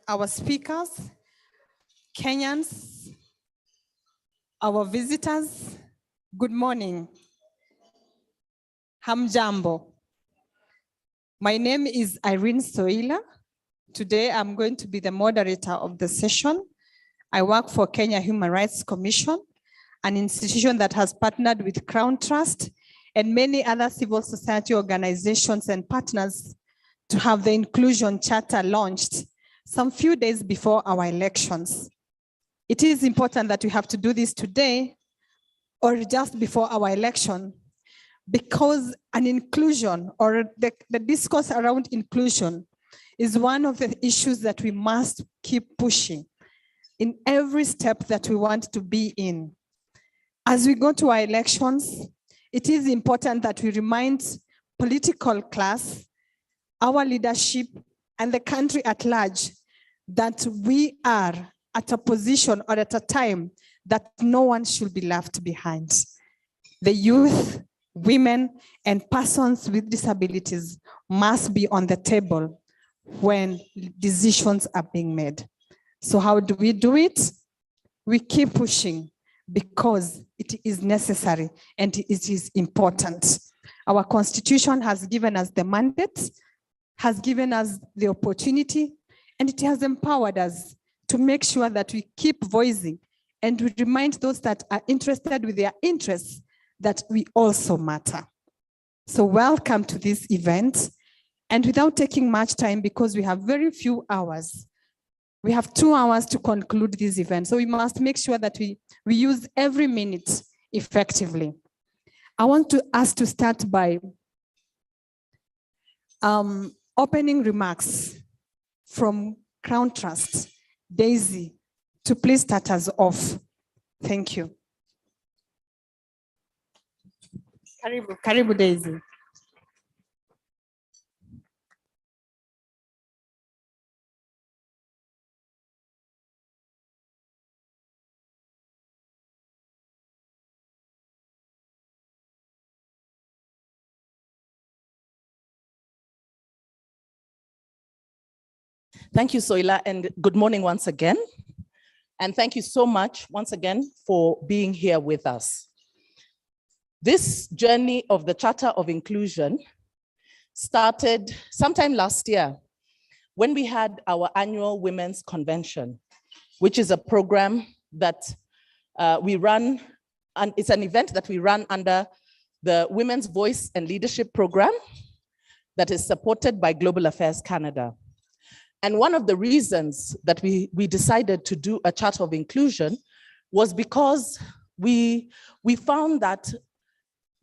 our speakers, Kenyans, our visitors, good morning. Hamjambo. My name is Irene Soila. Today I'm going to be the moderator of the session. I work for Kenya Human Rights Commission, an institution that has partnered with Crown Trust and many other civil society organizations and partners to have the Inclusion Charter launched some few days before our elections. It is important that we have to do this today or just before our election, because an inclusion or the discourse around inclusion is one of the issues that we must keep pushing in every step that we want to be in. As we go to our elections, it is important that we remind political class, our leadership, and the country at large that we are at a position or at a time that no one should be left behind. The youth, women, and persons with disabilities must be on the table when decisions are being made. So how do we do it? We keep pushing because it is necessary and it is important. Our constitution has given us the mandate, has given us the opportunity, and it has empowered us to make sure that we keep voicing and we remind those that are interested with their interests that we also matter. So welcome to this event. And without taking much time, because we have very few hours, we have 2 hours to conclude this event. So we must make sure that we use every minute effectively. I want us to start by opening remarks from Crown Trust. Daisy, to please start us off. Thank you. Karibu Daisy. Thank you, Soila, and good morning once again. And thank you so much once again for being here with us. This journey of the Charter of Inclusion started sometime last year when we had our annual Women's Convention, which is a program that we run, and it's an event that we run under the Women's Voice and Leadership Program that is supported by Global Affairs Canada. And one of the reasons that we decided to do a Charter of Inclusion was because we found that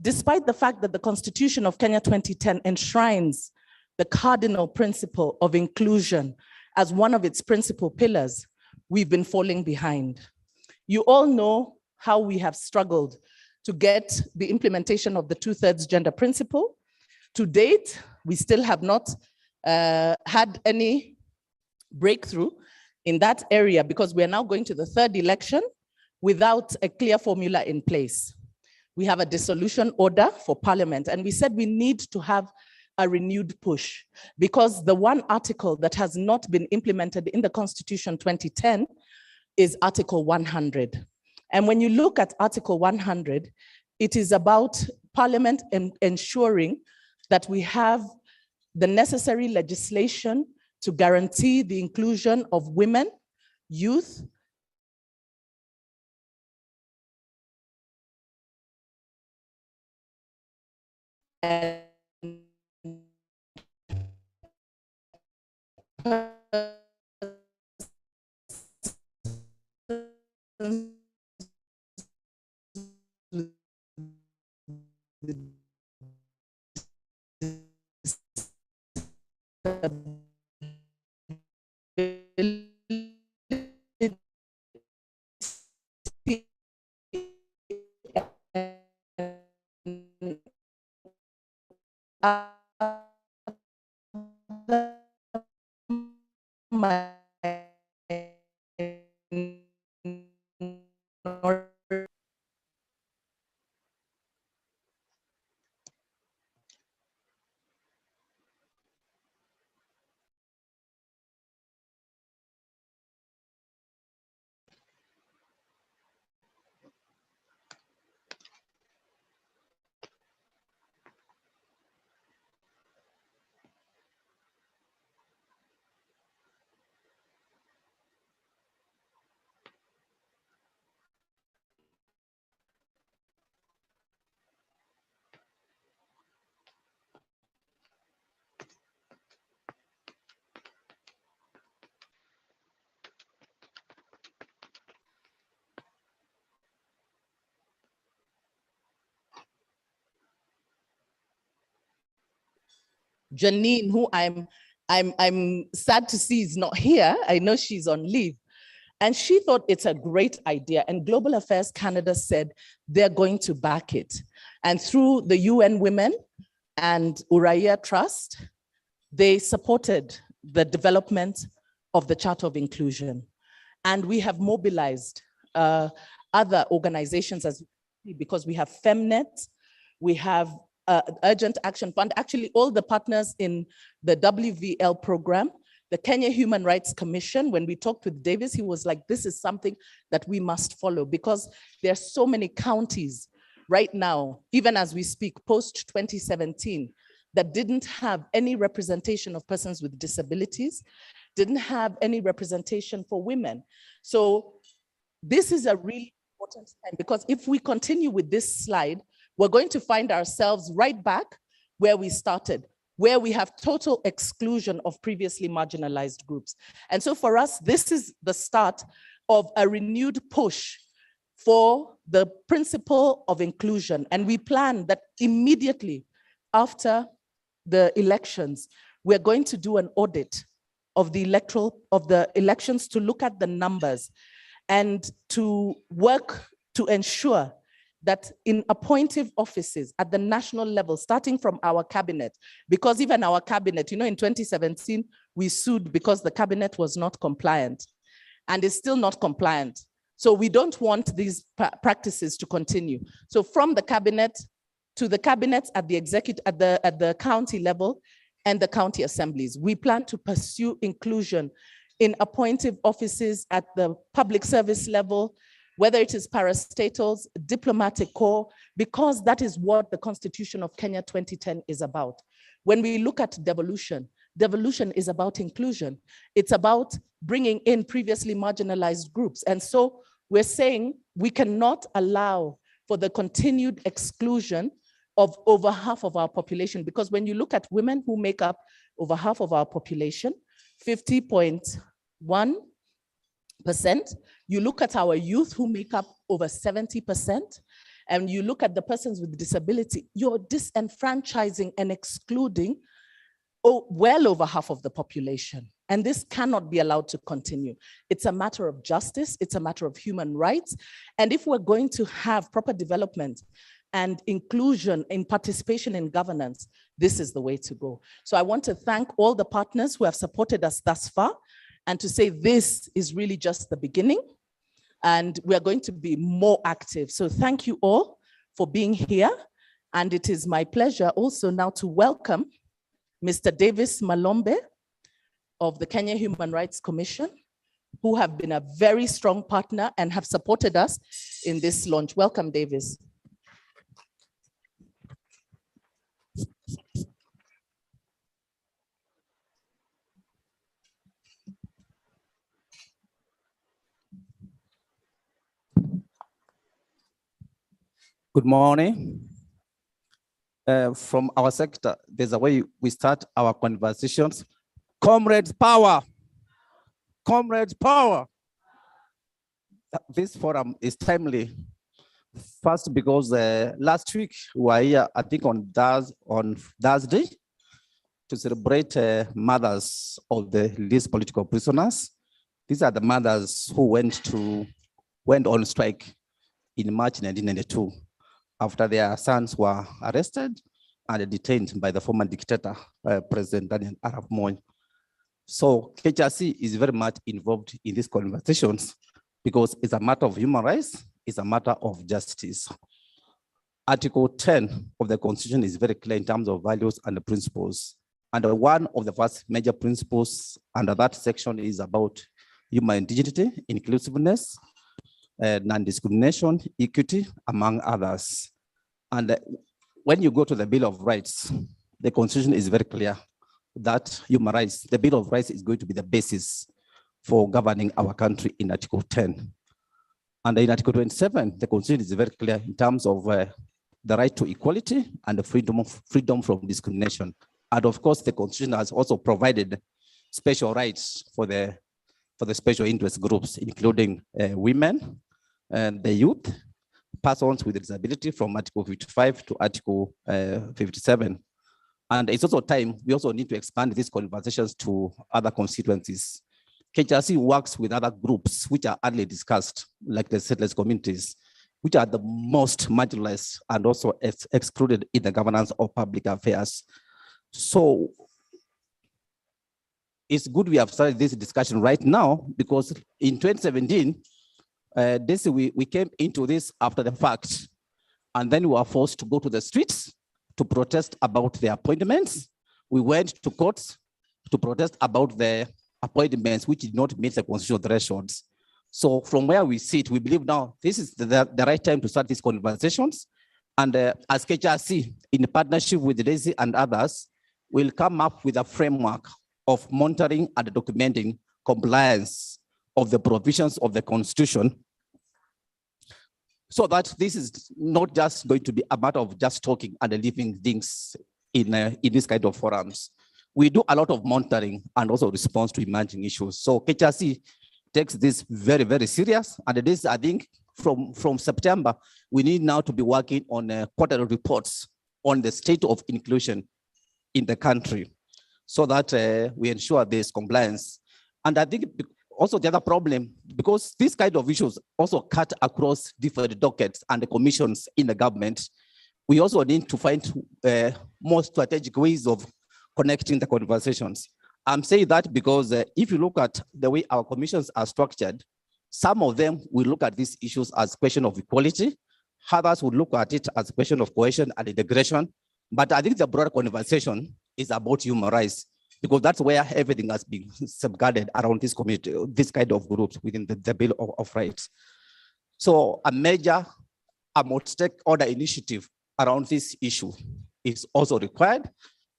despite the fact that the Constitution of Kenya 2010 enshrines the cardinal principle of inclusion as one of its principal pillars, we've been falling behind. You all know how we have struggled to get the implementation of the 2/3 gender principle. To date, we still have not had any breakthrough in that area because we are now going to the 3rd election without a clear formula in place. We have a dissolution order for Parliament, and we said we need to have a renewed push because the one article that has not been implemented in the Constitution 2010 is Article 100. And when you look at Article 100, it is about Parliament ensuring that we have the necessary legislation to guarantee the inclusion of women, youth, and Janine, who I'm sad to see is not here. I know she's on leave. And she thought it's a great idea. And Global Affairs Canada said they're going to back it. And through the UN Women and Uraia Trust, they supported the development of the Charter of Inclusion. And we have mobilized other organizations because we have FemNet, we have Urgent Action Fund, actually all the partners in the WVL program, the Kenya Human Rights Commission. When we talked with Davis, he was like, this is something that we must follow because there are so many counties right now, even as we speak, post 2017, that didn't have any representation of persons with disabilities, didn't have any representation for women. So this is a really important time because if we continue with this slide, we're going to find ourselves right back where we started, where we have total exclusion of previously marginalized groups. And so for us, this is the start of a renewed push for the principle of inclusion. And we plan that immediately after the elections, we're going to do an audit of the elections to look at the numbers and to work to ensure that in appointive offices at the national level, starting from our cabinet, because even our cabinet, in 2017, we sued because the cabinet was not compliant and is still not compliant. So we don't want these practices to continue. So from the cabinet to the cabinets at the executive, at the county level and the county assemblies, we plan to pursue inclusion in appointive offices at the public service level, whether it is parastatals, diplomatic corps, because that is what the Constitution of Kenya 2010 is about. When we look at devolution, devolution is about inclusion. It's about bringing in previously marginalized groups. And so we're saying we cannot allow for the continued exclusion of over half of our population, because when you look at women who make up over half of our population, 50.1%, you look at our youth who make up over 70%, and you look at the persons with disability, you're disenfranchising and excluding well over half of the population. And this cannot be allowed to continue. It's a matter of justice, it's a matter of human rights. And if we're going to have proper development and inclusion in participation in governance, this is the way to go. So I want to thank all the partners who have supported us thus far, and to say this is really just the beginning, and we are going to be more active. So thank you all for being here. And it is my pleasure also now to welcome Mr. Davis Malombe of the Kenya Human Rights Commission, who have been a very strong partner and have supported us in this launch. Welcome, Davis. Good morning. From our sector, there's a way we start our conversations. Comrades power. Comrades power. This forum is timely. First, because last week we were here, I think on Thursday, to celebrate mothers of the released political prisoners. These are the mothers who went on strike in March 1992. After their sons were arrested and detained by the former dictator, President Daniel Arap Moi. So KHRC is very much involved in these conversations because it's a matter of human rights, it's a matter of justice. Article 10 of the Constitution is very clear in terms of values and principles. And one of the first major principles under that section is about human dignity, inclusiveness, non-discrimination, equity, among others. And when you go to the Bill of Rights, the Constitution is very clear that human rights, the Bill of Rights is going to be the basis for governing our country in Article 10. And in Article 27, the Constitution is very clear in terms of the right to equality and the freedom from discrimination. And of course, the Constitution has also provided special rights for the special interest groups, including women, and the youth, persons with disability from Article 55 to Article 57. And it's also time, we also need to expand these conversations to other constituencies. KHRC works with other groups which are hardly discussed, like the settlers communities, which are the most marginalized and also excluded in the governance of public affairs. So it's good we have started this discussion right now, because in 2017, we came into this after the fact, and then we were forced to go to the streets to protest about the appointments. We went to courts to protest about the appointments which did not meet the constitutional thresholds. So from where we sit, we believe now this is the right time to start these conversations. And as KHRC, in partnership with DAISY and others, will come up with a framework of monitoring and documenting compliance of the provisions of the Constitution, so that this is not just going to be a matter of just talking and leaving things in this kind of forums. We do a lot of monitoring and also response to emerging issues. So KHRC takes this very, very serious. And it is, I think, from September, we need now to be working on quarterly reports on the state of inclusion in the country, so that we ensure there's compliance. And I think also the other problem, because these kind of issues also cut across different dockets and the commissions in the government, we also need to find more strategic ways of connecting the conversations. I'm saying that because if you look at the way our commissions are structured, some of them will look at these issues as a question of equality, others will look at it as a question of cohesion and integration. But I think the broader conversation is about human rights, because that's where everything has been safeguarded around this community, this kind of groups within the Bill of Rights. So a major multi-stakeholder initiative around this issue is also required.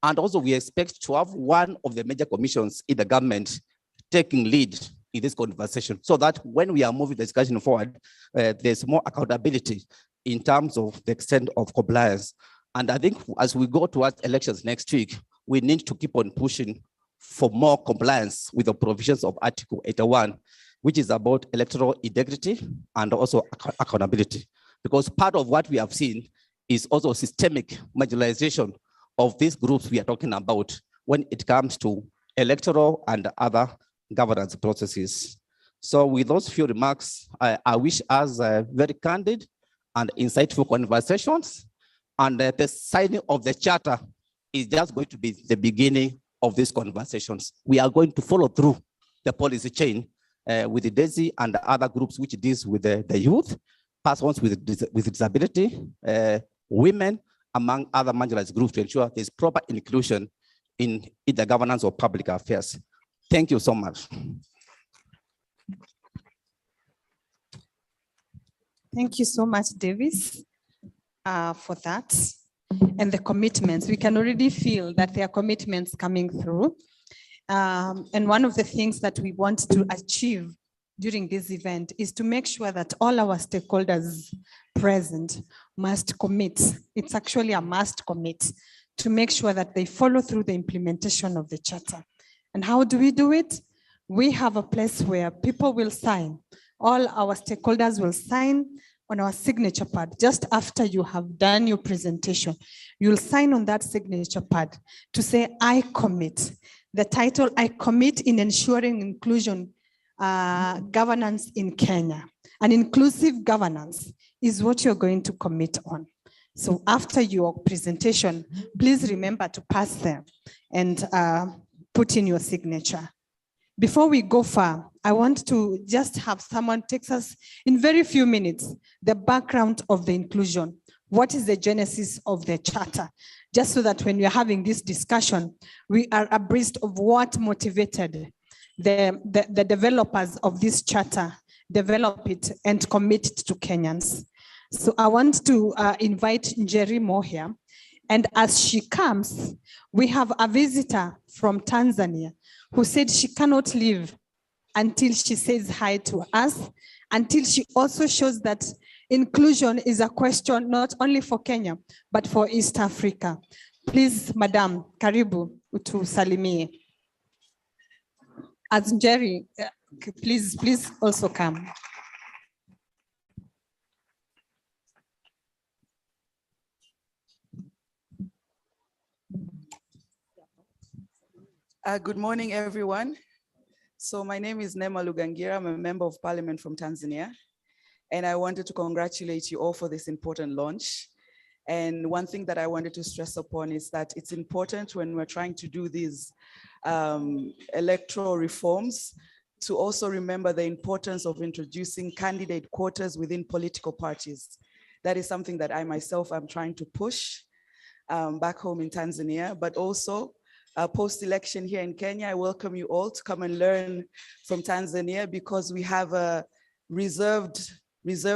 And also we expect to have one of the major commissions in the government taking lead in this conversation, so that when we are moving the discussion forward, there's more accountability in terms of the extent of compliance. And I think as we go towards elections next week, we need to keep on pushing for more compliance with the provisions of Article 81, which is about electoral integrity and also accountability. Because part of what we have seen is also systemic marginalization of these groups we are talking about when it comes to electoral and other governance processes. So with those few remarks, I wish us very candid and insightful conversations. And the signing of the charter is just going to be the beginning of these conversations. We are going to follow through the policy chain with the DAISY and the other groups which deals with the youth, persons with disability, women, among other marginalized groups, to ensure there's proper inclusion in the governance of public affairs. Thank you so much. Thank you so much, Davis, for that. And the commitments, we can already feel that there are commitments coming through. And one of the things that we want to achieve during this event is to make sure that all our stakeholders present must commit. It's actually a must commit to make sure that they follow through the implementation of the charter. And how do we do it? We have a place where people will sign. All our stakeholders will sign on our signature pad. Just after you have done your presentation, you'll sign on that signature pad to say, I commit. The title, I commit in ensuring inclusion governance in Kenya. An inclusive governance is what you're going to commit on. So after your presentation, please remember to pass them and put in your signature. Before we go far, I want to just have someone take us in very few minutes, the background of the inclusion. What is the genesis of the charter? Just so that when we're having this discussion, we are abreast of what motivated the developers of this charter, develop it and commit it to Kenyans. So I want to invite Njeri Mohia. And as she comes, we have a visitor from Tanzania who said she cannot leave until she says hi to us, until she also shows that inclusion is a question not only for Kenya, but for East Africa. Please, Madam, karibu utusalimie. As Njeri, please also come. Good morning, everyone. So my name is Neema Lugangira. I'm a member of parliament from Tanzania. And I wanted to congratulate you all for this important launch. And one thing that I wanted to stress upon is that it's important when we're trying to do these electoral reforms to also remember the importance of introducing candidate quotas within political parties. That is something that I myself am trying to push back home in Tanzania, but also post-election here in Kenya. I welcome you all to come and learn from Tanzania because we have a reserved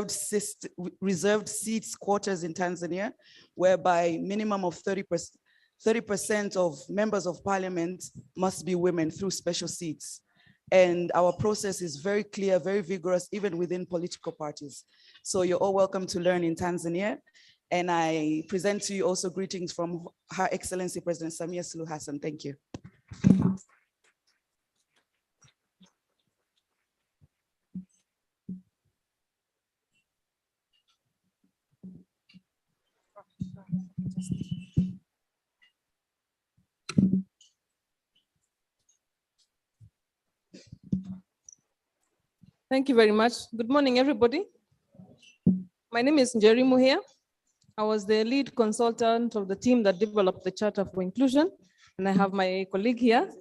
seats quotas in Tanzania, whereby minimum of 30% of members of parliament must be women through special seats. And our process is very clear, very vigorous, even within political parties. So you're all welcome to learn in Tanzania. And I present to you also greetings from Her Excellency President Samia Suluhu Hassan. Thank you. Thank you very much. Good morning, everybody. My name is Njeri Muhia. I was the lead consultant of the team that developed the Charter for Inclusion. And I have my colleague here,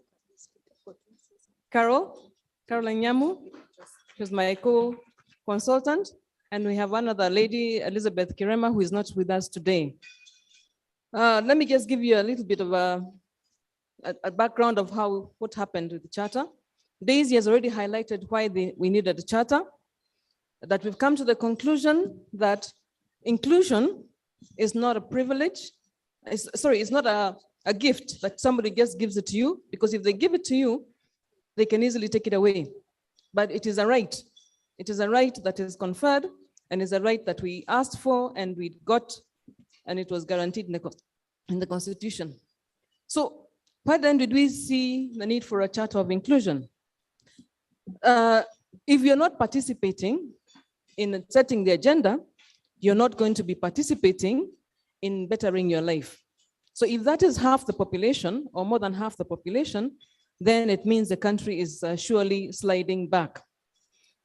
Caroline Nyamu, who's my co-consultant. And we have another lady, Elizabeth Kirema, who is not with us today. Let me just give you a little bit of a background of what happened with the Charter. Daisy has already highlighted why we needed a charter, that we've come to the conclusion that inclusion is not a privilege. It's not a gift that somebody just gives it to you, because if they give it to you, they can easily take it away. But it is a right. It is a right that is conferred, and is a right that we asked for and we got, and it was guaranteed in the Constitution. So why then did we see the need for a charter of inclusion? If you're not participating in setting the agenda, you're not going to be participating in bettering your life. So if that is half the population or more than half the population, then it means the country is surely sliding back.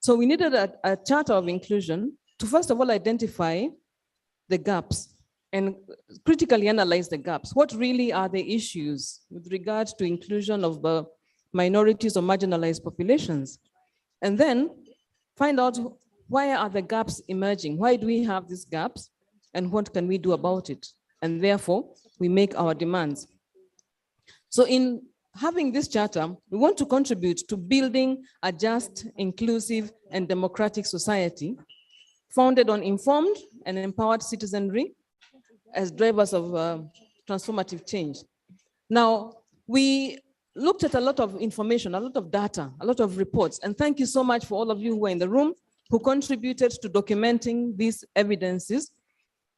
So we needed a charter of inclusion to first of all identify the gaps and critically analyze the gaps. What really are the issues with regard to inclusion of the minorities or marginalized populations? And then find out, why are the gaps emerging? Why do we have these gaps? And what can we do about it? And therefore, we make our demands. So in having this charter, we want to contribute to building a just, inclusive, and democratic society founded on informed and empowered citizenry as drivers of transformative change. Now, we looked at a lot of information, a lot of data, a lot of reports, and thank you so much for all of you who are in the room who contributed to documenting these evidences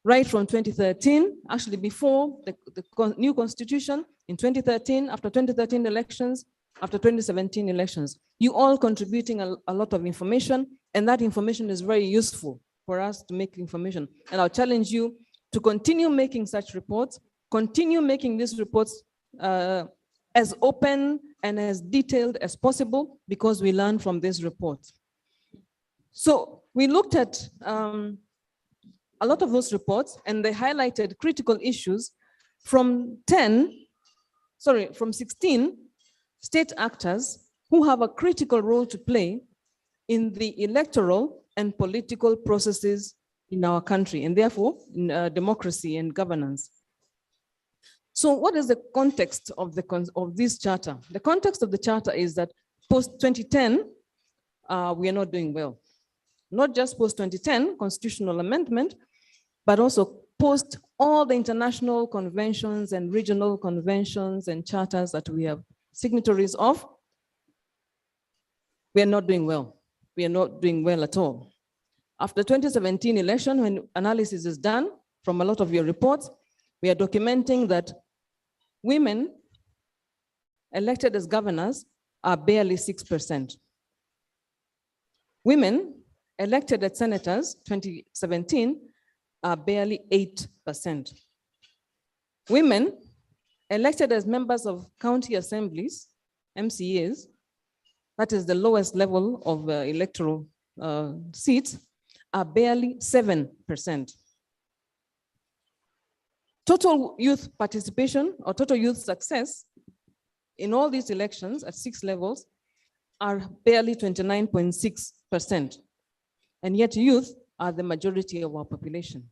right from 2013, actually before the new constitution, in 2013, after 2013 elections, after 2017 elections. You all contributing a lot of information, and that information is very useful for us to make information. And I'll challenge you to continue making such reports, continue making these reports as open and as detailed as possible, because we learn from this report. So we looked at a lot of those reports, and they highlighted critical issues from 16 state actors who have a critical role to play in the electoral and political processes in our country, and therefore in democracy and governance. So what is the context of this charter? The context of the charter is that post-2010, we are not doing well. Not just post-2010 constitutional amendment, but also post all the international conventions and regional conventions and charters that we have signatories of. We are not doing well. We are not doing well at all. After 2017 election, when analysis is done from a lot of your reports, we are documenting that women elected as governors are barely 6%. Women elected as senators, 2017, are barely 8%. Women elected as members of county assemblies MCAs, that is the lowest level of electoral seats, are barely 7%. Total youth participation or total youth success in all these elections at 6 levels are barely 29.6%. And yet youth are the majority of our population.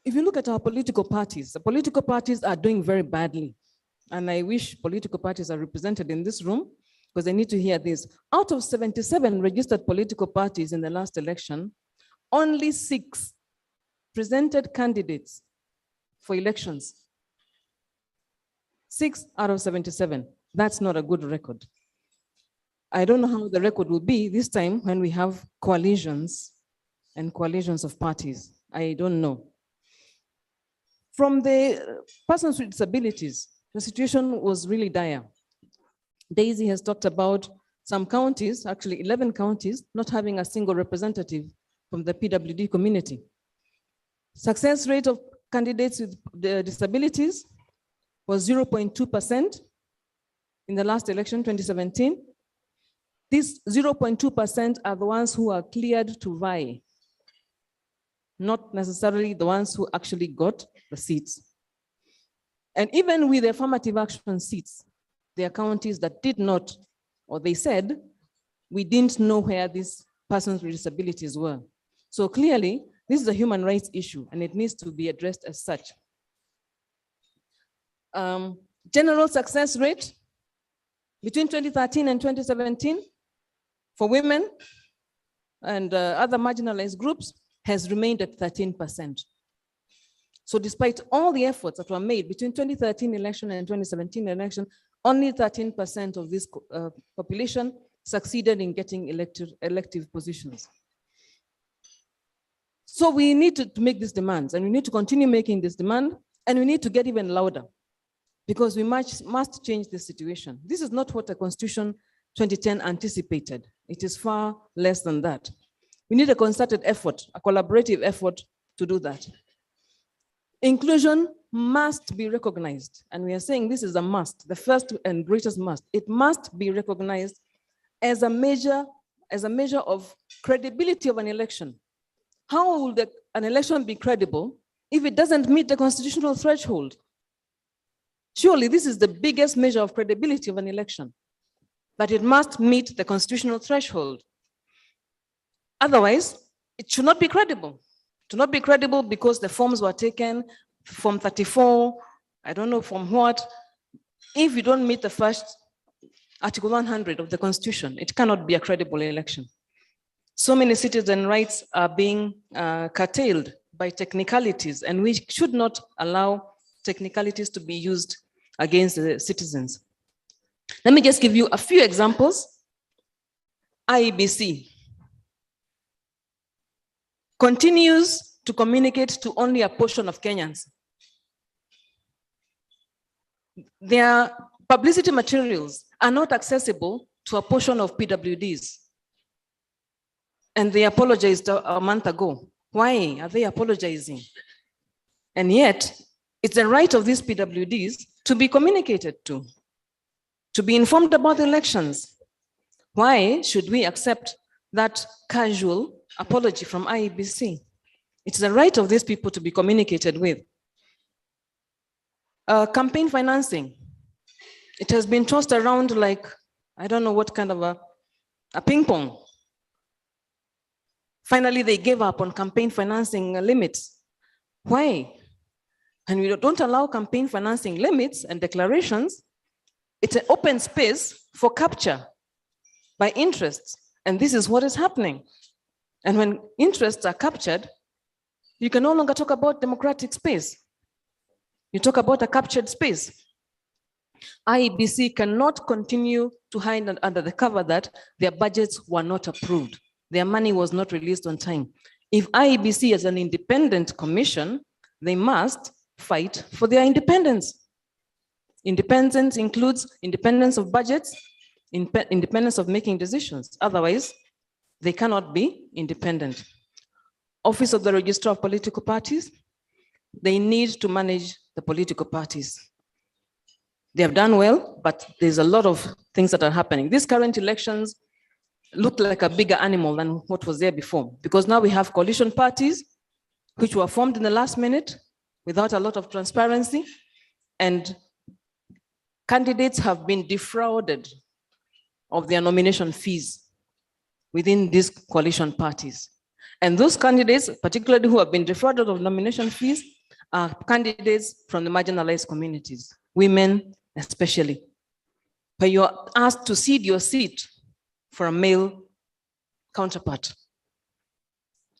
If you look at our political parties, the political parties are doing very badly. And I wish political parties are represented in this room because they need to hear this. Out of 77 registered political parties in the last election, only 6 presented candidates for elections. 6 out of 77. That's not a good record. I don't know how the record will be this time when we have coalitions and coalitions of parties. I don't know. From the persons with disabilities, the situation was really dire. Daisy has talked about some counties, actually 11 counties, not having a single representative from the PWD community. Success rate of candidates with disabilities was 0.2% in the last election, 2017. These 0.2% are the ones who are cleared to vie, not necessarily the ones who actually got the seats. And even with the affirmative action seats, there are counties that did not, or they said, we didn't know where these persons with disabilities were. So clearly, this is a human rights issue and it needs to be addressed as such. General success rate between 2013 and 2017 for women and other marginalized groups has remained at 13%. So despite all the efforts that were made between 2013 election and 2017 election, only 13% of this population succeeded in getting elective positions. So we need to make these demands and we need to continue making this demand and we need to get even louder because we must change this situation. This is not what the Constitution 2010 anticipated. It is far less than that. We need a concerted effort, a collaborative effort to do that. Inclusion must be recognized. And we are saying this is a must, the first and greatest must. It must be recognized as a measure of credibility of an election. How will an election be credible if it doesn't meet the constitutional threshold? Surely this is the biggest measure of credibility of an election, that it must meet the constitutional threshold. Otherwise, it should not be credible. To not be credible because the forms were taken from 34, I don't know from what. If you don't meet the first Article 100 of the Constitution, it cannot be a credible election. So many citizen rights are being curtailed by technicalities, and we should not allow technicalities to be used against the citizens. Let me just give you a few examples. IEBC continues to communicate to only a portion of Kenyans. Their publicity materials are not accessible to a portion of PWDs. And they apologized a month ago. Why are they apologizing? And yet, it's the right of these PWDs to be communicated to be informed about the elections. Why should we accept that casual apology from IEBC? It's the right of these people to be communicated with. Campaign financing. It has been tossed around like, I don't know what kind of a ping pong. Finally, they gave up on campaign financing limits. Why? And we don't allow campaign financing limits and declarations. It's an open space for capture by interests. And this is what is happening. And when interests are captured, you can no longer talk about democratic space. You talk about a captured space. IEBC cannot continue to hide under the cover that their budgets were not approved. Their money was not released on time. If IEBC is an independent commission, they must fight for their independence. Independence includes independence of budgets, independence of making decisions. Otherwise, they cannot be independent. Office of the Registrar of Political Parties, they need to manage the political parties. They have done well, but there's a lot of things that are happening. These current elections look like a bigger animal than what was there before, because now we have coalition parties which were formed in the last minute without a lot of transparency, and candidates have been defrauded of their nomination fees within these coalition parties. And those candidates, particularly who have been defrauded of nomination fees, are candidates from the marginalized communities, women especially. But you are asked to cede your seat for a male counterpart,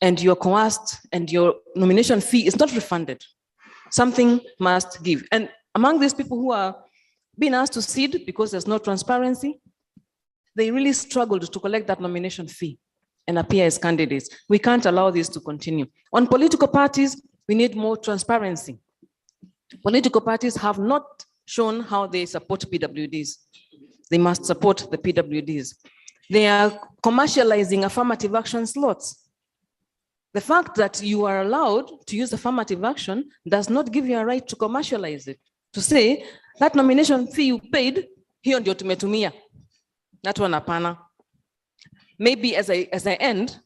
and you're coerced, and your nomination fee is not refunded. Something must give. And among these people who are being asked to cede because there's no transparency, they really struggled to collect that nomination fee and appear as candidates. We can't allow this to continue. On political parties, we need more transparency. Political parties have not shown how they support PWDs. They must support the PWDs. They are commercializing affirmative action slots. The fact that you are allowed to use affirmative action does not give you a right to commercialize it. To say that nomination fee you paid, hiyo ndio tumetumia. That one hapana. Maybe as I end,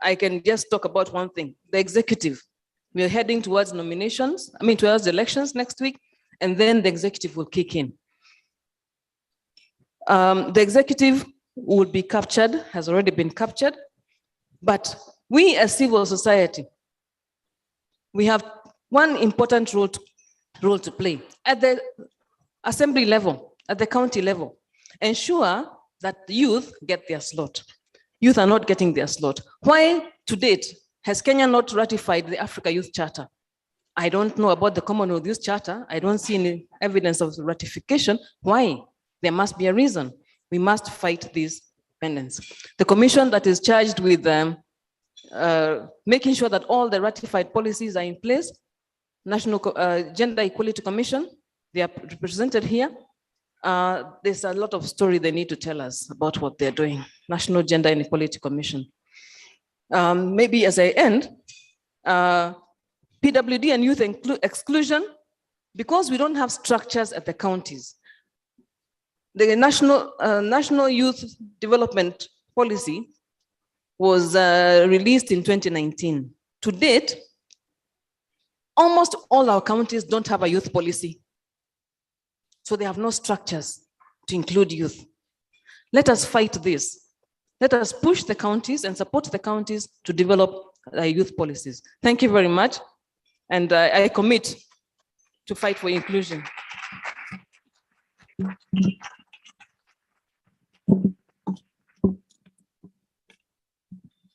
I can just talk about one thing. The executive. We are heading towards nominations, towards elections next week, and then the executive will kick in. The executive will be captured, has already been captured, but we as civil society, we have one important role to play at the assembly level, at the county level. Ensure that youth get their slot. Youth are not getting their slot. Why, to date, has Kenya not ratified the Africa Youth Charter? I don't know about the Commonwealth Youth Charter. I don't see any evidence of ratification. Why? There must be a reason. We must fight these pendants. The commission that is charged with making sure that all the ratified policies are in place, National Gender Equality Commission, they are represented here. There's a lot of story they need to tell us about what they're doing. National Gender and Equality Commission. Maybe as I end, PWD and youth exclusion, because we don't have structures at the counties. The National Youth Development Policy was released in 2019. To date, almost all our counties don't have a youth policy. So they have no structures to include youth. Let us fight this. Let us push the counties and support the counties to develop youth policies. Thank you very much. And I commit to fight for inclusion.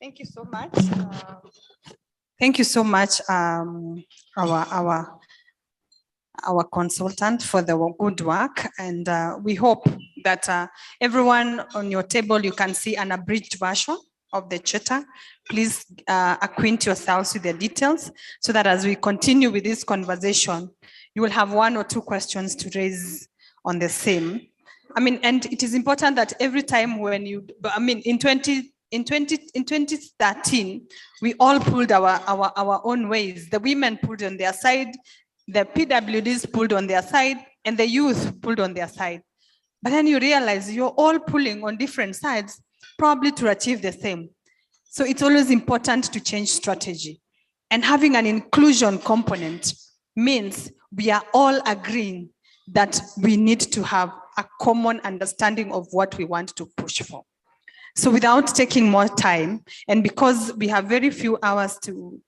Thank you so much. Thank you so much, our consultant, for the good work. And we hope that everyone on your table, you can see an abridged version of the charter. Please acquaint yourselves with the details so that as we continue with this conversation, you will have one or two questions to raise on the same. And it is important that every time when you, in 2013, we all pulled our own ways. The women pulled on their side, the PWDs pulled on their side, and the youth pulled on their side. But then you realize you're all pulling on different sides, probably to achieve the same. So it's always important to change strategy. And having an inclusion component means we are all agreeing that we need to have a common understanding of what we want to push for. So without taking more time, and because we have very few hours to,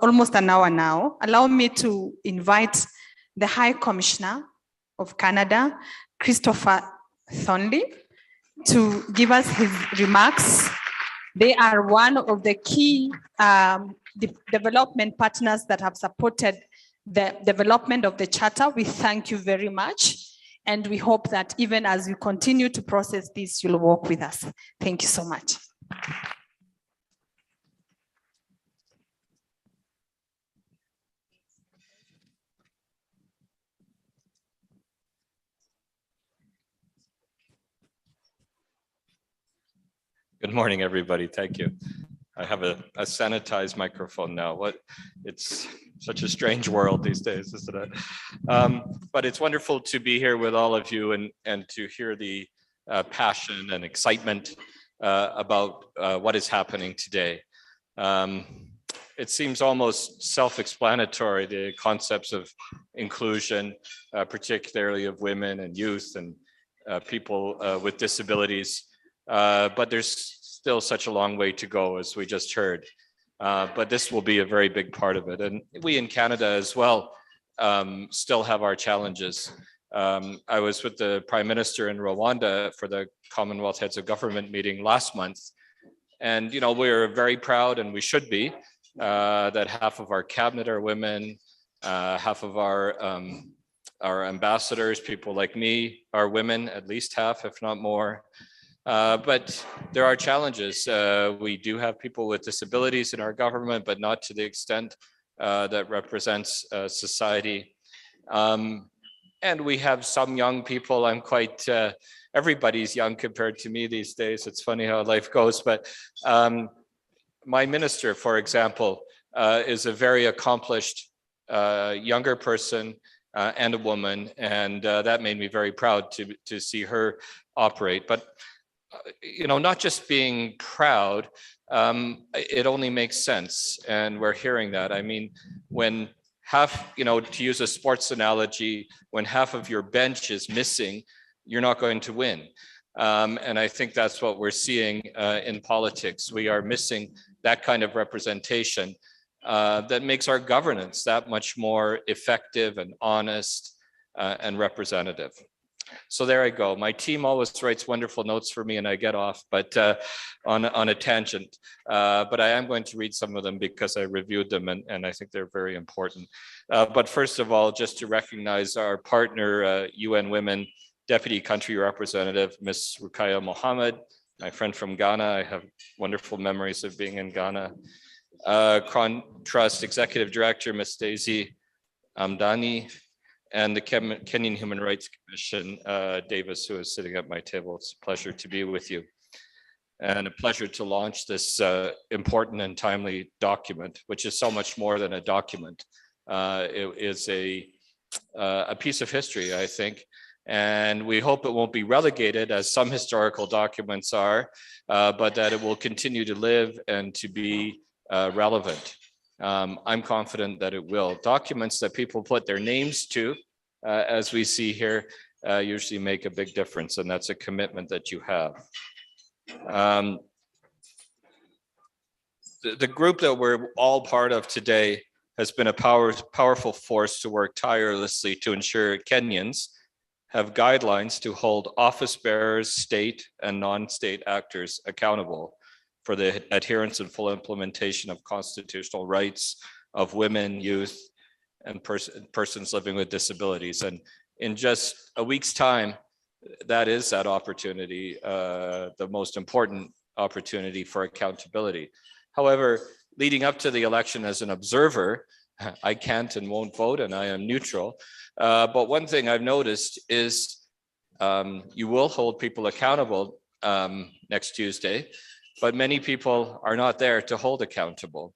almost an hour now, allow me to invite the High Commissioner of Canada, Christopher Thornley, to give us his remarks. They are one of the key development partners that have supported the development of the charter. We thank you very much. And we hope that even as you continue to process this, you'll work with us. Thank you so much. Good morning, everybody. Thank you. I have a sanitized microphone now. It's Such a strange world these days, isn't it? But it's wonderful to be here with all of you and to hear the passion and excitement about what is happening today. It seems almost self-explanatory, the concepts of inclusion, particularly of women and youth and people with disabilities. But there's still such a long way to go, as we just heard. But this will be a very big part of it. And we in Canada as well still have our challenges. I was with the Prime Minister in Rwanda for the Commonwealth Heads of Government meeting last month. And, you know, we're very proud, and we should be, that half of our cabinet are women, half of our ambassadors, people like me, are women, at least half, if not more. But there are challenges. We do have people with disabilities in our government, but not to the extent that represents society. And we have some young people. I'm quite, everybody's young compared to me these days. It's funny how life goes, but my minister, for example, is a very accomplished younger person and a woman, and that made me very proud to see her operate. But you know, not just being proud, it only makes sense, and we're hearing that. I mean, when half, you know, to use a sports analogy, when half of your bench is missing, you're not going to win. And I think that's what we're seeing in politics. We are missing that kind of representation that makes our governance that much more effective and honest and representative. So there I go. My team always writes wonderful notes for me and I get off, but on a tangent. But I am going to read some of them because I reviewed them and I think they're very important. But first of all, just to recognize our partner, UN Women Deputy Country Representative, Ms. Rukaya Mohammed, my friend from Ghana. I have wonderful memories of being in Ghana. Crown Trust Executive Director, Ms. Daisy Amdani, and the Kenyan Human Rights Commission, Davis, who is sitting at my table. It's a pleasure to be with you. And a pleasure to launch this important and timely document, which is so much more than a document. It is a piece of history, I think. And we hope it won't be relegated, as some historical documents are, but that it will continue to live and to be relevant. I'm confident that it will. Documents that people put their names to, as we see here, usually make a big difference, and that's a commitment that you have. The group that we're all part of today has been a powerful force to work tirelessly to ensure Kenyans have guidelines to hold office bearers, state and non-state actors accountable for the adherence and full implementation of constitutional rights of women, youth, and persons living with disabilities. And in just a week's time, that is that opportunity, the most important opportunity for accountability. However, leading up to the election as an observer, I can't and won't vote, and I am neutral. But one thing I've noticed is you will hold people accountable next Tuesday, but many people are not there to hold accountable.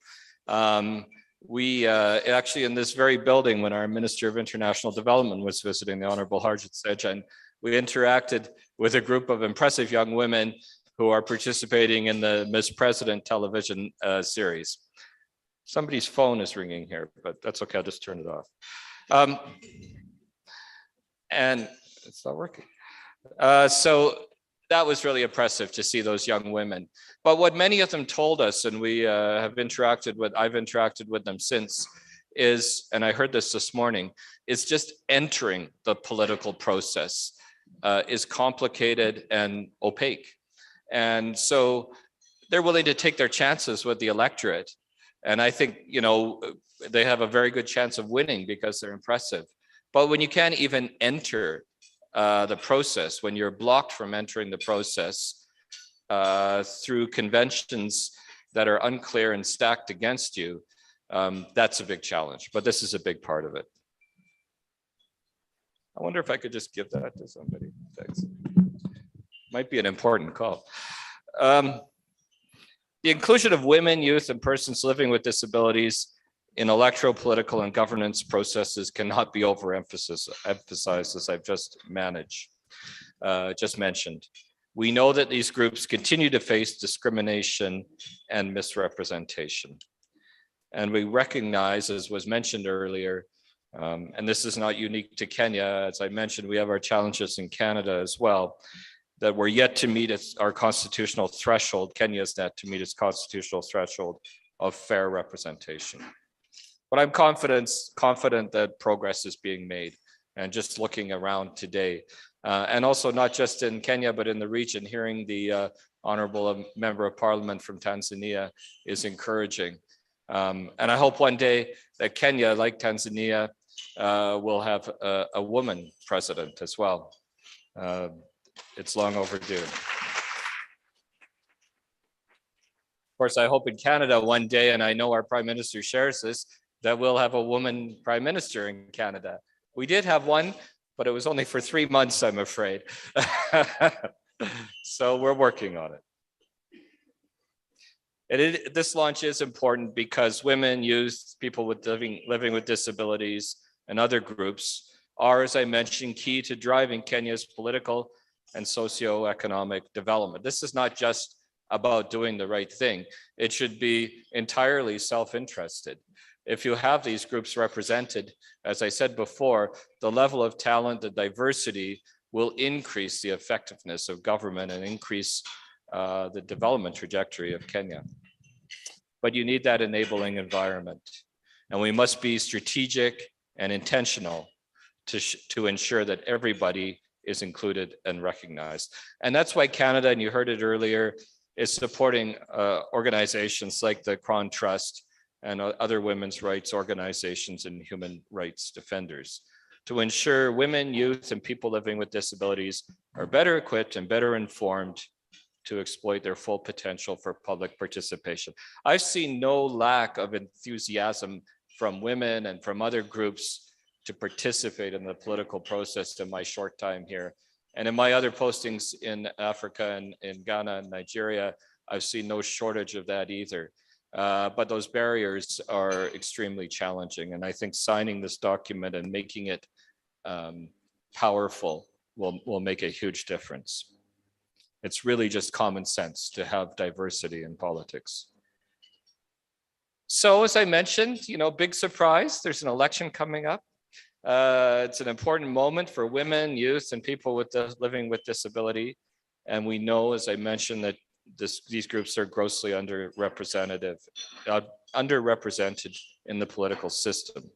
We actually, in this very building, when our Minister of International Development was visiting, the Honorable Harjit Sejan, we interacted with a group of impressive young women who are participating in the Miss President television series. Somebody's phone is ringing here, but that's okay, I'll just turn it off. And it's not working. So that was really impressive to see those young women. But what many of them told us, and we have interacted with, I've interacted with them since, is, and I heard this morning, is just entering the political process is complicated and opaque. And so they're willing to take their chances with the electorate. And I think, you know, they have a very good chance of winning because they're impressive. But when you can't even enter the process, when you're blocked from entering the process through conventions that are unclear and stacked against you, that's a big challenge. But this is a big part of it. I wonder if I could just give that to somebody. Thanks. Might be an important call. The inclusion of women, youth, and persons living with disabilities in electoral, political, and governance processes cannot be emphasized, as I've just mentioned. We know that these groups continue to face discrimination and misrepresentation. And we recognize, as was mentioned earlier, and this is not unique to Kenya, as I mentioned, we have our challenges in Canada as well, that we're yet to meet our constitutional threshold. Kenya's yet to meet its constitutional threshold of fair representation. But I'm confident that progress is being made. And just looking around today, and also not just in Kenya, but in the region, hearing the Honorable Member of Parliament from Tanzania is encouraging. And I hope one day that Kenya, like Tanzania, will have a woman president as well. It's long overdue. Of course, I hope in Canada one day, and I know our Prime Minister shares this, that we'll have a woman Prime Minister in Canada. We did have one, but it was only for 3 months, I'm afraid. So we're working on it. This launch is important because women, youth, people with living with disabilities, and other groups are, as I mentioned, key to driving Kenya's political and socioeconomic development. This is not just about doing the right thing. It should be entirely self-interested. If you have these groups represented, as I said before, the level of talent, the diversity will increase the effectiveness of government and increase the development trajectory of Kenya. But you need that enabling environment. And we must be strategic and intentional to ensure that everybody is included and recognized. And that's why Canada, and you heard it earlier, is supporting organizations like the Crown Trust and other women's rights organizations and human rights defenders to ensure women, youth, and people living with disabilities are better equipped and better informed to exploit their full potential for public participation. I've seen no lack of enthusiasm from women and from other groups to participate in the political process in my short time here. And in my other postings in Africa and in Ghana and Nigeria, I've seen no shortage of that either. But those barriers are extremely challenging. And I think signing this document and making it powerful will make a huge difference. It's really just common sense to have diversity in politics. So as I mentioned, big surprise, there's an election coming up. It's an important moment for women, youth, and people living with disability. And we know, as I mentioned, that these groups are grossly underrepresented in the political system.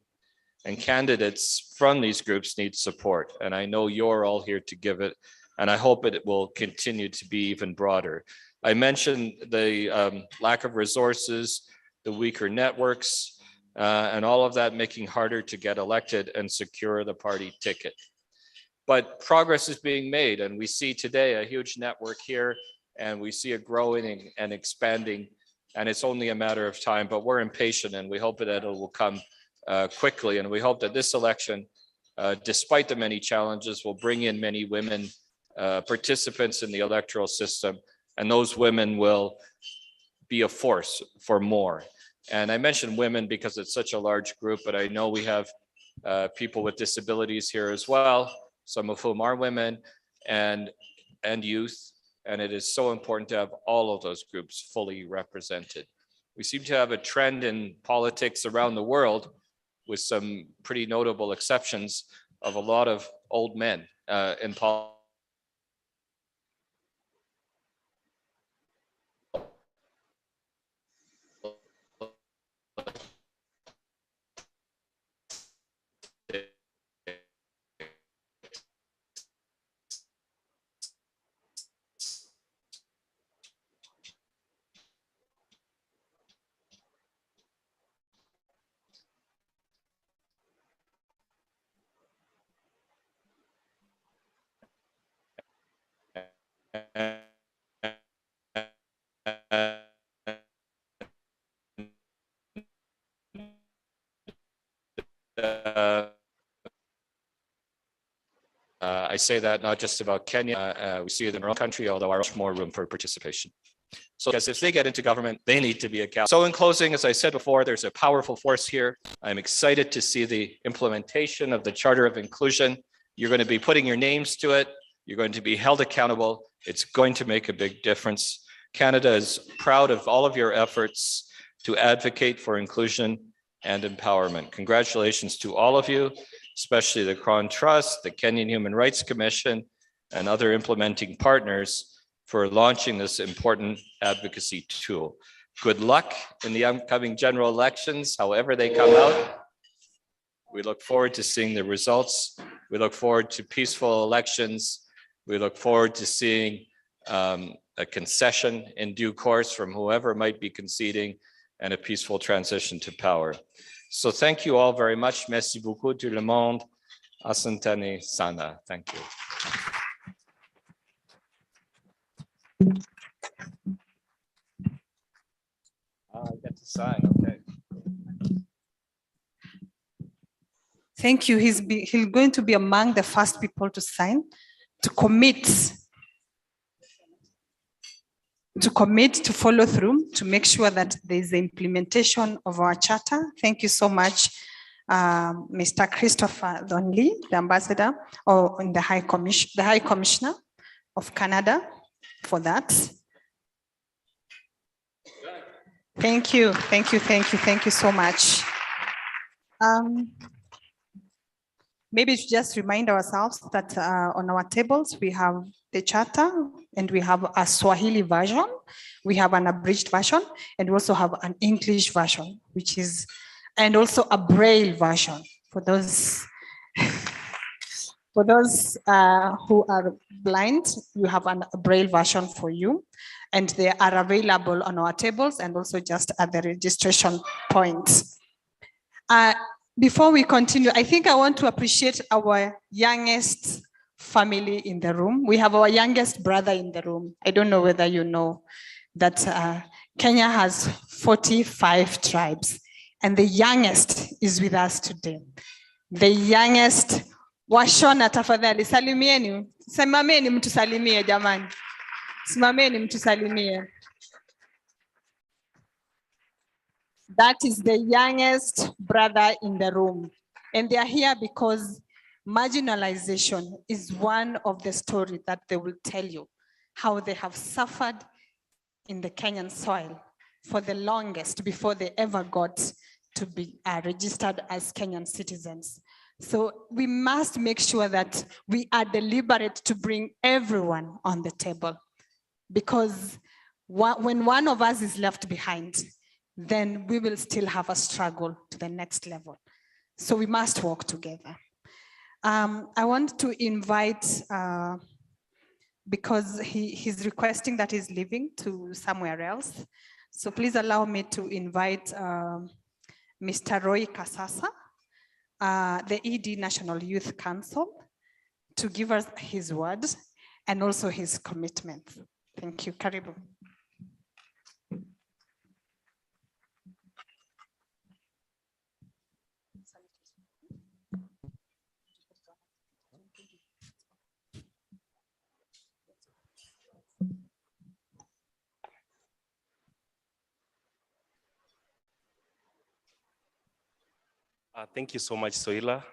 And candidates from these groups need support. And I know you're all here to give it, and I hope it will continue to be even broader. I mentioned the lack of resources, the weaker networks, and all of that making harder to get elected and secure the party ticket. But progress is being made, and we see today a huge network here, and we see it growing and expanding, and it's only a matter of time, but we're impatient, and we hope that it will come quickly. And we hope that this election, despite the many challenges, will bring in many women participants in the electoral system, and those women will be a force for more. And I mentioned women because it's such a large group, but I know we have people with disabilities here as well, some of whom are women and youth. And it is so important to have all of those groups fully represented. We seem to have a trend in politics around the world, with some pretty notable exceptions, of a lot of old men in politics. I say that not just about Kenya, we see it in our own country, although there's much more room for participation. So because if they get into government, they need to be accountable. So in closing, as I said before, there's a powerful force here. I'm excited to see the implementation of the Charter of Inclusion. You're going to be putting your names to it. You're going to be held accountable. It's going to make a big difference. Canada is proud of all of your efforts to advocate for inclusion and empowerment. Congratulations to all of you, especially the Crown Trust, the Kenyan Human Rights Commission, and other implementing partners for launching this important advocacy tool. Good luck in the upcoming general elections, however they come out. We look forward to seeing the results. We look forward to peaceful elections. We look forward to seeing a concession in due course from whoever might be conceding and a peaceful transition to power. So thank you all very much. Merci beaucoup tout le monde. Asanteni sana. Thank you. I get to sign, okay. Thank you. He's going to be among the first people to sign, to commit to follow through, to make sure that there's the implementation of our charter. Thank you so much, Mr. Christopher Thornley, the ambassador or the High Commissioner of Canada, for that. Thank you so much. Maybe to just remind ourselves that on our tables, we have the charter and we have a Swahili version, we have an abridged version, and we also have an English version, and also a Braille version for those who are blind. You have a Braille version for you, and they are available on our tables and also just at the registration points. Before we continue, I think I want to appreciate our youngest family in the room. We have our youngest brother in the room. I don't know whether you know that Kenya has 45 tribes, and the youngest is with us today. The youngest, Washona tafadhali, salimieni. Simameni mtusalimie jamani. Simameni mtusalimie. That is the youngest brother in the room. And they are here because marginalization is one of the stories that they will tell you, how they have suffered in the Kenyan soil for the longest before they ever got to be registered as Kenyan citizens. So we must make sure that we are deliberate to bring everyone on the table, because when one of us is left behind, then we will still have a struggle to the next level. So we must work together. I want to invite, because he's requesting that he's leaving to somewhere else. So please allow me to invite Mr. Roy Kasasa, the ED National Youth Council, to give us his words and also his commitment. Thank you. Karibu. Thank you so much, Soila.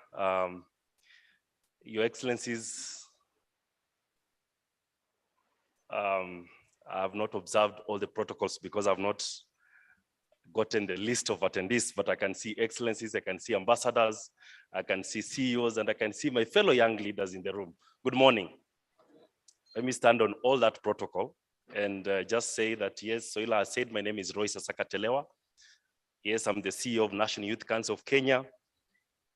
Your Excellencies, I have not observed all the protocols because I've not gotten the list of attendees, but I can see Excellencies, I can see ambassadors, I can see CEOs, and I can see my fellow young leaders in the room. Good morning. Let me stand on all that protocol and just say that, yes, Soila has said, my name is Roy Sasaka Telewa. Yes, I'm the CEO of National Youth Council of Kenya.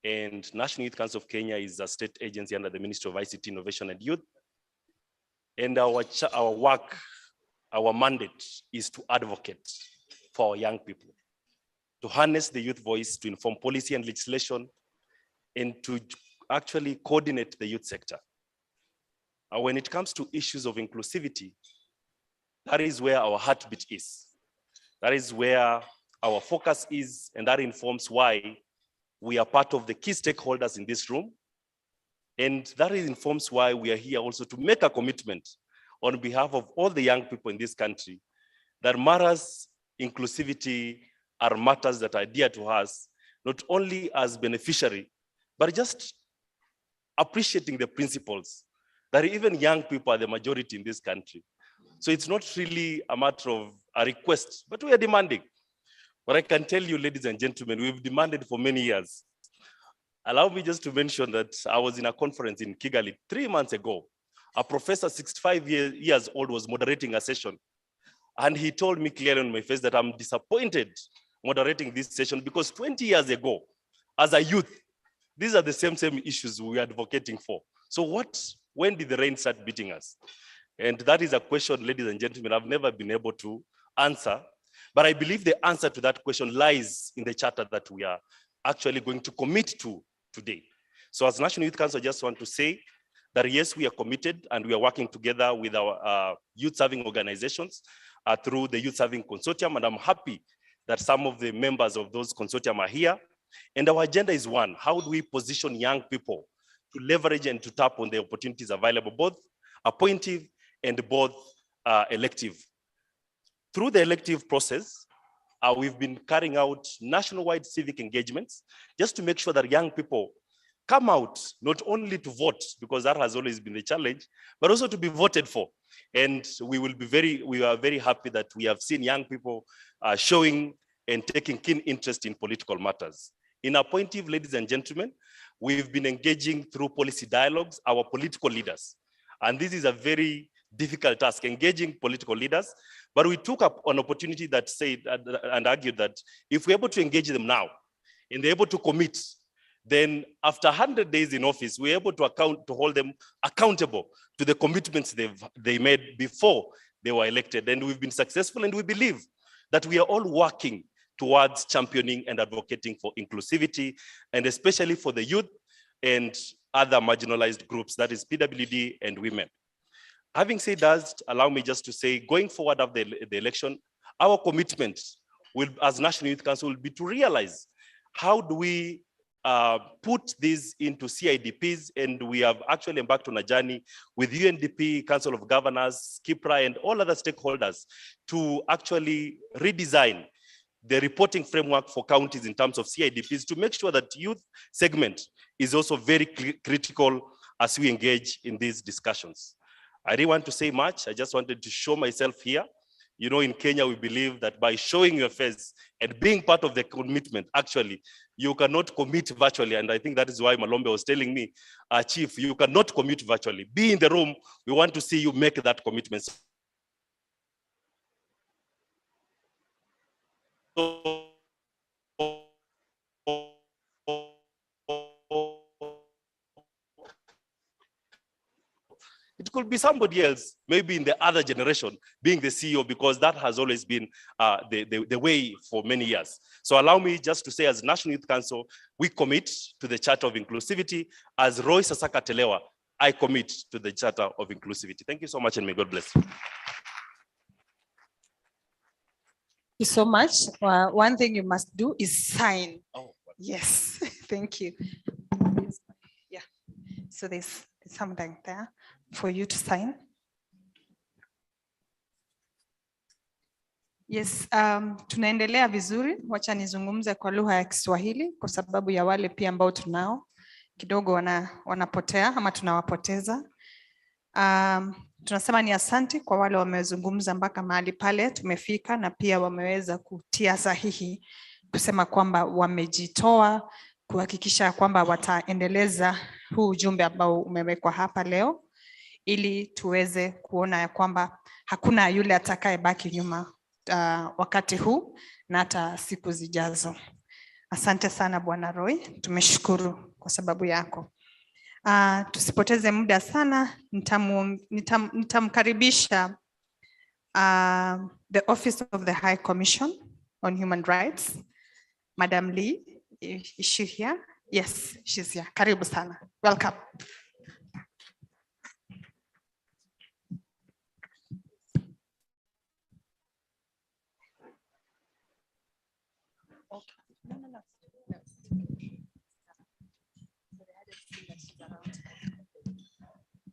And National Youth Council of Kenya is a state agency under the Ministry of ICT, Innovation and Youth. And our work, our mandate is to advocate for our young people, to harness the youth voice, to inform policy and legislation, and to actually coordinate the youth sector. When it comes to issues of inclusivity, that is where our heartbeat is. That is where our focus is, and that informs why we are part of the key stakeholders in this room. And that informs why we are here also to make a commitment on behalf of all the young people in this country that matters inclusivity are matters that are dear to us, not only as beneficiary, but just appreciating the principles that even young people are the majority in this country. So it's not really a matter of a request, but we are demanding. But I can tell you, ladies and gentlemen, we've demanded for many years. Allow me just to mention that I was in a conference in Kigali 3 months ago. A professor, 65 years old, was moderating a session. And he told me clearly on my face that I'm disappointed moderating this session because 20 years ago, as a youth, these are the same issues we are advocating for. So when did the rain start beating us? And that is a question, ladies and gentlemen, I've never been able to answer. But I believe the answer to that question lies in the charter that we are actually going to commit to today. So as National Youth Council, I just want to say that yes, we are committed and we are working together with our youth serving organizations through the Youth Serving Consortium. And I'm happy that some of the members of those consortium are here. And our agenda is one: how do we position young people to leverage and to tap on the opportunities available, both appointive and both elective. Through the elective process, we've been carrying out nationwide civic engagements just to make sure that young people come out not only to vote, because that has always been the challenge, but also to be voted for. And we are very happy that we have seen young people showing and taking keen interest in political matters. In appointive, ladies and gentlemen, we've been engaging through policy dialogues, our political leaders. And this is a very difficult task, engaging political leaders. But we took up an opportunity that said and argued that if we're able to engage them now and they're able to commit, then after 100 days in office, we're able to hold them accountable to the commitments they made before they were elected. And we've been successful, and we believe that we are all working towards championing and advocating for inclusivity, and especially for the youth and other marginalized groups, that is PWD and women. Having said that, allow me just to say, going forward after the election, our commitment will, as National Youth Council, will be to realize how do we put these into CIDPs, and we have actually embarked on a journey with UNDP, Council of Governors, KIPRA, and all other stakeholders to actually redesign the reporting framework for counties in terms of CIDPs to make sure that youth segment is also very critical as we engage in these discussions. I didn't want to say much. I just wanted to show myself here. You know, in Kenya, we believe that by showing your face and being part of the commitment, actually, you cannot commit virtually. And I think that is why Malombe was telling me, Chief, you cannot commit virtually. Be in the room. We want to see you make that commitment. It could be somebody else, maybe in the other generation, being the CEO, because that has always been the way for many years. So allow me just to say, as National Youth Council, we commit to the Charter of Inclusivity. As Roy Sasaka Telewa, I commit to the Charter of Inclusivity. Thank you so much, and may God bless you. Thank you so much. One thing you must do is sign. Oh. Yes, thank you. Yeah, so there's something there for you to sign. Yes, tunaendelea vizuri. Wacha nizungumze kwa lugha ya Kiswahili kwa sababu ya wale pia ambao tunao kidogo wanapotea ama tunawapoteza. Tunasema ni asanti kwa wale wamezungumza mpaka mahali pale tumefika, na pia wameweza kutia sahihi kusema kwamba wamejitoa kuhakikisha kwamba wataendeleza huu ujumbe ambao umewekwa hapa leo, ili tuweze kuona ya kwamba hakuna yule atakayebaki nyuma wakati huu na hata siku zijazo. Asante sana Bwana Roy, tumeshukuru kwa sababu yako. Tusipoteze muda sana, nitamkaribisha the Office of the High Commission on Human Rights, Madam Lee. Is she here? Yes, she's here. Karibu sana. Welcome.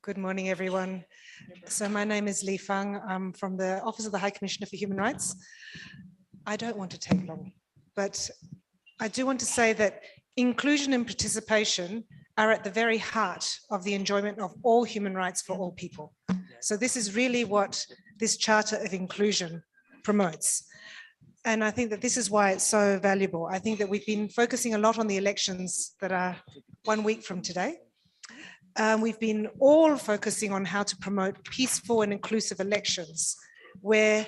Good morning, everyone. So my name is Li Fang. I'm from the Office of the High Commissioner for Human Rights. I don't want to take long, but I do want to say that inclusion and participation are at the very heart of the enjoyment of all human rights for all people. So this is really what this Charter of Inclusion promotes. And I think that this is why it's so valuable. I think that we've been focusing a lot on the elections that are 1 week from today. We've been all focusing on how to promote peaceful and inclusive elections where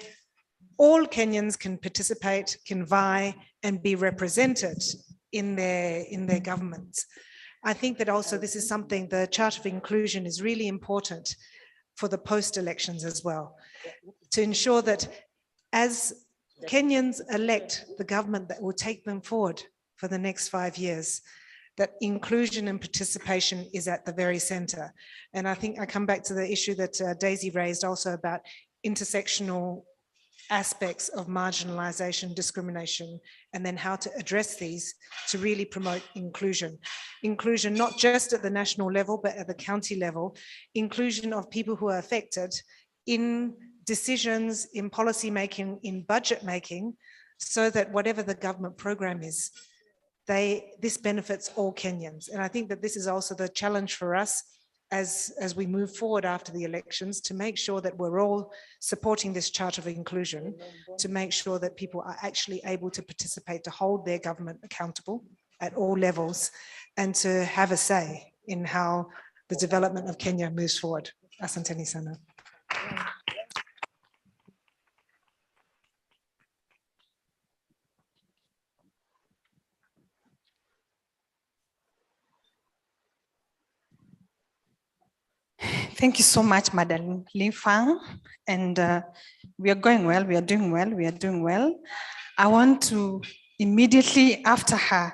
all Kenyans can participate, can vie, and be represented in their governments. I think that also this is something, the Charter of Inclusion is really important for the post-elections as well, to ensure that as Kenyans elect the government that will take them forward for the next 5 years, that inclusion and participation is at the very center. And I think I come back to the issue that Daisy raised also about intersectional aspects of marginalization, discrimination, and then how to address these to really promote inclusion. Inclusion, not just at the national level, but at the county level, inclusion of people who are affected in decisions, in policy making, in budget making, so that whatever the government program is, this benefits all Kenyans. And I think that this is also the challenge for us as we move forward after the elections, to make sure that we're all supporting this Charter of Inclusion, to make sure that people are actually able to participate, to hold their government accountable at all levels, and to have a say in how the development of Kenya moves forward. Asanteni sana. Thank you so much, Madam Li Fang. And we are going well, we are doing well, we are doing well. I want to immediately after her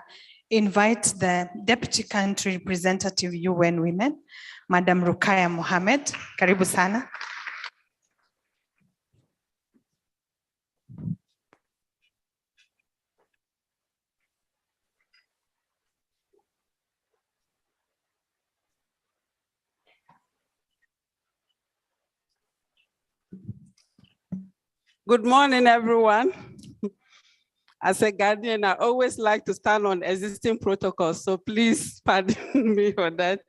invite the Deputy Country Representative UN Women, Madam Rukaya Mohammed. Karibu sana. Good morning, everyone. As a guardian, I always like to stand on existing protocols, so please pardon me for that.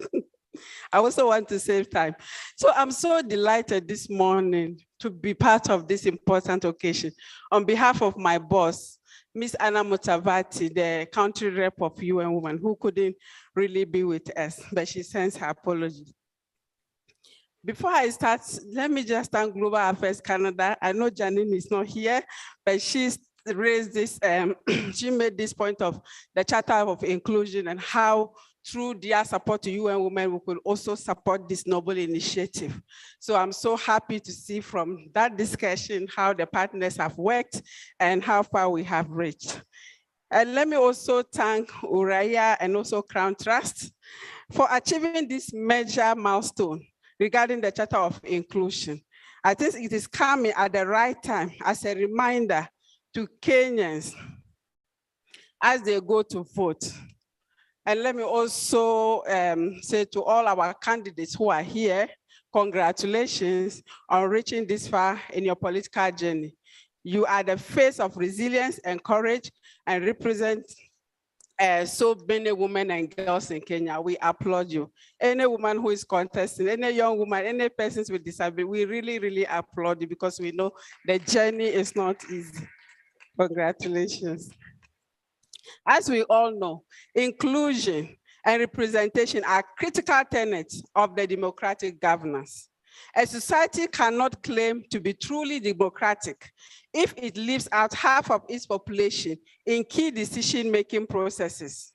I also want to save time. So I'm so delighted this morning to be part of this important occasion. On behalf of my boss, Ms. Anna Mutavati, the country rep of UN Women, who couldn't really be with us, but she sends her apology. Before I start, let me just thank Global Affairs Canada. I know Janine is not here, but she's raised this, she made this point of the Charter of Inclusion and how through their support to UN Women, we could also support this noble initiative. So I'm so happy to see from that discussion how the partners have worked and how far we have reached. And let me also thank Uraya and also Crown Trust for achieving this major milestone regarding the Charter of Inclusion. I think it is coming at the right time as a reminder to Kenyans as they go to vote. And let me also say to all our candidates who are here, congratulations on reaching this far in your political journey. You are the face of resilience and courage and represent so many women and girls in Kenya. We applaud you. Any woman who is contesting, any young woman, any persons with disability, we really, really applaud you because we know the journey is not easy. Congratulations. As we all know, inclusion and representation are critical tenets of the democratic governance. A society cannot claim to be truly democratic if it leaves out half of its population in key decision-making processes.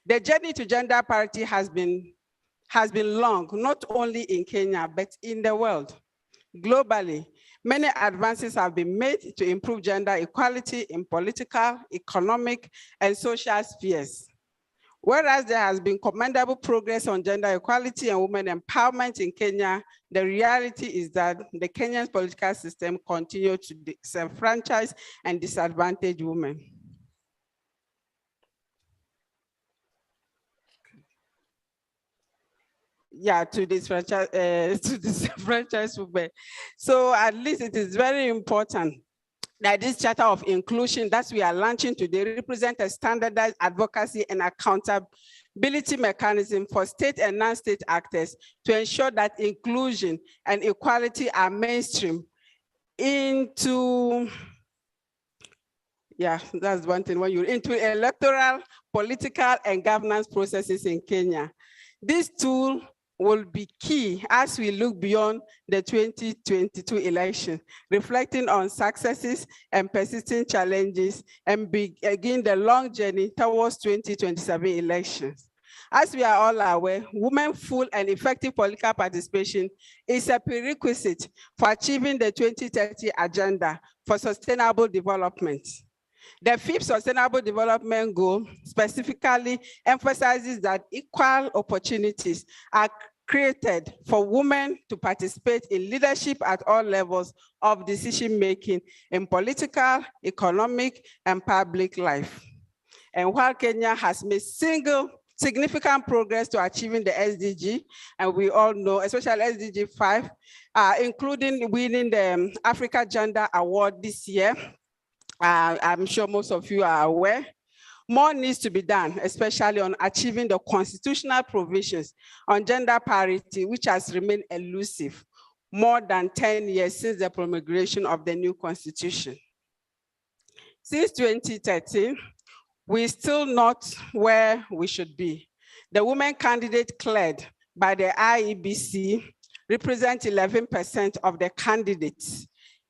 The journey to gender parity has been long, not only in Kenya, but in the world. Globally, many advances have been made to improve gender equality in political, economic, and social spheres. Whereas there has been commendable progress on gender equality and women empowerment in Kenya, the reality is that the Kenyan political system continues to disenfranchise and disadvantage women. yeah, to disenfranchise women. So at least it is very important that this Charter of Inclusion that we are launching today represent a standardized advocacy and accountability mechanism for state and non-state actors to ensure that inclusion and equality are mainstream into, yeah, that's one thing, when you're into electoral, political, and governance processes in Kenya. This tool will be key as we look beyond the 2022 election, reflecting on successes and persistent challenges and begin the long journey towards 2027 elections. As we are all aware, women's full and effective political participation is a prerequisite for achieving the 2030 agenda for sustainable development. The 5th Sustainable Development Goal specifically emphasizes that equal opportunities are created for women to participate in leadership at all levels of decision-making in political, economic, and public life. And while Kenya has made significant progress to achieving the SDG, and we all know, especially SDG 5, including winning the Africa Gender Award this year, I'm sure most of you are aware. More needs to be done, especially on achieving the constitutional provisions on gender parity, which has remained elusive more than 10 years since the promulgation of the new constitution. Since 2013, we're still not where we should be. The women candidate declared by the IEBC represent 11% of the candidates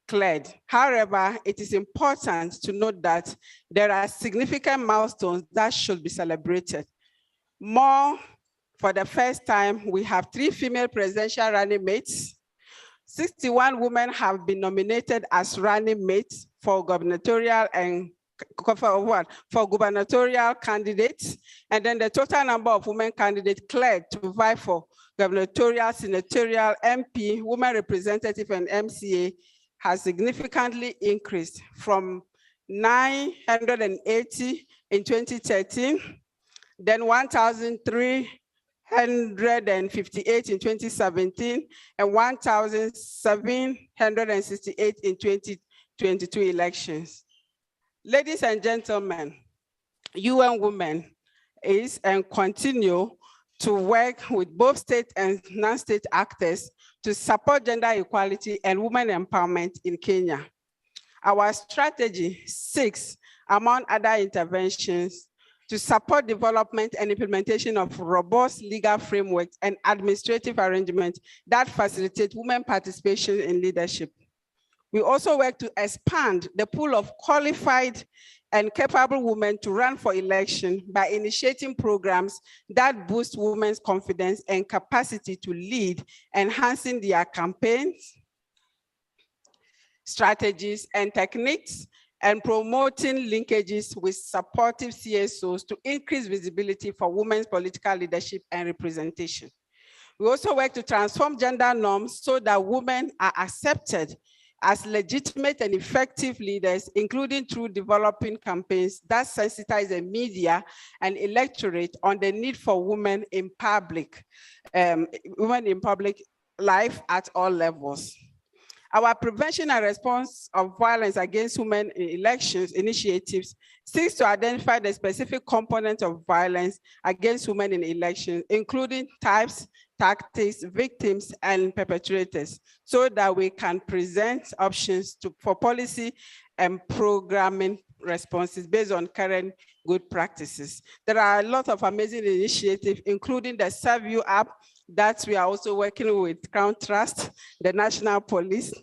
declared. However, it is important to note that there are significant milestones that should be celebrated. For the first time, we have 3 female presidential running mates. 61 women have been nominated as running mates for gubernatorial and for gubernatorial candidates. And then the total number of women candidates declared to vie for gubernatorial, senatorial, MP, women representative, and MCA has significantly increased from 980 in 2013, then 1,358 in 2017, and 1,768 in 2022 elections. Ladies and gentlemen, UN Women is and continue to work with both state and non-state actors to support gender equality and women empowerment in Kenya. Our strategy seeks, among other interventions, to support development and implementation of robust legal frameworks and administrative arrangements that facilitate women participation in leadership. We also work to expand the pool of qualified and capable women to run for election by initiating programs that boost women's confidence and capacity to lead, enhancing their campaigns, strategies, and techniques, and promoting linkages with supportive CSOs to increase visibility for women's political leadership and representation. We also work to transform gender norms so that women are accepted as legitimate and effective leaders, including through developing campaigns that sensitize the media and electorate on the need for women in public life at all levels. Our prevention and response of violence against women in elections initiatives seeks to identify the specific components of violence against women in elections, including types, tactics, victims, and perpetrators, so that we can present options for policy and programming responses based on current good practices. There are a lot of amazing initiatives, including the ServeU app that we are also working with Crown Trust, the National Police,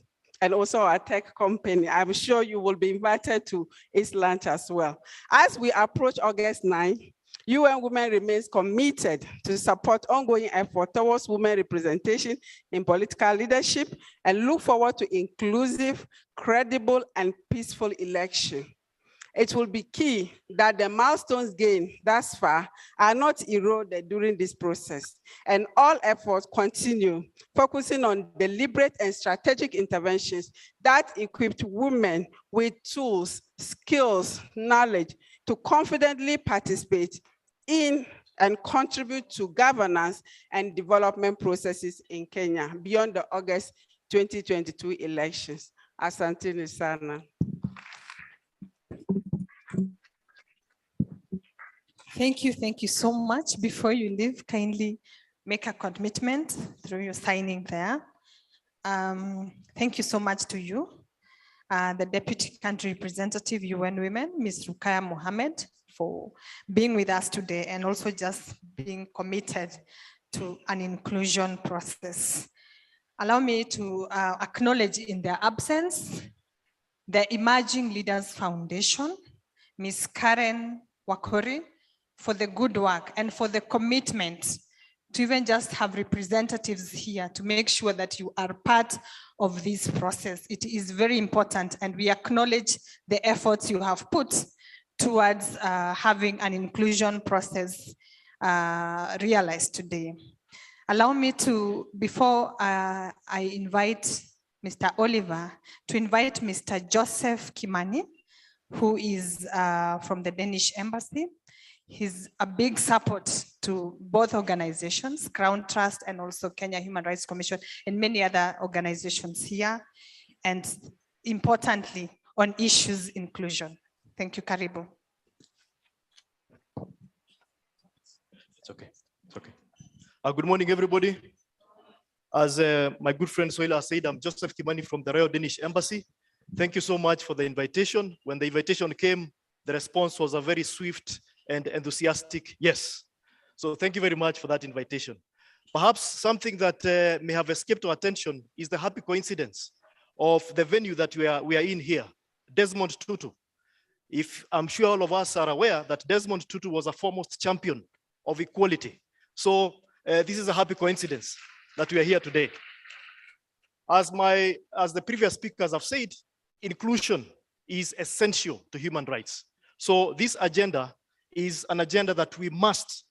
and also our tech company. I'm sure you will be invited to its launch as well. As we approach August 9, UN Women remains committed to support ongoing effort towards women representation in political leadership and look forward to inclusive, credible, and peaceful election. It will be key that the milestones gained thus far are not eroded during this process, and all efforts continue, focusing on deliberate and strategic interventions that equip women with tools, skills, knowledge to confidently participate in and contribute to governance and development processes in Kenya beyond the August 2022 elections. Asante sana. Thank you so much. Before you leave, kindly make a commitment through your signing there. Thank you so much to you, the Deputy Country Representative, UN Women, Ms. Rukaya Mohammed, for being with us today and also just being committed to an inclusion process. Allow me to acknowledge in their absence, the Emerging Leaders Foundation, Ms. Karen Wakori, for the good work and for the commitment to even just have representatives here to make sure that you are part of this process. It is very important, and we acknowledge the efforts you have put towards having an inclusion process realized today. Allow me to, before I invite Mr. Oliver, to invite Mr. Joseph Kimani, who is from the Danish Embassy. He's a big support to both organizations, Crown Trust and also Kenya Human Rights Commission and many other organizations here, and importantly, on issues inclusion. Thank you, Karibu. It's okay, it's okay. Good morning, everybody. As my good friend Soila said, I'm Joseph Kimani from the Royal Danish Embassy. Thank you so much for the invitation. When the invitation came, the response was a very swift and enthusiastic yes. So thank you very much for that invitation. Perhaps something that may have escaped our attention is the happy coincidence of the venue that we are in here, Desmond Tutu. I'm sure all of us are aware that Desmond Tutu was a foremost champion of equality. So this is a happy coincidence that we are here today. As the previous speakers have said, inclusion is essential to human rights. So this agenda is an agenda that we must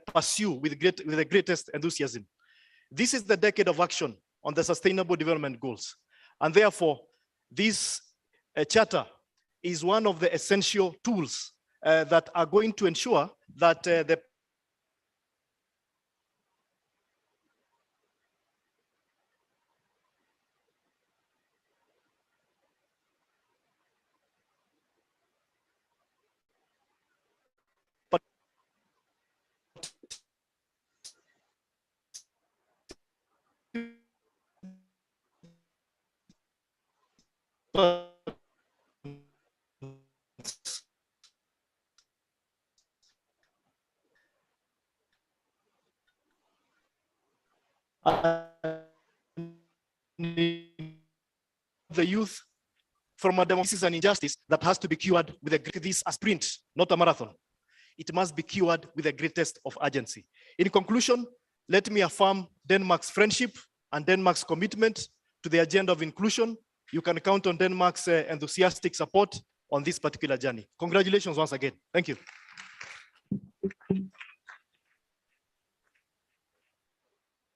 pursue with the greatest enthusiasm. This is the decade of action on the Sustainable Development Goals. And therefore, this charter is one of the essential tools that are going to ensure that the the youth from a democracy and injustice that has to be cured with a sprint, not a marathon. It must be cured with the greatest of urgency. In conclusion, let me affirm Denmark's friendship and Denmark's commitment to the agenda of inclusion. You can count on Denmark's enthusiastic support on this particular journey. Congratulations once again. Thank you.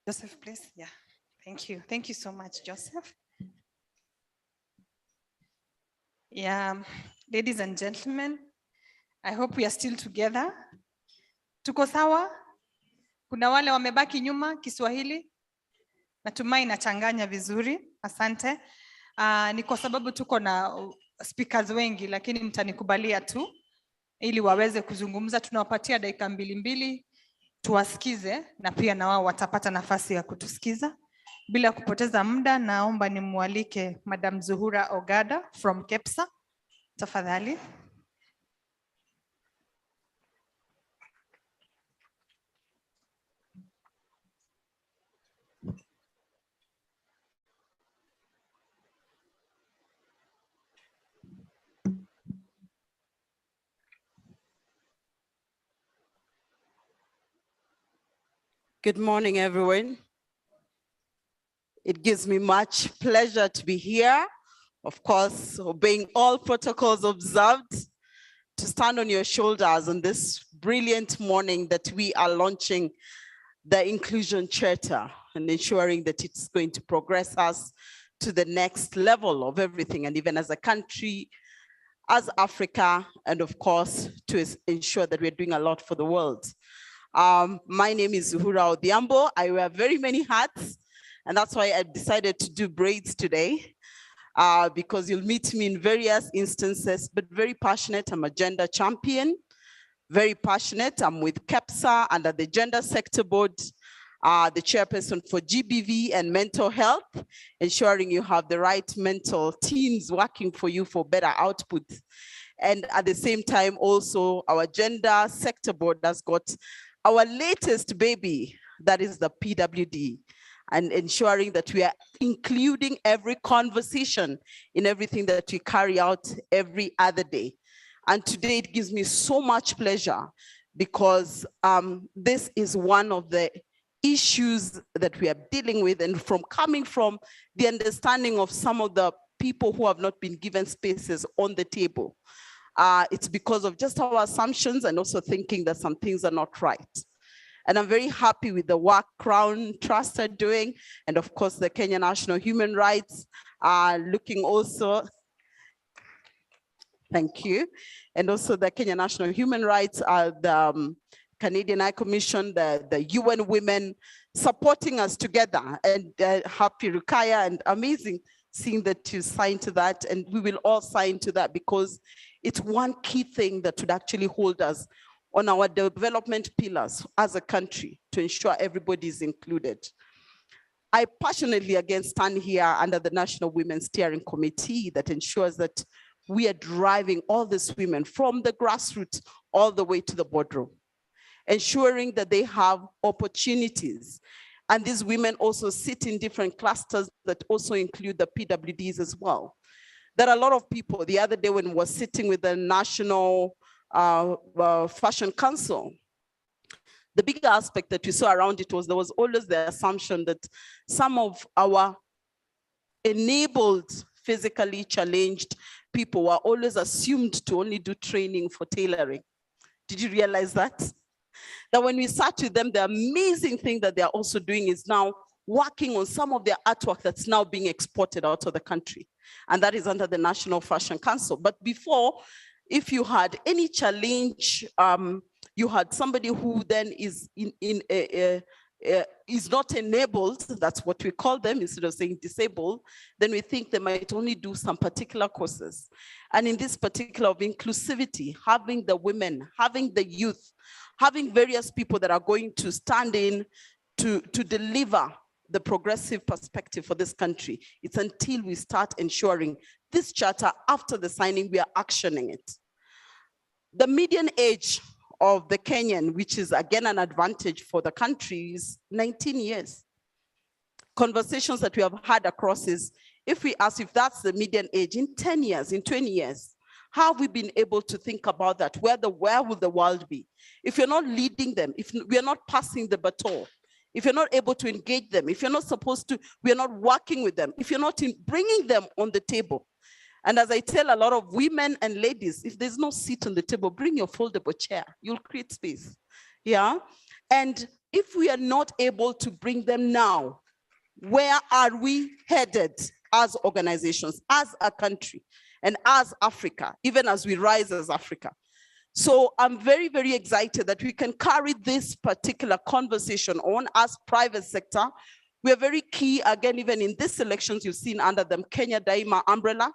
Joseph, please. Yeah, thank you. Thank you so much, Joseph. Yeah, ladies and gentlemen, I hope we are still together. Tuko sawa? Kuna wale wamebaki nyuma Kiswahili? Natumai inachanganya vizuri. Asante. Ni kwa sababu tuko na speakers wengi, lakini mtanikubalia tu ili waweze kuzungumza. Tunawapatia dakika mbili tuwasikize, na pia na wao watapata nafasi ya kutusikiza. Bila kupoteza muda, naomba nimwalike Madam Zuhura Ogada from KEPSA. Tafadhali. Good morning, everyone. It gives me much pleasure to be here, of course, obeying all protocols observed, to stand on your shoulders on this brilliant morning that we are launching the Inclusion Charter and ensuring that it's going to progress us to the next level of everything. And even as a country, as Africa, and of course, to ensure that we're doing a lot for the world. My name is Zuhura Odhiambo. I wear very many hats, and that's why I decided to do braids today, because you'll meet me in various instances, but very passionate. I'm a gender champion, very passionate. I'm with KEPSA under the Gender Sector Board, the chairperson for GBV and mental health, ensuring you have the right mental teams working for you for better output. And at the same time, also our Gender Sector Board has got our latest baby, that is the PWD, and ensuring that we are including every conversation in everything that we carry out every other day. And today it gives me so much pleasure because this is one of the issues that we are dealing with, and coming from the understanding of some of the people who have not been given spaces on the table. It's because of just our assumptions and also thinking that some things are not right. And I'm very happy with the work Crown Trust are doing, and of course the Kenya National Human Rights are looking also. Thank you. And also the Kenya National Human Rights, the Canadian High Commission, the UN Women supporting us together, and happy Rukaya, and amazing seeing that you signed to that, and we will all sign to that because it's one key thing that would actually hold us on our development pillars as a country to ensure everybody is included. I passionately again stand here under the National Women's Steering Committee that ensures that we are driving all these women from the grassroots all the way to the boardroom, ensuring that they have opportunities. And these women also sit in different clusters that also include the PWDs as well. There are a lot of people. The other day when we were sitting with the National Fashion Council, the bigger aspect that we saw around it was there was always the assumption that some of our enabled, physically challenged people were always assumed to only do training for tailoring. Did you realize that? That when we sat with them, the amazing thing that they're also doing is now working on some of their artwork that's now being exported out of the country. And that is under the National Fashion Council. But before, if you had any challenge, you had somebody who then is is not enabled, that's what we call them, instead of saying disabled, then we think they might only do some particular courses. And in this particular of inclusivity, having the women, having the youth, having various people that are going to stand in to deliver the progressive perspective for this country, it's until we start ensuring this charter, after the signing, we are actioning it. The median age of the Kenyan, which is again an advantage for the country, is 19 years. Conversations that we have had across is, if we ask if that's the median age, in 10 years, in 20 years, how have we been able to think about that? Where will the world be? If you're not leading them, if we are not passing the baton, if you're not able to engage them, if you're not supposed to, we are not working with them, if you're not bringing them on the table. And as I tell a lot of women and ladies, if there's no seat on the table, bring your foldable chair, you'll create space, yeah? And if we are not able to bring them now, where are we headed as organizations, as a country, and as Africa, even as we rise as Africa? So I'm very, very excited that we can carry this particular conversation on as private sector. We are very key, again, even in these elections, you've seen under the Kenya Daima umbrella,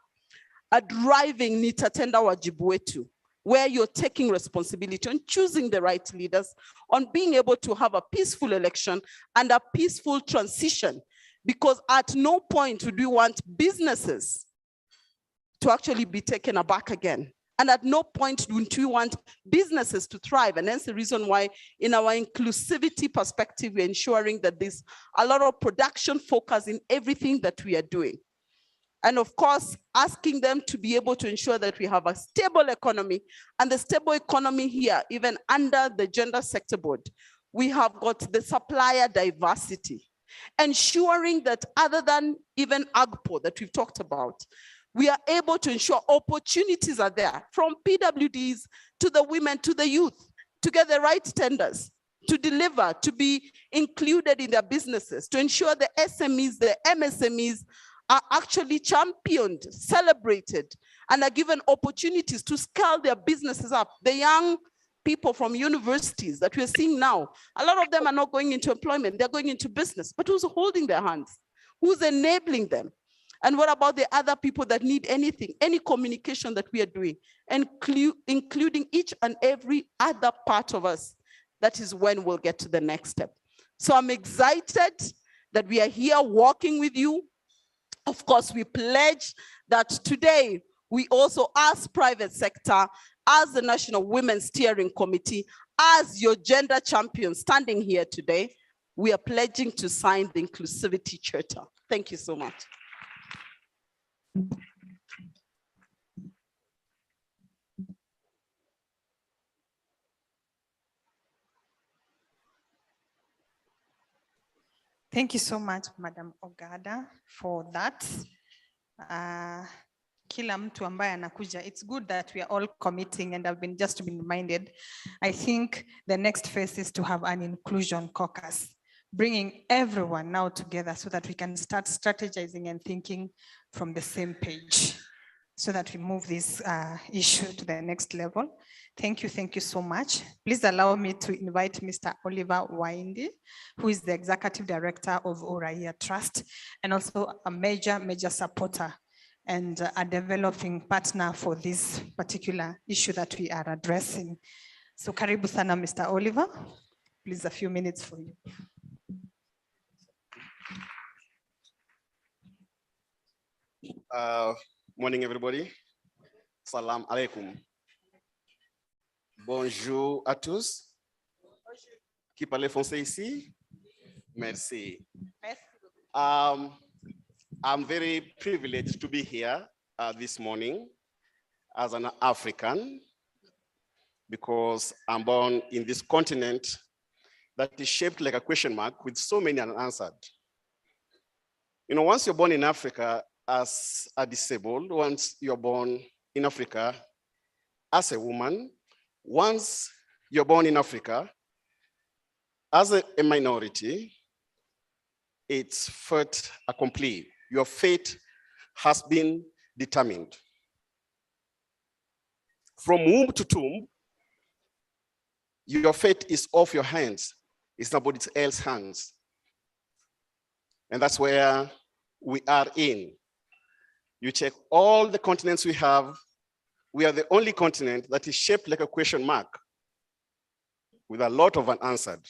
a driving Nitatenda Wajibu Wetu, where you're taking responsibility on choosing the right leaders, on being able to have a peaceful election and a peaceful transition, because at no point would we want businesses to actually be taken aback again. And at no point do we want businesses to thrive. And that's the reason why in our inclusivity perspective, we're ensuring that there's a lot of production focus in everything that we are doing. And of course, asking them to be able to ensure that we have a stable economy, and the stable economy here, even under the Gender Sector Board, we have got the supplier diversity, ensuring that other than even AGPO that we've talked about, we are able to ensure opportunities are there from PWDs to the women, to the youth, to get the right tenders, to deliver, to be included in their businesses, to ensure the SMEs, the MSMEs are actually championed, celebrated, and are given opportunities to scale their businesses up. The young people from universities that we're seeing now, a lot of them are not going into employment, they're going into business, but who's holding their hands? Who's enabling them? And what about the other people that need anything, any communication that we are doing, including each and every other part of us? That is when we'll get to the next step. So I'm excited that we are here working with you. Of course, we pledge that today we also, as private sector, as the National Women's Steering Committee, as your gender champions standing here today, we are pledging to sign the Inclusivity Charter. Thank you so much. Thank you so much, Madam Ogada, for that. Kila mtu ambaye anakuja, it's good that we are all committing, and I've been just been reminded. I think the next phase is to have an inclusion caucus, bringing everyone now together so that we can start strategizing and thinking from the same page, so that we move this issue to the next level. Thank you so much. Please allow me to invite Mr. Oliver Waindi, who is the Executive Director of Uraia Trust, and also a major supporter and a developing partner for this particular issue that we are addressing. So karibu sana, Mr. Oliver. Please, a few minutes for you. Morning, everybody. Salam alaikum. Bonjour à tous. Qui parle français ici? Merci. I'm very privileged to be here this morning as an African, because I'm born in this continent that is shaped like a question mark with so many unanswered. You know, once you're born in Africa as a disabled, once you're born in Africa as a woman, once you're born in Africa as a minority, it's fait accompli. Your fate has been determined. From womb to tomb, your fate is off your hands. It's nobody else's hands. And that's where we are in. You check all the continents we have, we are the only continent that is shaped like a question mark with a lot of unanswered.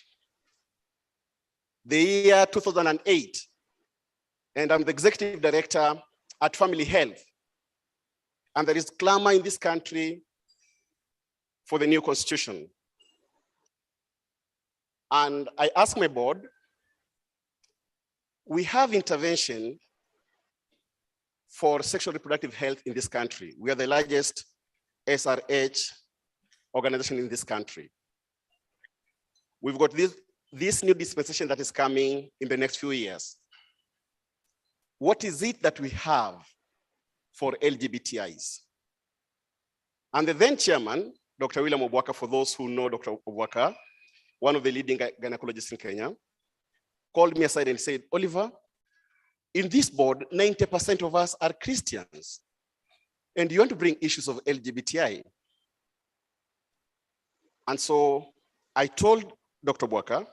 The year 2008, and I'm the executive director at Family Health. And there is clamor in this country for the new constitution. And I asked my board, we have intervention for sexual reproductive health in this country. We are the largest SRH organization in this country. We've got this new dispensation that is coming in the next few years. What is it that we have for LGBTIs? And the then chairman, Dr. William Obwaka, for those who know Dr. Obwaka, one of the leading gynecologists in Kenya, called me aside and said, Oliver, in this board, 90% of us are Christians. And you want to bring issues of LGBTI. And so I told Dr. Obwaka,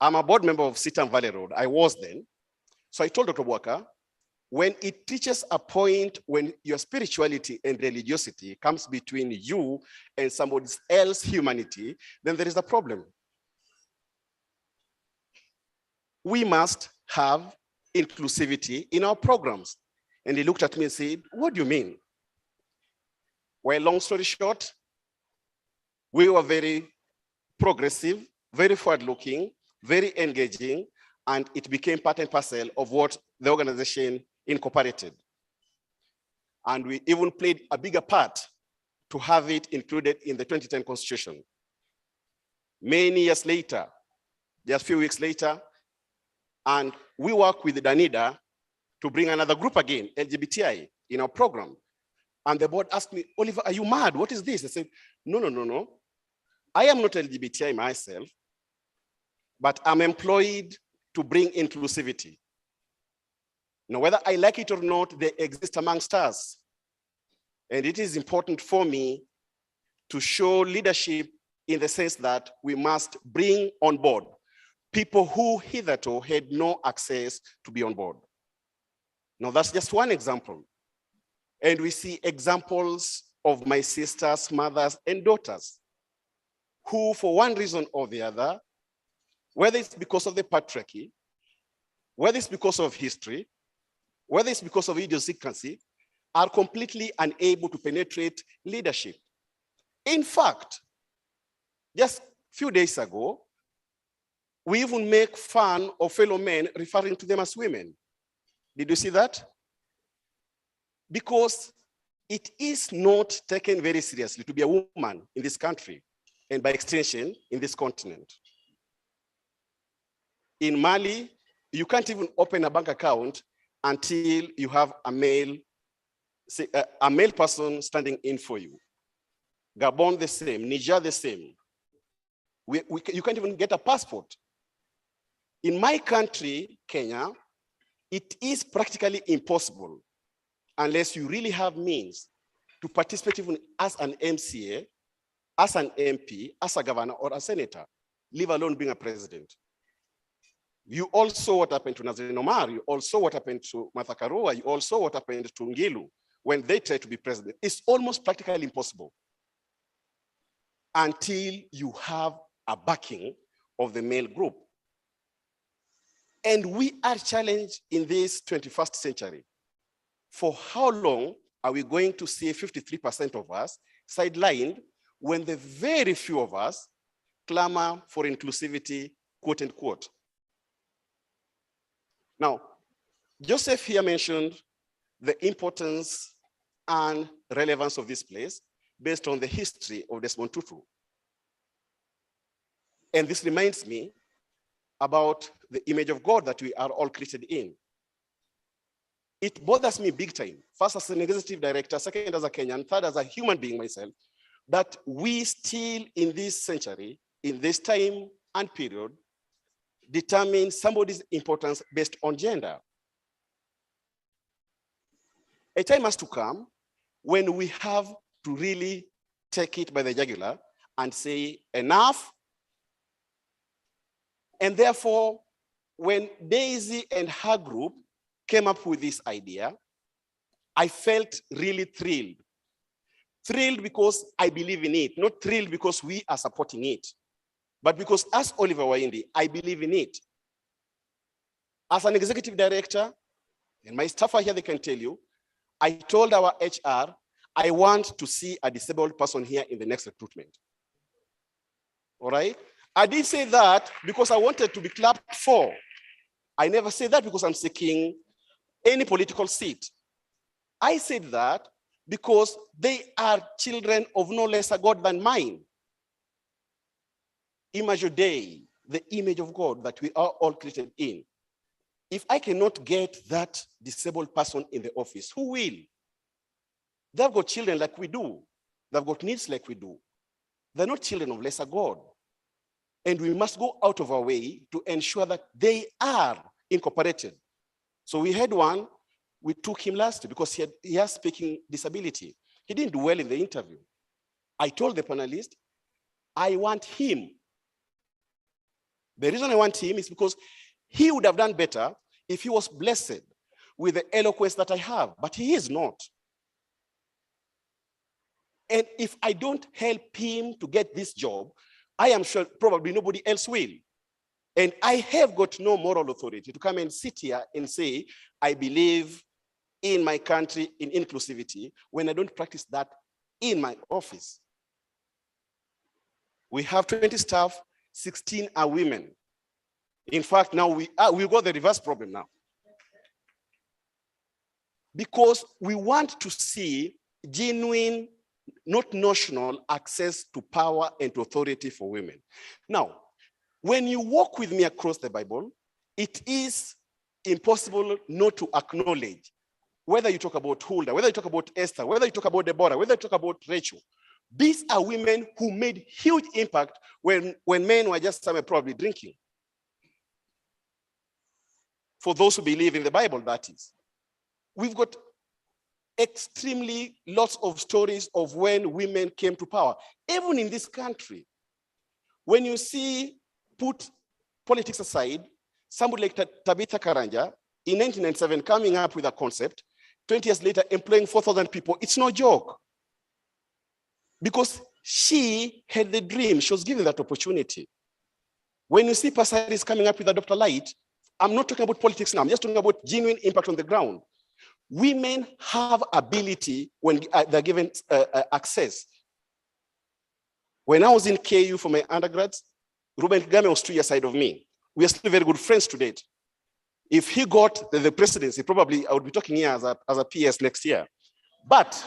I'm a board member of Sitam Valley Road. I was then. So I told Dr. Obwaka, when it reaches a point when your spirituality and religiosity comes between you and somebody else's humanity, then there is a problem. We must have inclusivity in our programs. And he looked at me and said, what do you mean? Well, long story short, we were very progressive, very forward-looking, very engaging, and it became part and parcel of what the organization incorporated. And we even played a bigger part to have it included in the 2010 Constitution. Many years later, just a few weeks later, and we work with Danida to bring another group again, LGBTI, in our program. And the board asked me, Oliver, are you mad? What is this? I said, no. I am not LGBTI myself, but I'm employed to bring inclusivity. Now, whether I like it or not, they exist amongst us. And it is important for me to show leadership in the sense that we must bring on board people who hitherto had no access to be on board. Now, that's just one example. And we see examples of my sisters, mothers, and daughters who, for one reason or the other, whether it's because of the patriarchy, whether it's because of history, whether it's because of idiosyncrasy, are completely unable to penetrate leadership. In fact, just a few days ago, we even make fun of fellow men referring to them as women. Did you see that? Because it is not taken very seriously to be a woman in this country, and by extension, in this continent. In Mali, you can't even open a bank account until you have a male person standing in for you. Gabon the same, Niger the same. You can't even get a passport. In my country, Kenya, it is practically impossible unless you really have means to participate even as an MCA, as an MP, as a governor, or a senator, leave alone being a president. You all saw what happened to Nazarene Omar. You all saw what happened to Martha Karua. You all saw what happened to Ngilu when they tried to be president. It's almost practically impossible until you have a backing of the male group. And we are challenged in this 21st century. For how long are we going to see 53% of us sidelined when the very few of us clamor for inclusivity, quote unquote? Now, Joseph here mentioned the importance and relevance of this place based on the history of Desmond Tutu. And this reminds me about the image of God that we are all created in. It bothers me big time, first as an executive director, second as a Kenyan, third as a human being myself, that we still in this century, in this time and period, determine somebody's importance based on gender. A time has to come when we have to really take it by the jugular and say enough. And therefore, when Daisy and her group came up with this idea, I felt really thrilled. Thrilled because I believe in it, not thrilled because we are supporting it, but because as Oliver Waindi, I believe in it. As an executive director, and my staff are here, they can tell you, I told our HR, I want to see a disabled person here in the next recruitment. All right? I didn't say that because I wanted to be clapped for. I never said that because I'm seeking any political seat. I said that because they are children of no less a God than mine. Imagine Dei, the image of God that we are all created in. If I cannot get that disabled person in the office, who will? They've got children like we do. They've got needs like we do. They're not children of lesser God. And we must go out of our way to ensure that they are incorporated. So we had one, we took him last because he has speaking disability. He didn't do well in the interview. I told the panelist, I want him. The reason I want him is because he would have done better if he was blessed with the eloquence that I have, but he is not. And if I don't help him to get this job, I am sure probably nobody else will. And I have got no moral authority to come and sit here and say, I believe in my country in inclusivity when I don't practice that in my office. We have 20 staff, 16 are women. In fact, now we've got the reverse problem now. Because we want to see genuine, not notional, access to power and to authority for women. Now, when you walk with me across the Bible, it is impossible not to acknowledge, whether you talk about Huldah, whether you talk about Esther, whether you talk about Deborah, whether you talk about Rachel, these are women who made huge impact when men were just probably drinking. For those who believe in the Bible, that is. we've got extremely lots of stories of when women came to power. Even in this country, when you see, put politics aside, somebody like Tabitha Karanja in 1997 coming up with a concept, 20 years later employing 4,000 people, it's no joke. Because she had the dream, she was given that opportunity. When you see Pasaris coming up with Dr. Light, I'm not talking about politics now, I'm just talking about genuine impact on the ground. Women have ability when they're given access. When I was in KU for my undergrads, Ruben Kigame was 2 years ahead of me. We are still very good friends to date. If he got the presidency, probably I would be talking here as a PS next year. But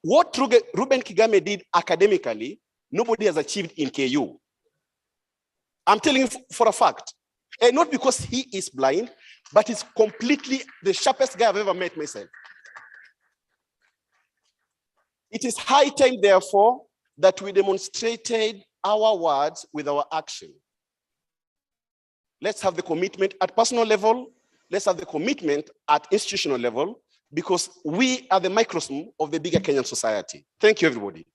what Ruben Kigame did academically, nobody has achieved in KU. I'm telling you for a fact. And not because he is blind, but he's completely the sharpest guy I've ever met myself. It is high time, therefore, that we demonstrated our words with our action. Let's have the commitment at personal level. Let's have the commitment at institutional level, because we are the microcosm of the bigger Kenyan society. Thank you, everybody.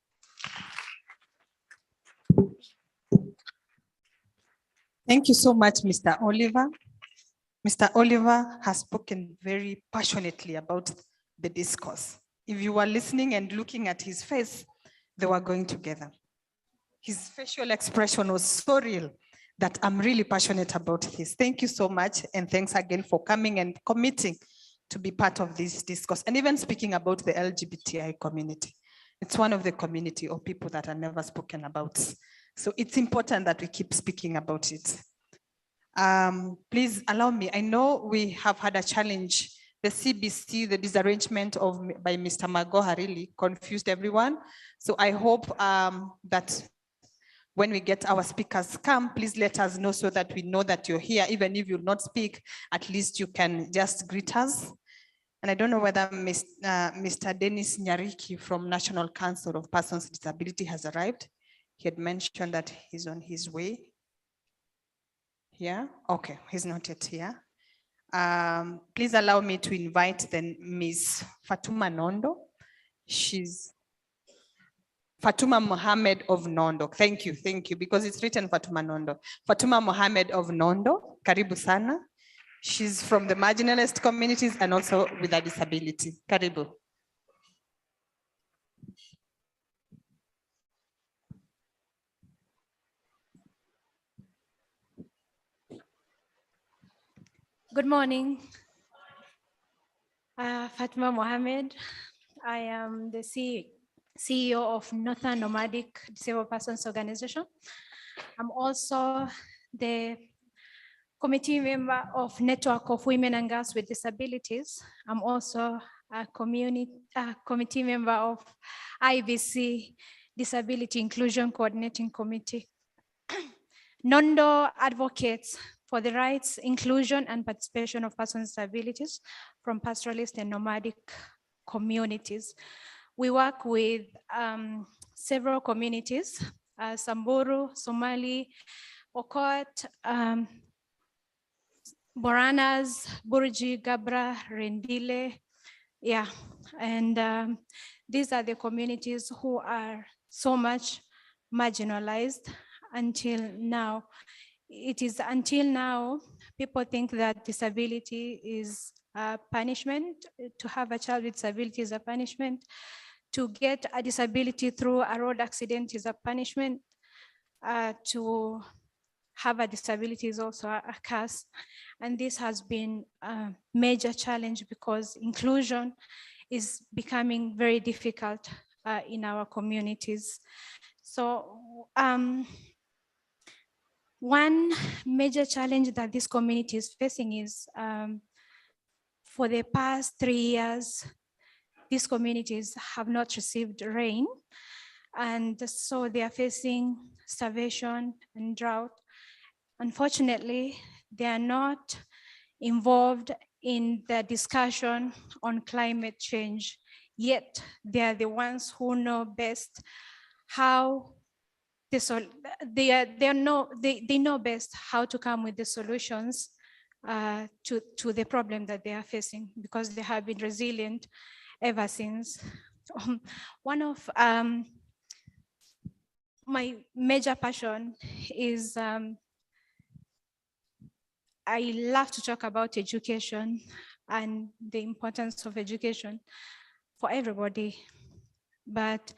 Thank you so much, Mr. Oliver. Mr. Oliver has spoken very passionately about the discourse. If you were listening and looking at his face, they were going together. His facial expression was so real that I'm really passionate about this. Thank you so much. And thanks again for coming and committing to be part of this discourse and even speaking about the LGBTI community. It's one of the community or people that are never spoken about. So it's important that we keep speaking about it. Please allow me, I know we have had a challenge. The CBC, the disarrangement by Mr. Magoha really confused everyone. So I hope that when we get our speakers come, please let us know so that we know that you're here. Even if you'll not speak, at least you can just greet us. And I don't know whether Mr. Dennis Nyariki from National Council of Persons with Disability has arrived. He had mentioned that he's on his way. Yeah, okay, he's not yet here. Please allow me to invite then Ms. Fatuma Nondo. She's Fatuma Mohammed of Nondo. Thank you, because it's written Fatuma Nondo. Fatuma Mohammed of Nondo, karibu sana. She's from the marginalized communities and also with a disability. Karibu. Good morning. Fatma Mohammed. I am the CEO of Northern Nomadic Disabled Persons Organization. I'm also the committee member of Network of Women and Girls with Disabilities. I'm also a committee member of IBC Disability Inclusion Coordinating Committee. Nondo advocates for the rights, inclusion, and participation of persons with disabilities from pastoralist and nomadic communities. We work with several communities, Samburu, Somali, Okot, Boranas, Burji, Gabra, Rendile, yeah. And these are the communities who are so much marginalized until now. It is until now, people think that disability is a punishment. To have a child with disability is a punishment. To get a disability through a road accident is a punishment. To have a disability is also a curse. And this has been a major challenge because inclusion is becoming very difficult in our communities. So, one major challenge that this community is facing is for the past 3 years, these communities have not received rain. And so they are facing starvation and drought. Unfortunately, they are not involved in the discussion on climate change, yet they are the ones who know best how they know best how to come with the solutions to the problem that they are facing, because they have been resilient ever since. One of my major passion is I love to talk about education and the importance of education for everybody. But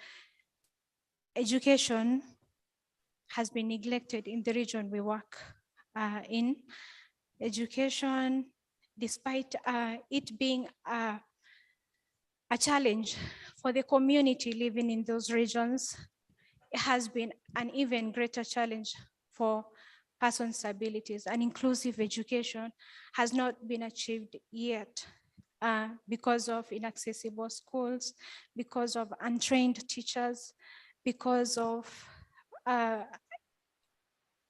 education has been neglected in the region we work in. Education, despite it being a challenge for the community living in those regions, it has been an even greater challenge for persons with disabilities. And inclusive education has not been achieved yet because of inaccessible schools, because of untrained teachers, because of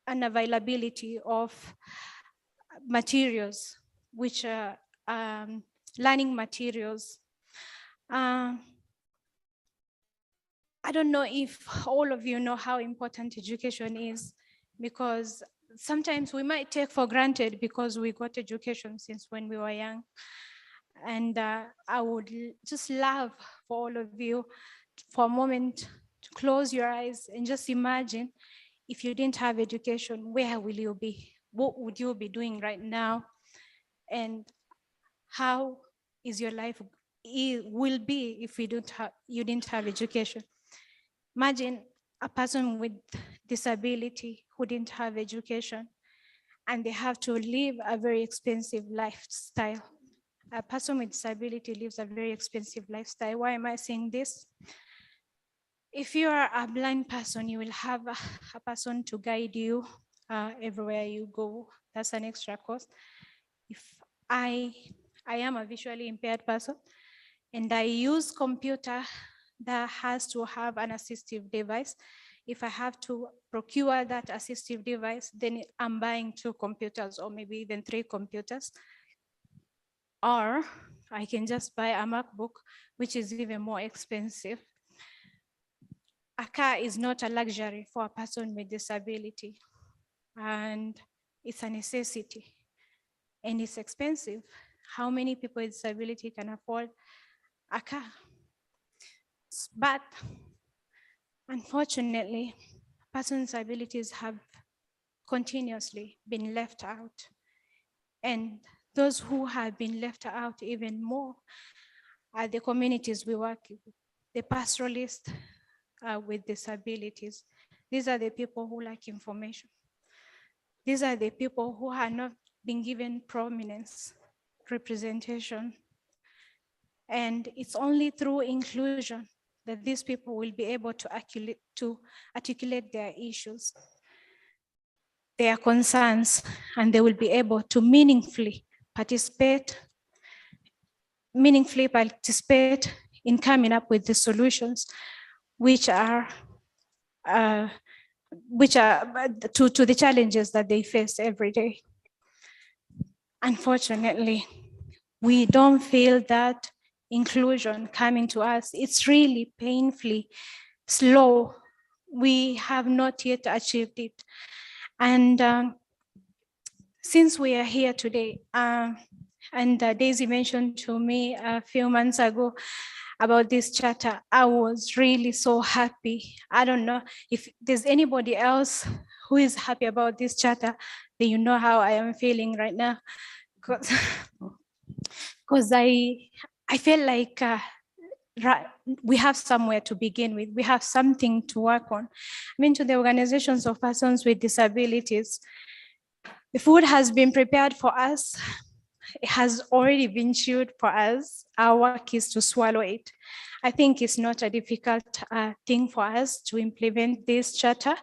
unavailability of materials, which are learning materials. I don't know if all of you know how important education is, because sometimes we might take for granted because we got education since when we were young. And I would just love for all of you for a moment to close your eyes and just imagine if you didn't have education, where will you be? What would you be doing right now? And how is your life will be if you didn't have education? Imagine a person with disability who didn't have education and they have to live a very expensive lifestyle. A person with disability lives a very expensive lifestyle. Why am I saying this? If you are a blind person, you will have a person to guide you everywhere you go. That's an extra cost. If I am a visually impaired person and I use computer that has to have an assistive device, if I have to procure that assistive device, then I'm buying 2 computers or maybe even 3 computers. Or I can just buy a MacBook, which is even more expensive. A car is not a luxury for a person with disability, and it's a necessity, and it's expensive. How many people with disability can afford a car? But unfortunately, persons with disabilities have continuously been left out. And those who have been left out even more are the communities we work with, the pastoralists with disabilities. These are the people who lack information. These are the people who have not been given prominence, representation. And it's only through inclusion that these people will be able to articulate their issues, their concerns, and they will be able to meaningfully participate in coming up with the solutions which are to the challenges that they face every day. Unfortunately, we don't feel that inclusion coming to us. It's really painfully slow. We have not yet achieved it. And since we are here today, and Daisy mentioned to me a few months ago about this charter, I was really so happy. I don't know if there's anybody else who is happy about this charter, then you know how I am feeling right now. Because I feel like we have somewhere to begin with. We have something to work on. I mean, to the organizations of persons with disabilities, the food has been prepared for us. It has already been chewed for us. Our work is to swallow it. I think it's not a difficult thing for us to implement this charter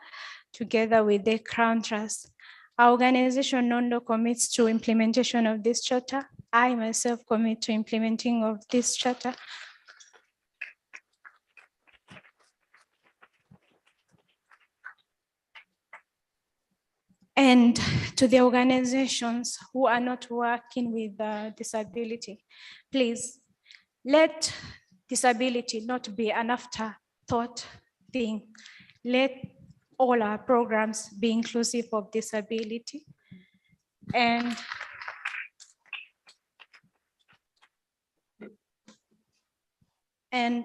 together with the Crown Trust. Our organization, NONDO, commits to implementation of this charter. I myself commit to implementing of this charter. And to the organizations who are not working with disability, please let disability not be an afterthought thing. Let all our programs be inclusive of disability. And And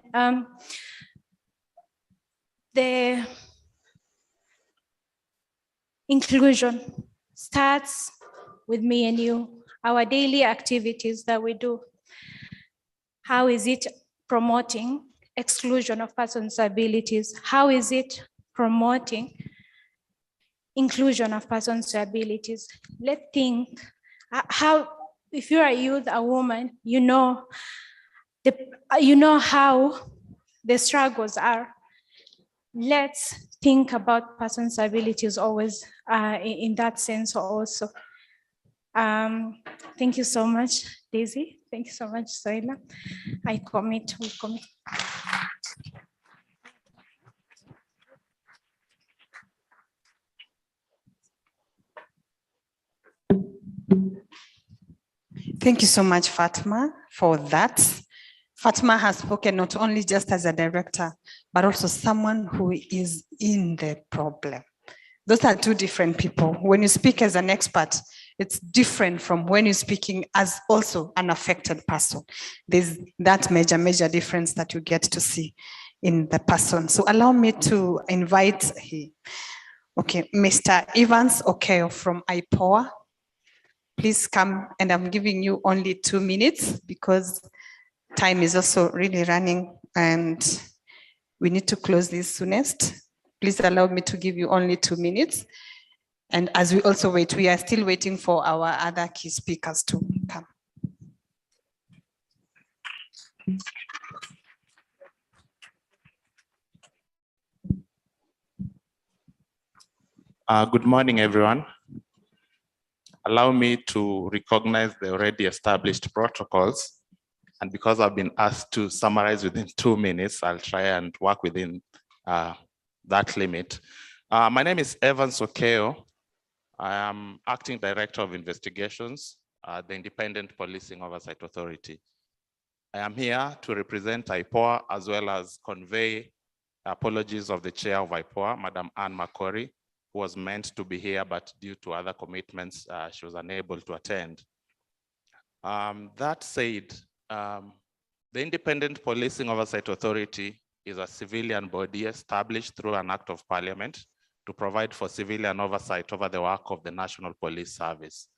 the inclusion starts with me and you, our daily activities that we do. How is it promoting exclusion of persons with abilities? How is it promoting inclusion of persons with abilities? Let's think how, if you're a youth, a woman, you know how the struggles are. Let's think about persons' abilities always in that sense also. Thank you so much, Daisy. Thank you so much, Soila. We commit. Thank you so much, Fatma, for that. Fatma has spoken not only just as a director, but also someone who is in the problem. Those are two different people. When you speak as an expert, it's different from when you're speaking as also an affected person. There's that major difference that you get to see in the person. So allow me to invite Mr. Evans Okeo from IPOA. Please come, and I'm giving you only 2 minutes because time is also really running and we need to close this soonest. Please allow me to give you only 2 minutes. And as we also wait, we are still waiting for our other key speakers to come. Good morning, everyone. Allow me to recognize the already established protocols. And because I've been asked to summarize within 2 minutes, I'll try and work within that limit. My name is Evans Okeo. I am Acting Director of Investigations at the Independent Policing Oversight Authority. I am here to represent IPOA as well as convey apologies of the chair of IPOA, Madam Anne Makori, who was meant to be here, but due to other commitments, she was unable to attend. That said, the Independent Policing Oversight Authority is a civilian body established through an act of parliament to provide for civilian oversight over the work of the National Police Service.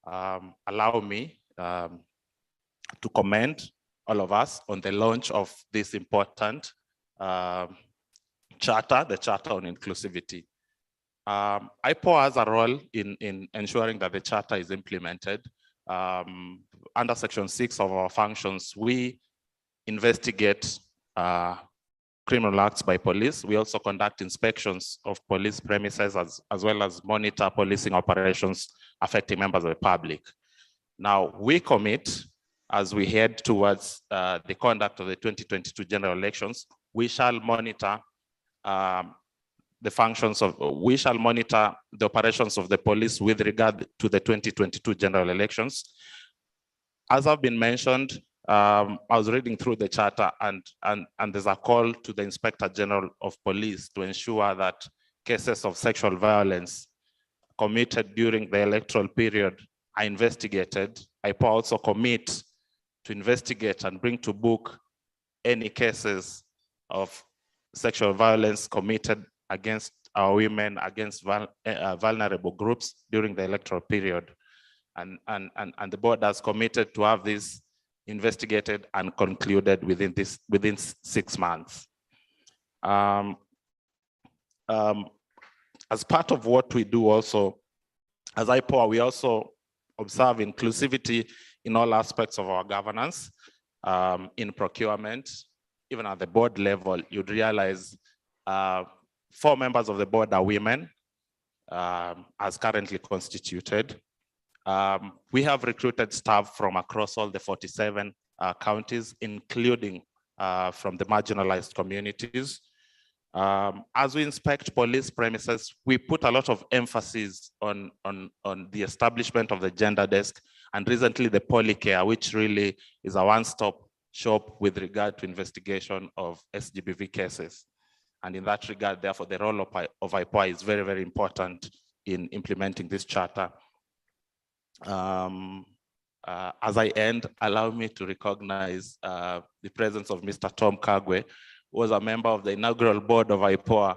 Allow me to commend all of us on the launch of this important charter, the Charter on Inclusivity. IPOA has a role in ensuring that the charter is implemented. Under Section 6 of our functions, we investigate criminal acts by police. We also conduct inspections of police premises as well as monitor policing operations affecting members of the public. Now, we commit, as we head towards the conduct of the 2022 general elections, we shall monitor the operations of the police with regard to the 2022 general elections. As I've been mentioned, I was reading through the charter and there's a call to the Inspector General of Police to ensure that cases of sexual violence committed during the electoral period are investigated. IPOA also commit to investigate and bring to book any cases of sexual violence committed against our women, against vulnerable groups during the electoral period. And the board has committed to have this investigated and concluded within 6 months. As part of what we do also, as IPOA, we also observe inclusivity in all aspects of our governance, in procurement, even at the board level. You'd realize 4 members of the board are women, as currently constituted. We have recruited staff from across all the 47 counties, including from the marginalized communities. As we inspect police premises, we put a lot of emphasis on the establishment of the gender desk, and recently the Polycare, which really is a one-stop shop with regard to investigation of SGBV cases. And in that regard, therefore, the role of IPOA is very, very important in implementing this charter. as I end, allow me to recognize the presence of Mr. Tom Kagwe, who was a member of the inaugural board of IPOA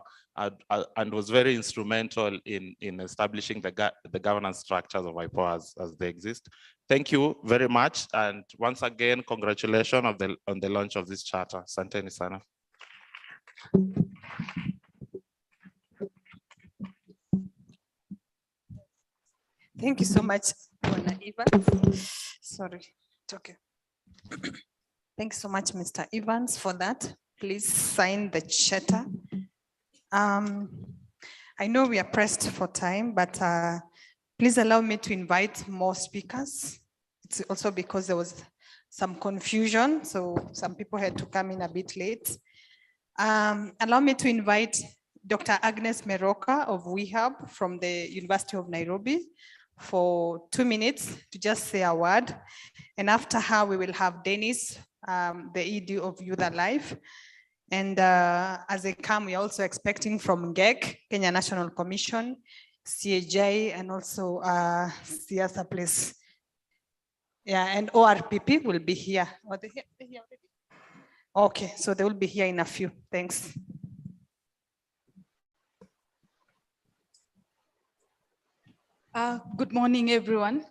and was very instrumental in establishing the governance structures of IPOA as they exist. Thank you very much. And once again, congratulations on the launch of this charter. Asanteni sana. Thank you so much, Bwana Evans. Sorry, it's okay. Thanks so much, Mr. Evans, for that. Please sign the charter. I know we are pressed for time, but please allow me to invite more speakers. It's also because there was some confusion, so some people had to come in a bit late. Allow me to invite Dr. Agnes Meroka of WeHub from the University of Nairobi for 2 minutes to just say a word. And after her, we will have Dennis, the ED of Youth Alive. And as they come, we're also expecting from GEC, Kenya National Commission, CAJ, and also Siasa Place. Yeah, and ORPP will be here. Are they here? They're here already? Okay, so they will be here in a few. Thanks. Good morning, everyone.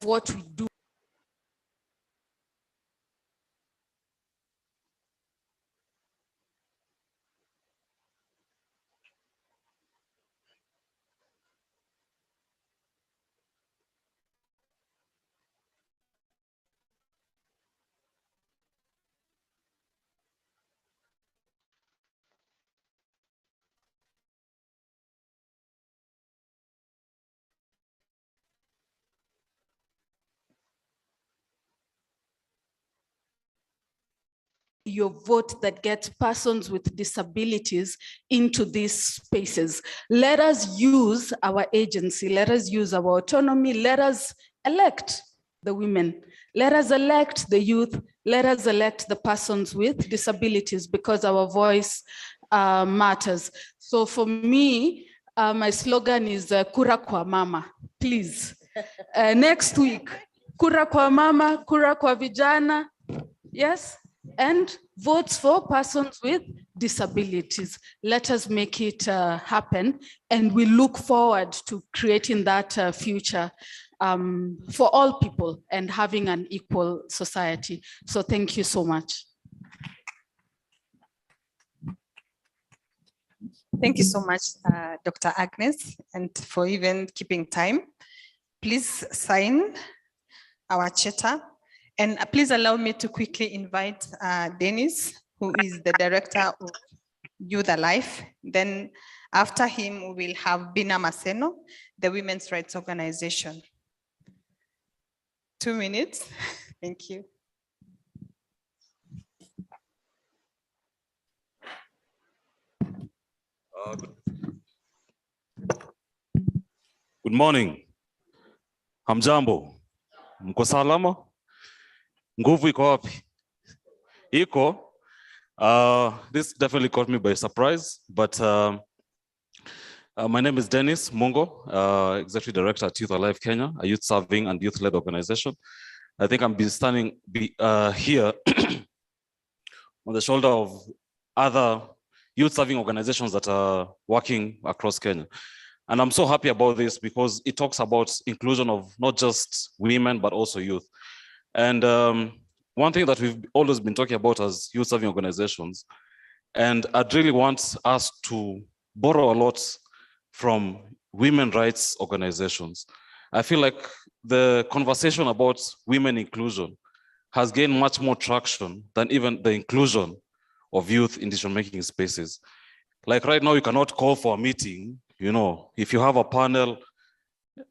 What we do. Your vote that gets persons with disabilities into these spaces. Let us use our agency, let us use our autonomy, let us elect the women, let us elect the youth, let us elect the persons with disabilities because our voice matters. So for me, my slogan is Kura kwa mama, please. Next week, Kura kwa mama, Kura kwa vijana, yes? And votes for persons with disabilities. Let us make it happen. And we look forward to creating that future for all people and having an equal society. So thank you so much. Thank you so much, Dr. Agnes, and for even keeping time. Please sign our charter. And please allow me to quickly invite Dennis, who is the director of Youth Alive. Then after him, we will have Bina Maseno, the women's rights organization. 2 minutes. Thank you. Good morning. Hamjambo. Mko salama? Nguvu iko wapi? Iko. This definitely caught me by surprise, but my name is Dennis Mungo, Executive Director at Youth Alive Kenya, a youth serving and youth-led organization. I think I'm standing here on the shoulder of other youth serving organizations that are working across Kenya. And I'm so happy about this because it talks about inclusion of not just women, but also youth. And one thing that we've always been talking about as youth serving organizations, and I'd really want us to borrow a lot from women rights organizations. I feel like the conversation about women inclusion has gained much more traction than even the inclusion of youth in decision-making spaces. Like right now, you cannot call for a meeting, you know, if you have a panel,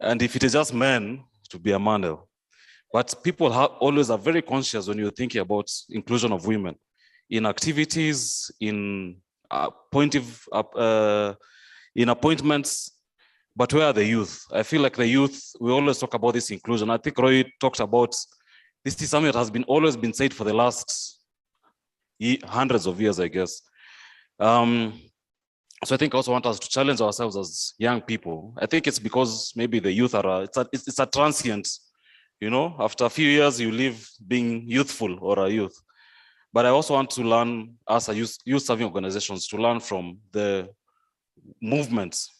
and if it is just men, to be a panel. But people always are very conscious when you're thinking about inclusion of women in activities, in in appointments, but where are the youth? I feel like the youth, we always talk about this inclusion. I think Roy talked about, this is something that has always been said for the last hundreds of years, I guess. So I think I also want us to challenge ourselves as young people. I think it's because maybe the youth are, it's a transient, you know, after a few years you live being youthful or a youth. But I also want to learn as a youth serving organizations to learn from the movements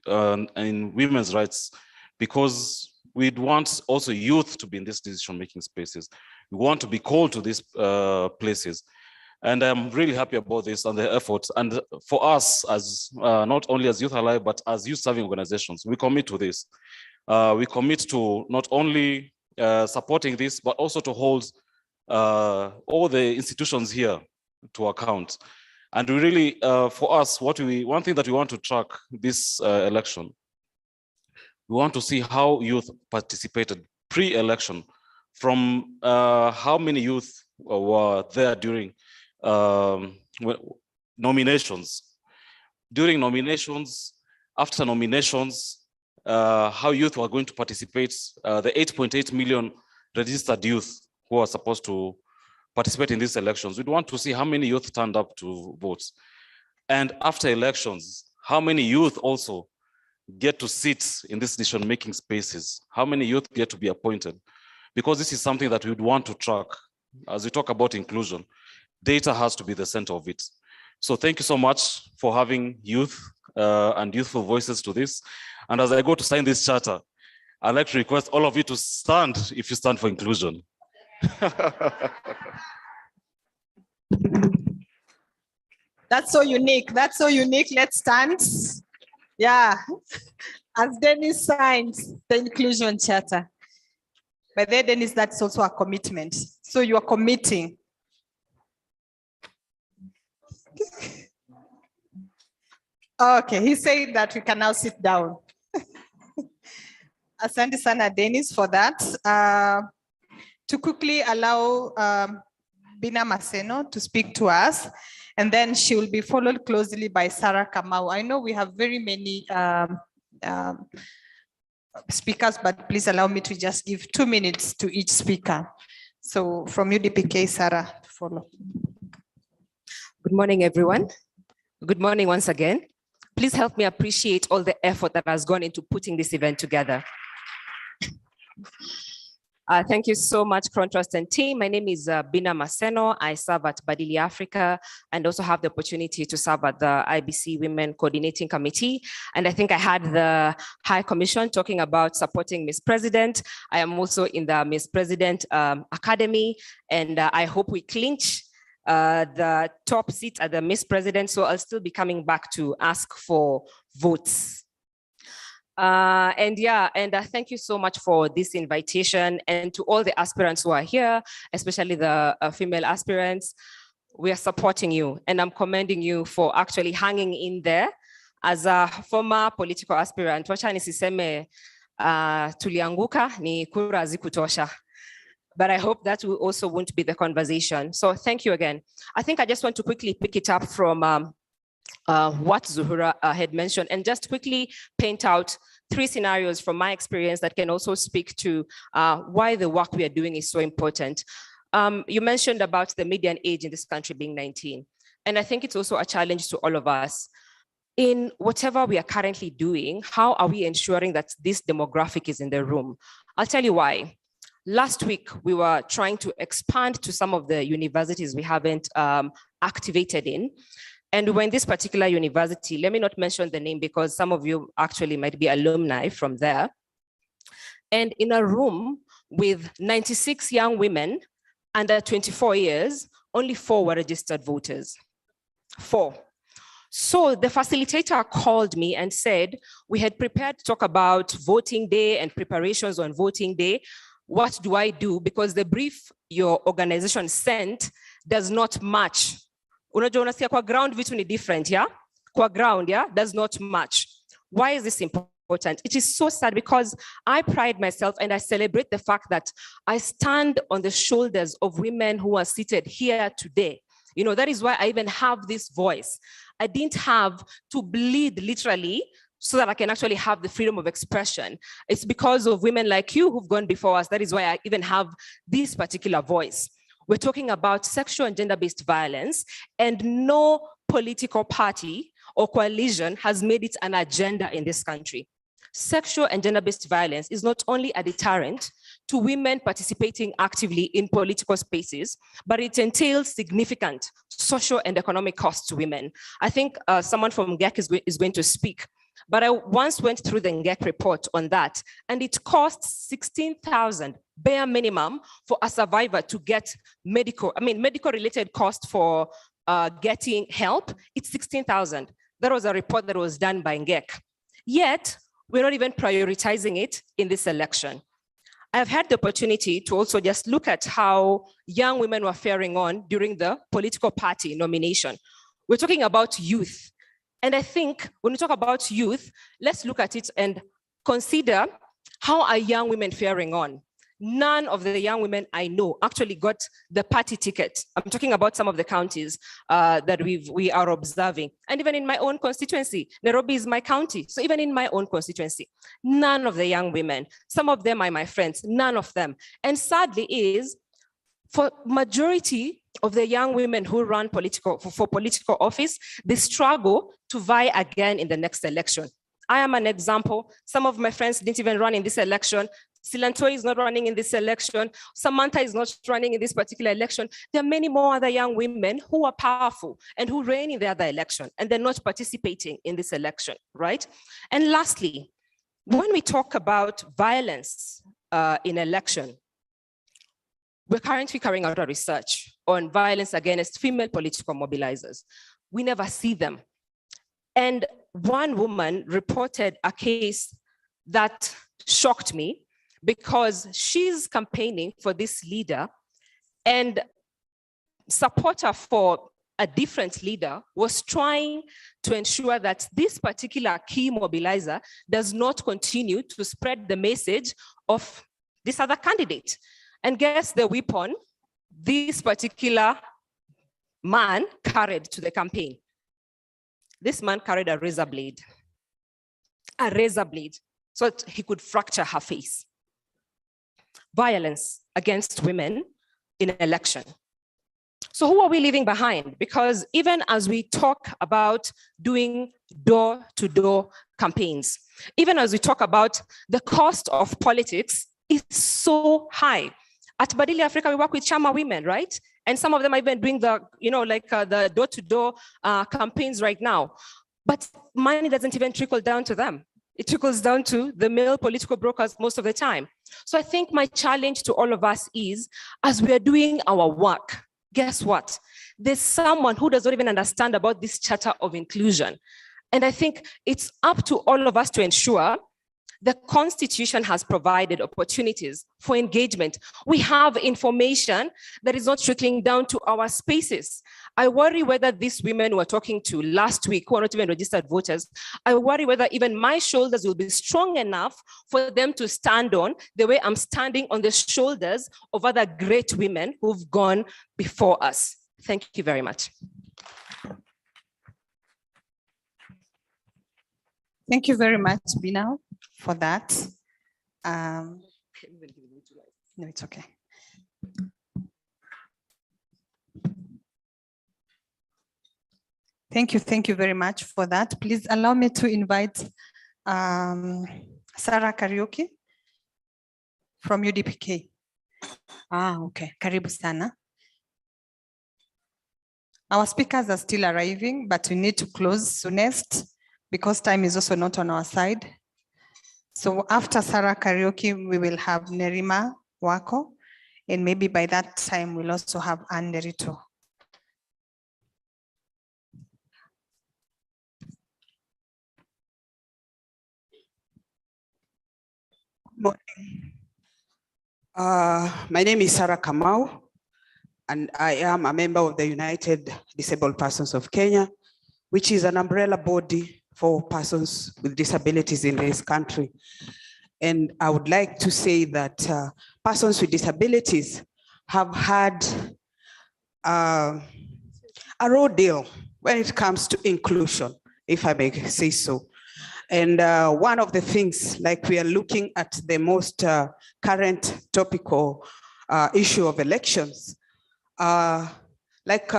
in women's rights, because we'd want also youth to be in these decision-making spaces. We want to be called to these places. And I'm really happy about this and the efforts. And for us, as not only as Youth Alive, but as youth serving organizations, we commit to this. We commit to not only supporting this, but also to hold all the institutions here to account. And we really, for us, one thing that we want to track this election, we want to see how youth participated pre-election, from how many youth were there during nominations. During nominations, after nominations, how youth were going to participate, the 8.8 million registered youth who are supposed to participate in these elections. We'd want to see how many youth turned up to vote. And after elections, how many youth also get to sit in these decision-making spaces? How many youth get to be appointed? Because this is something that we'd want to track. As we talk about inclusion, data has to be the center of it. So thank you so much for having youth and youthful voices to this. And as I go to sign this charter, I'd like to request all of you to stand if you stand for inclusion. That's so unique. That's so unique. Let's stand. Yeah. As Dennis signs the inclusion charter. But then, Dennis, that's also a commitment. So you are committing. Okay, he said that we can now sit down. Asante sana, Dennis, for that. To quickly allow Bina Maseno to speak to us, and then she will be followed closely by Sarah Kamau. I know we have very many speakers, but please allow me to just give 2 minutes to each speaker. So from UDPK, Sarah, to follow. Good morning, everyone. Good morning once again. Please help me appreciate all the effort that has gone into putting this event together. Thank you so much, Contrast and team. My name is Bina Maseno. I serve at Badili Africa and also have the opportunity to serve at the IBC Women Coordinating Committee. And I think I had the High Commission talking about supporting Miss President. I am also in the Miss President Academy, and I hope we clinch the top seat at the Miss President. So I'll still be coming back to ask for votes. Thank you so much for this invitation, and to all the aspirants who are here, especially the female aspirants. We are supporting you, and I'm commending you for actually hanging in there. As a former political aspirant, wacha nisiseme tulianguka ni kura hazikutosha. But I hope that will also won't be the conversation. So thank you again. I think I just want to quickly pick it up from what Zuhura had mentioned, and just quickly paint out 3 scenarios from my experience that can also speak to why the work we are doing is so important. You mentioned about the median age in this country being 19. And I think it's also a challenge to all of us. In whatever we are currently doing, how are we ensuring that this demographic is in the room? I'll tell you why. Last week, we were trying to expand to some of the universities we haven't activated in. And we were in this particular university. Let me not mention the name because some of you actually might be alumni from there. And in a room with 96 young women under 24 years, only 4 were registered voters. 4. So the facilitator called me and said, we had prepared to talk about voting day and preparations on voting day. What do I do? Because the brief your organization sent does not match. Unajua unasikia kwa ground vitu ni different, yeah? Kwa ground, yeah, does not match. Why is this important? It is so sad because I pride myself and I celebrate the fact that I stand on the shoulders of women who are seated here today. You know, that is why I even have this voice. I didn't have to bleed literally so that I can actually have the freedom of expression. It's because of women like you who've gone before us. That is why I even have this particular voice. We're talking about sexual and gender-based violence, and no political party or coalition has made it an agenda in this country. Sexual and gender-based violence is not only a deterrent to women participating actively in political spaces, but it entails significant social and economic costs to women. I think someone from NGEC is going to speak, but I once went through the NGEC report on that, and it costs 16,000 bare minimum for a survivor to get medical-related cost for getting help. It's 16,000. That was a report that was done by NGEC. Yet, we're not even prioritizing it in this election. I've had the opportunity to also just look at how young women were faring on during the political party nomination. We're talking about youth. And I think when we talk about youth, let's look at it and consider how are young women faring on. None of the young women I know actually got the party ticket. I'm talking about some of the counties that we are observing. And even in my own constituency, Nairobi is my county. So even in my own constituency, none of the young women, some of them are my friends, none of them. And sadly is, for majority of the young women who run for political office, they struggle to vie again in the next election. I am an example. Some of my friends didn't even run in this election. Silantoi is not running in this election. Samantha is not running in this particular election. There are many more other young women who are powerful and who ran in the other election, and they're not participating in this election, right? And lastly, when we talk about violence in election, we're currently carrying out a research on violence against female political mobilizers. We never see them. And one woman reported a case that shocked me, because she's campaigning for this leader, and supporter for a different leader was trying to ensure that this particular key mobilizer does not continue to spread the message of this other candidate. And guess the weapon this particular man carried to the campaign? This man carried a razor blade, so that he could fracture her face. Violence against women in an election. So who are we leaving behind? Because even as we talk about doing door-to-door campaigns, even as we talk about the cost of politics is so high. At Badili Africa, we work with Chama women, right? And some of them are even doing the, the door-to-door campaigns right now. But money doesn't even trickle down to them. It trickles down to the male political brokers most of the time. So I think my challenge to all of us is, as we are doing our work, guess what? There's someone who does not even understand about this charter of inclusion. And I think it's up to all of us to ensure the Constitution has provided opportunities for engagement. We have information that is not trickling down to our spaces. I worry whether these women we're talking to last week, who are not even registered voters, I worry whether even my shoulders will be strong enough for them to stand on the way I'm standing on the shoulders of other great women who've gone before us. Thank you very much. Thank you very much, Binal, for that. No, it's okay. Thank you very much for that. Please allow me to invite Sarah Kariuki from UDPK. Okay, karibu sana. Our speakers are still arriving, but we need to close soonest because time is also not on our side. So after Sarah Kariuki, we will have Nerima Wako, and maybe by that time we'll also have Anne Nerito. Morning. My name is Sarah Kamau, and I am a member of the United Disabled Persons of Kenya, which is an umbrella body for persons with disabilities in this country. And I would like to say that persons with disabilities have had a road deal when it comes to inclusion, if I may say so. And one of the things, like we are looking at the most current topical issue of elections, like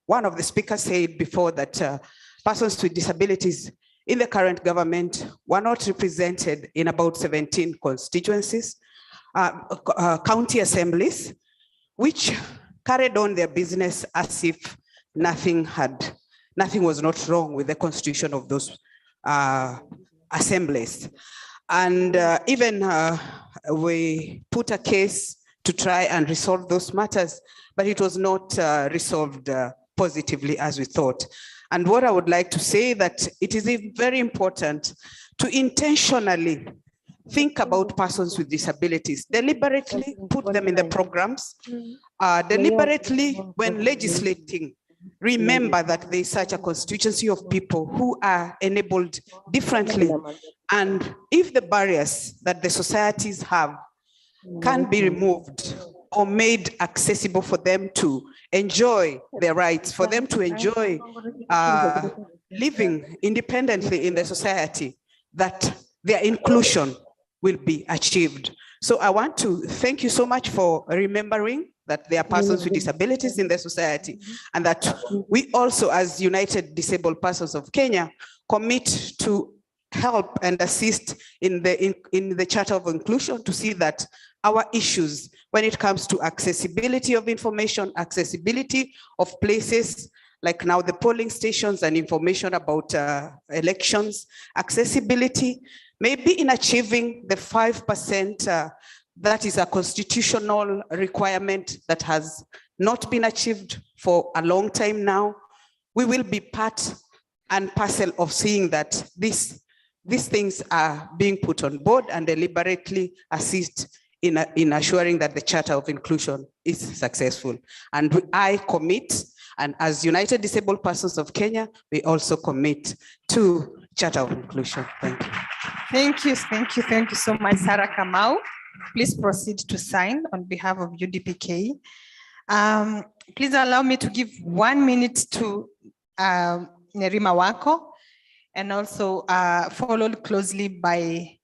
one of the speakers said before, that persons with disabilities in the current government were not represented in about 17 constituencies, county assemblies, which carried on their business as if nothing was not wrong with the constitution of those assemblies. And even we put a case to try and resolve those matters, but it was not resolved positively as we thought. And what I would like to say that it is very important to intentionally think about persons with disabilities, deliberately put them in the programs, deliberately when legislating, remember that there is such a constituency of people who are enabled differently. And if the barriers that the societies have can be removed or made accessible for them to enjoy their rights, for them to enjoy living independently in the society, that their inclusion will be achieved. So I want to thank you so much for remembering that there are persons with disabilities in the society, and that we also, as United Disabled Persons of Kenya, commit to help and assist in the Charter of Inclusion to see that our issues when it comes to accessibility of information, accessibility of places, like now the polling stations and information about elections, accessibility, maybe in achieving the 5%, that is a constitutional requirement that has not been achieved for a long time now. We will be part and parcel of seeing that these things are being put on board and deliberately assist in assuring that the Charter of Inclusion is successful. And I commit, and as United Disabled Persons of Kenya, we also commit to Charter of Inclusion. Thank you. Thank you so much, Sarah Kamau. Please proceed to sign on behalf of UDPK. Please allow me to give 1 minute to Nerima Wako, and also followed closely by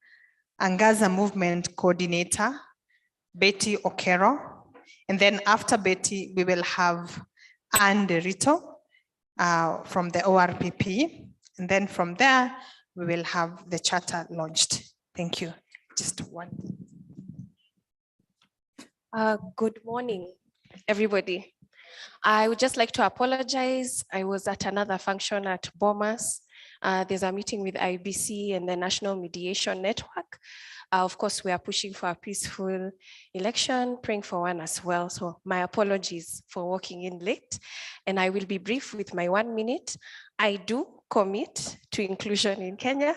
Angaza Movement Coordinator, Betty Okero. And then after Betty, we will have Anne Derito from the ORPP. And then from there, we will have the charter launched. Thank you. Just one. Good morning, everybody. I would just like to apologize. I was at another function at Bomas. There's a meeting with IBC and the National Mediation Network. Of course, we are pushing for a peaceful election, praying for one as well. So my apologies for walking in late. And I will be brief with my 1 minute. I do commit to inclusion in Kenya.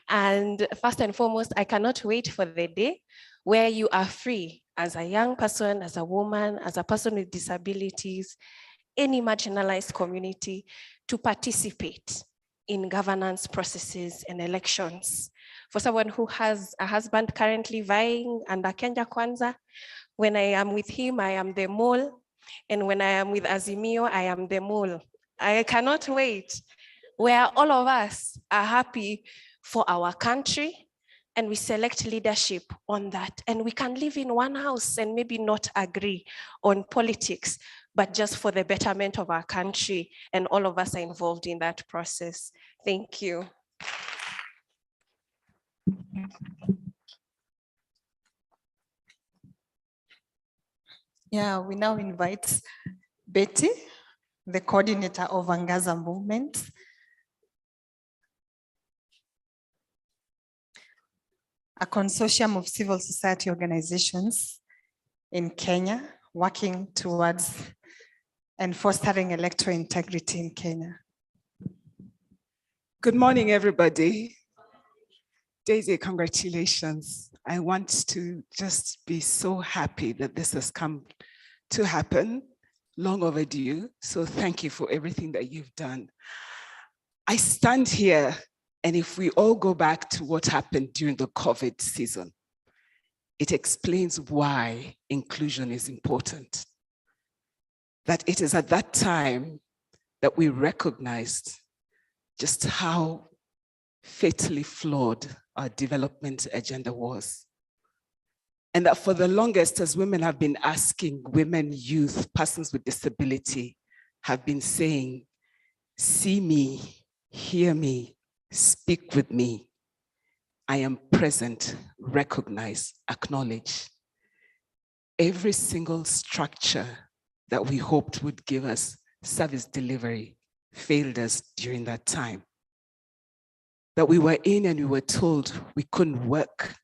And first and foremost, I cannot wait for the day where you are free as a young person, as a woman, as a person with disabilities, any marginalized community, to participate in governance processes and elections. For someone who has a husband currently vying under Kenya Kwanza, when I am with him, I am the mole. And when I am with Azimio, I am the mole. I cannot wait where all of us are happy for our country, and we select leadership on that. And we can live in one house and maybe not agree on politics, but just for the betterment of our country. And all of us are involved in that process. Thank you. Yeah, we now invite Betty, the coordinator of Angaza Movement. A consortium of civil society organizations in Kenya working towards and fostering electoral integrity in Kenya. Good morning, everybody. Daisy, congratulations I want to just be so happy that this has come to happen, long overdue. So thank you for everything that you've done. I stand here, and if we all go back to what happened during the COVID season, it explains why inclusion is important. That it is at that time that we recognized just how fatally flawed our development agenda was. And that for the longest, as women have been asking, women, youth, persons with disability have been saying, see me, hear me, speak with me. I am present, recognize, acknowledge. Every single structure that we hoped would give us service delivery failed us during that time. That we were in and we were told we couldn't work,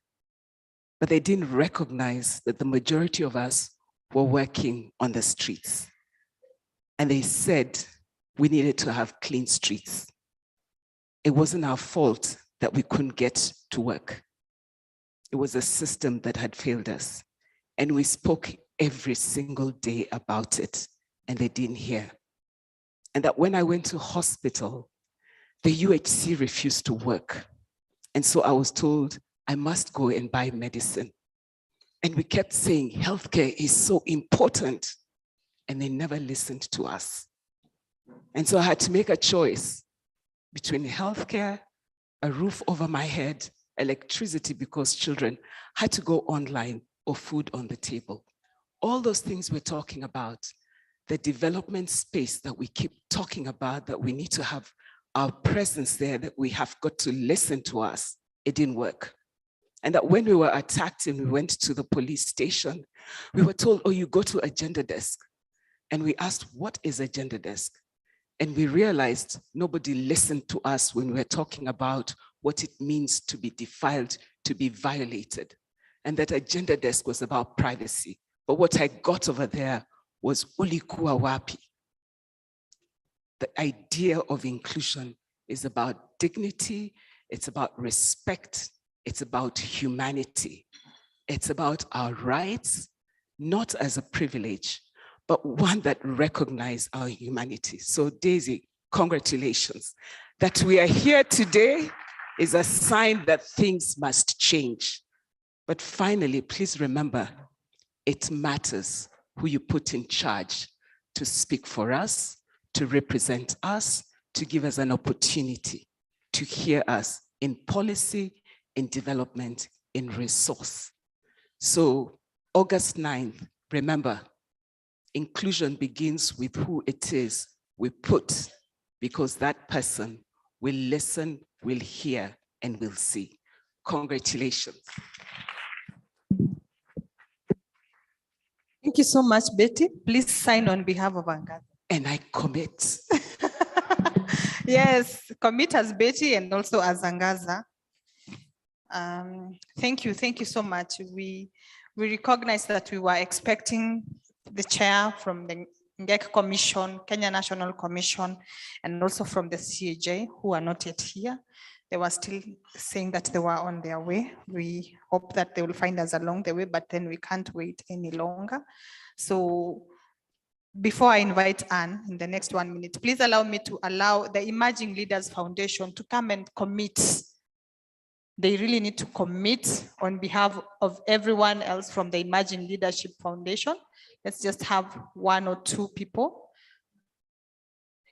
but they didn't recognize that the majority of us were working on the streets. And they said we needed to have clean streets. It wasn't our fault that we couldn't get to work. It was a system that had failed us. And we spoke every single day about it, and they didn't hear. And that when I went to hospital, the UHC refused to work. And so I was told I must go and buy medicine. And we kept saying healthcare is so important, and they never listened to us. And so I had to make a choice between healthcare, a roof over my head, electricity because children had to go online, or food on the table. All those things we're talking about, the development space that we keep talking about, that we need to have our presence there, that we have got to listen to us, it didn't work. And that when we were attacked and we went to the police station, we were told, oh, you go to a gender desk. And we asked, what is a gender desk? And we realized nobody listened to us when we were talking about what it means to be defiled, to be violated. And that a gender desk was about privacy. But what I got over there was ulikuwa wapi. The idea of inclusion is about dignity, it's about respect, it's about humanity. It's about our rights, not as a privilege, but one that recognizes our humanity. So Daisy, congratulations. That we are here today is a sign that things must change. But finally, please remember, it matters who you put in charge to speak for us, to represent us, to give us an opportunity to hear us in policy, in development, in resource. So August 9th, remember, inclusion begins with who it is we put, because that person will listen, will hear, and will see. Congratulations. Thank you so much, Betty. Please sign on behalf of Angaza. And I commit. Yes, commit as Betty and also as Angaza. Thank you so much. We recognize that we were expecting the chair from the NGEC Commission, Kenya National Commission, and also from the CAJ, who are not yet here. They were still saying that they were on their way. We hope that they will find us along the way, but then we can't wait any longer. So before I invite Anne in the next 1 minute, please allow me to allow the Emerging Leaders Foundation to come and commit. They really need to commit on behalf of everyone else from the Emerging Leadership Foundation. Let's just have 1 or 2 people.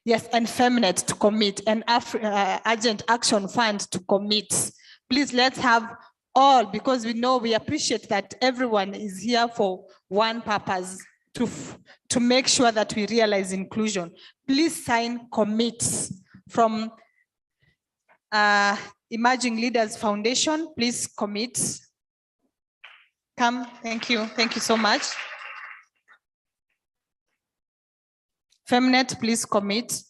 Yes, and Femnet to commit, and Urgent Action Fund to commit. Please, let's have all, because we know, we appreciate that everyone is here for one purpose, to make sure that we realize inclusion. Please sign commit from Emerging Leaders Foundation. Please commit. Come, thank you so much. Femnet, please commit.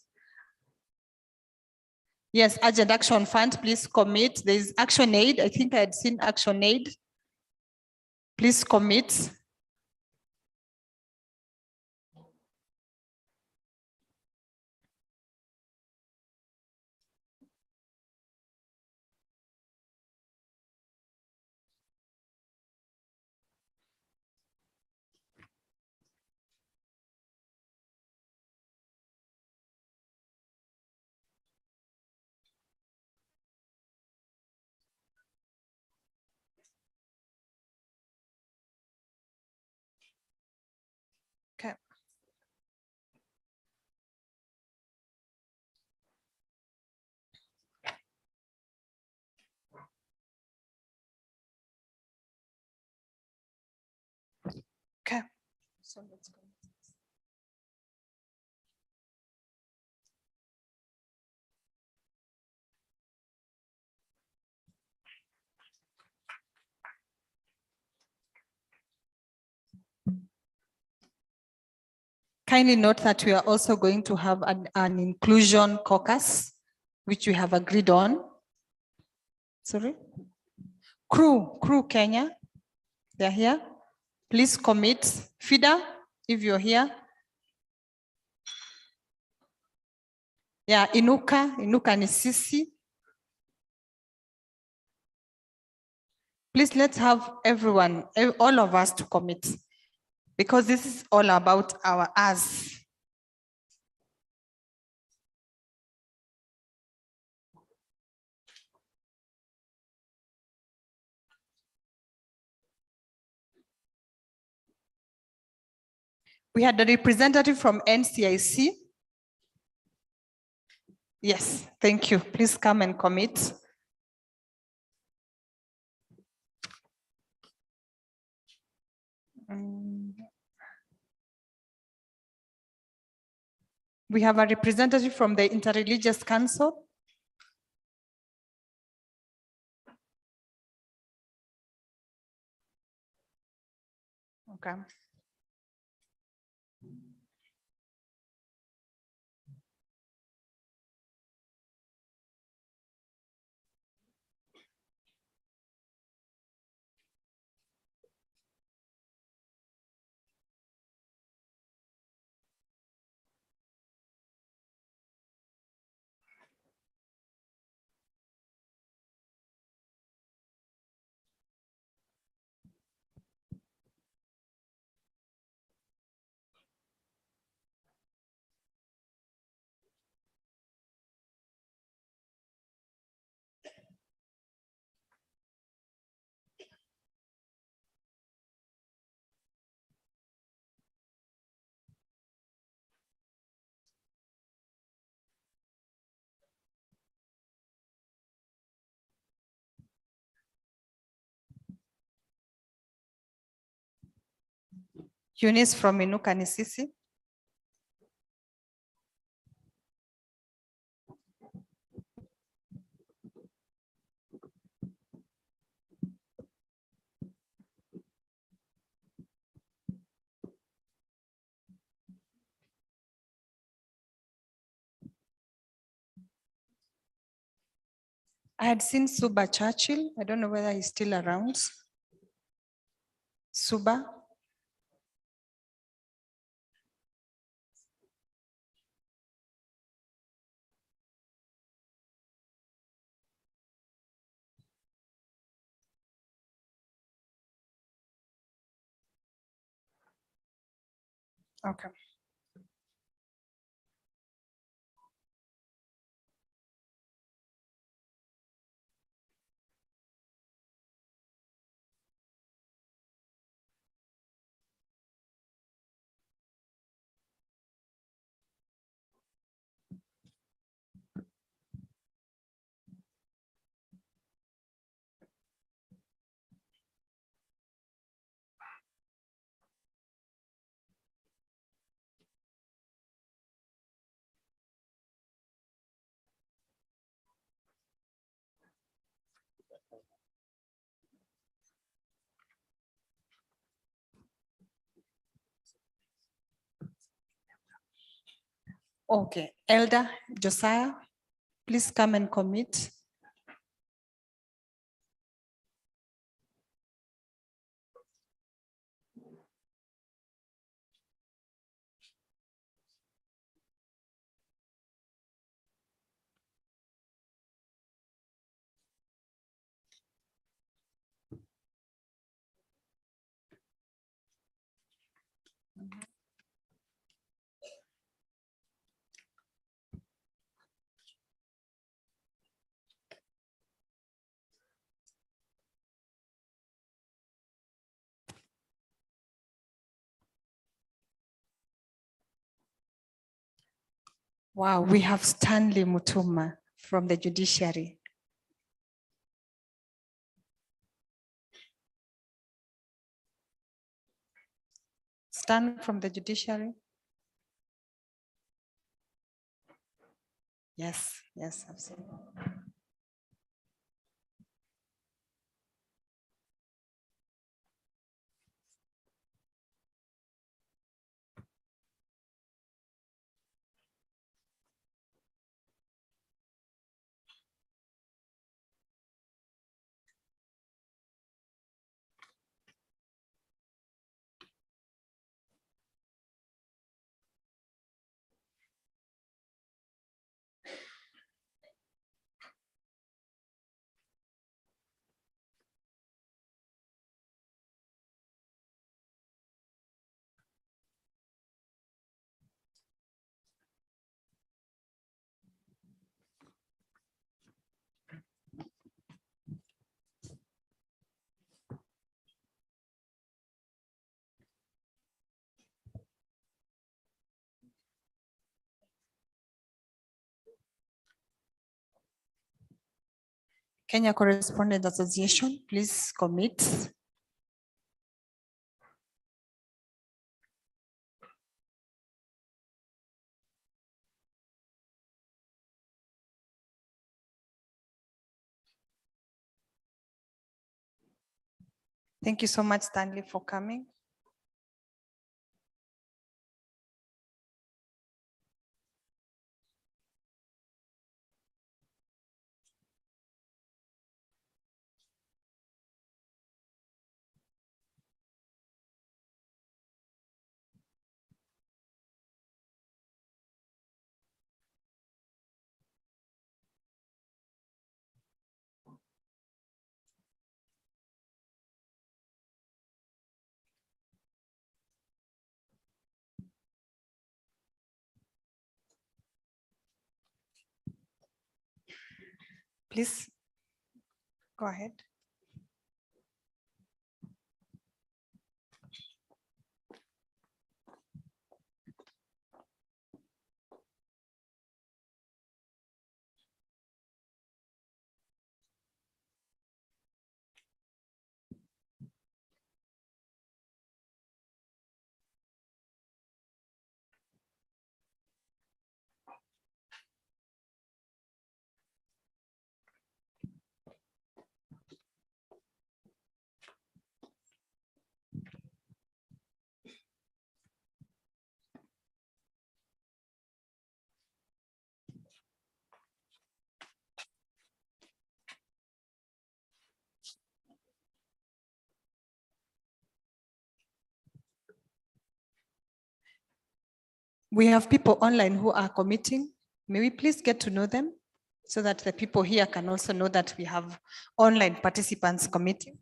Yes, Urgent Action Fund, please commit. There is Action Aid. I think I had seen Action Aid. Please commit. So let's go. Kindly note that we are also going to have an inclusion caucus, which we have agreed on. Sorry? Crew Kenya, they're here. Please commit. FIDA, if you're here. Yeah, Inuka ni sisi. Please let's have everyone, all of us to commit, because this is all about our us. We had a representative from NCIC. Yes, thank you. Please come and commit. We have a representative from the Interreligious Council. Okay. Eunice from Inuka ni sisi. I had seen Suba Churchill. I don't know whether he's still around. Suba. Okay. Okay, Elder Josiah, please come and commit. Wow, we have Stanley Mutuma from the judiciary. Stan from the judiciary. Yes, yes, I've seen. Kenya Correspondents Association, please commit. Thank you so much, Stanley, for coming. Please go ahead. We have people online who are committing. May we please get to know them so that the people here can also know that we have online participants committing?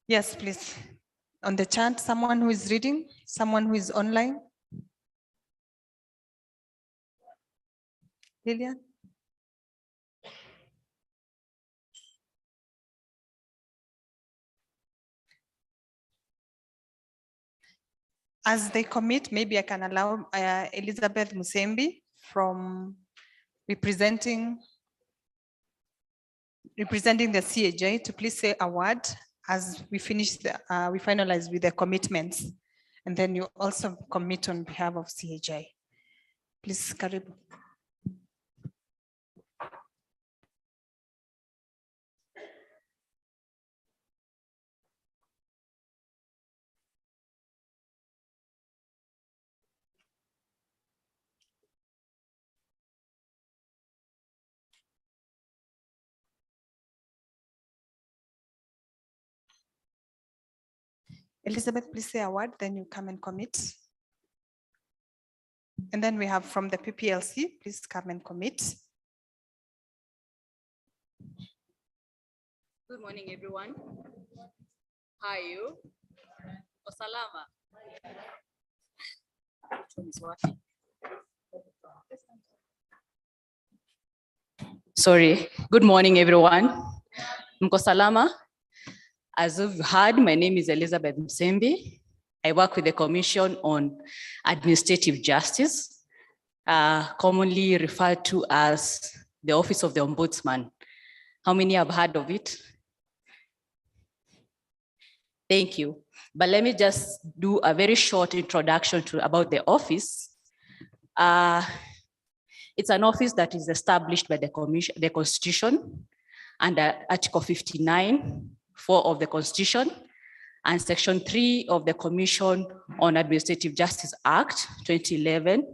Yes, please. On the chat, someone who is reading, someone who is online. Lillian? As they commit, maybe I can allow Elizabeth Musembi from representing the CAJ to please say a word as we finish we finalize with the commitments, and then you also commit on behalf of CAJ. Please, Karibu. Elizabeth, please say a word, then you come and commit. And then we have from the PPLC, please come and commit. Good morning, everyone. How are you? Osalama. Which one is working? Sorry. Good morning, everyone. Mko salama. As you've heard, my name is Elizabeth Musembi. I work with the Commission on Administrative Justice, commonly referred to as the Office of the Ombudsman. How many have heard of it? Thank you. But let me just do a very short introduction about the office. It's an office that is established by the Constitution under Article 59(4) of the Constitution and Section 3 of the Commission on Administrative Justice Act 2011.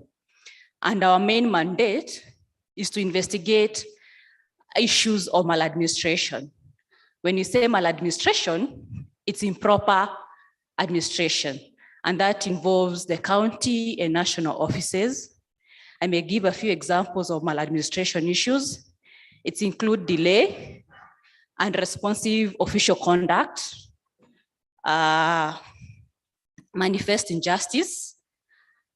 And our main mandate is to investigate issues of maladministration. When you say maladministration, it's improper administration, and that involves the county and national offices. I may give a few examples of maladministration issues. It includes delay, unresponsive official conduct, manifest injustice,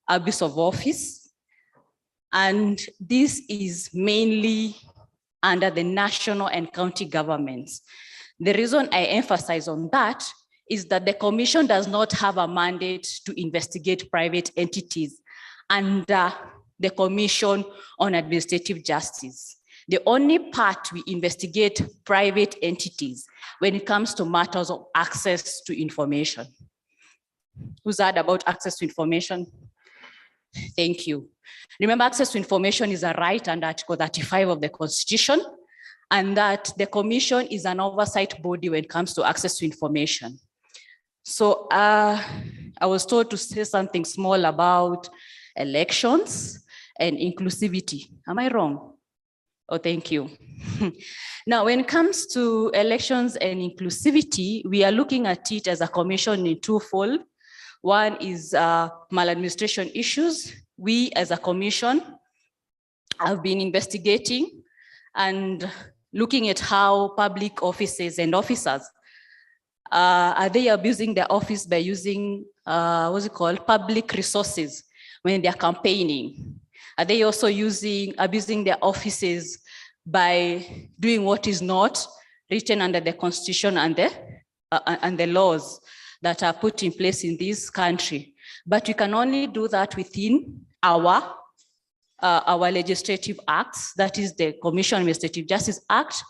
abuse of office, and this is mainly under the national and county governments. The reason I emphasize on that is that the commission does not have a mandate to investigate private entities under the Commission on Administrative Justice. The only part we investigate private entities when it comes to matters of access to information. Who's heard about access to information? Thank you. Remember, access to information is a right under Article 35 of the Constitution, and that the commission is an oversight body when it comes to access to information. So I was told to say something small about elections and inclusivity. Am I wrong? Oh, thank you. Now, when it comes to elections and inclusivity, we are looking at it as a commission in twofold. One is maladministration issues. We as a commission have been investigating and looking at how public offices and officers, are they abusing their office by using, public resources when they're campaigning? Are they also abusing their offices by doing what is not written under the Constitution and the laws that are put in place in this country? But we can only do that within our legislative acts, that is the Commission on Administrative Justice Act.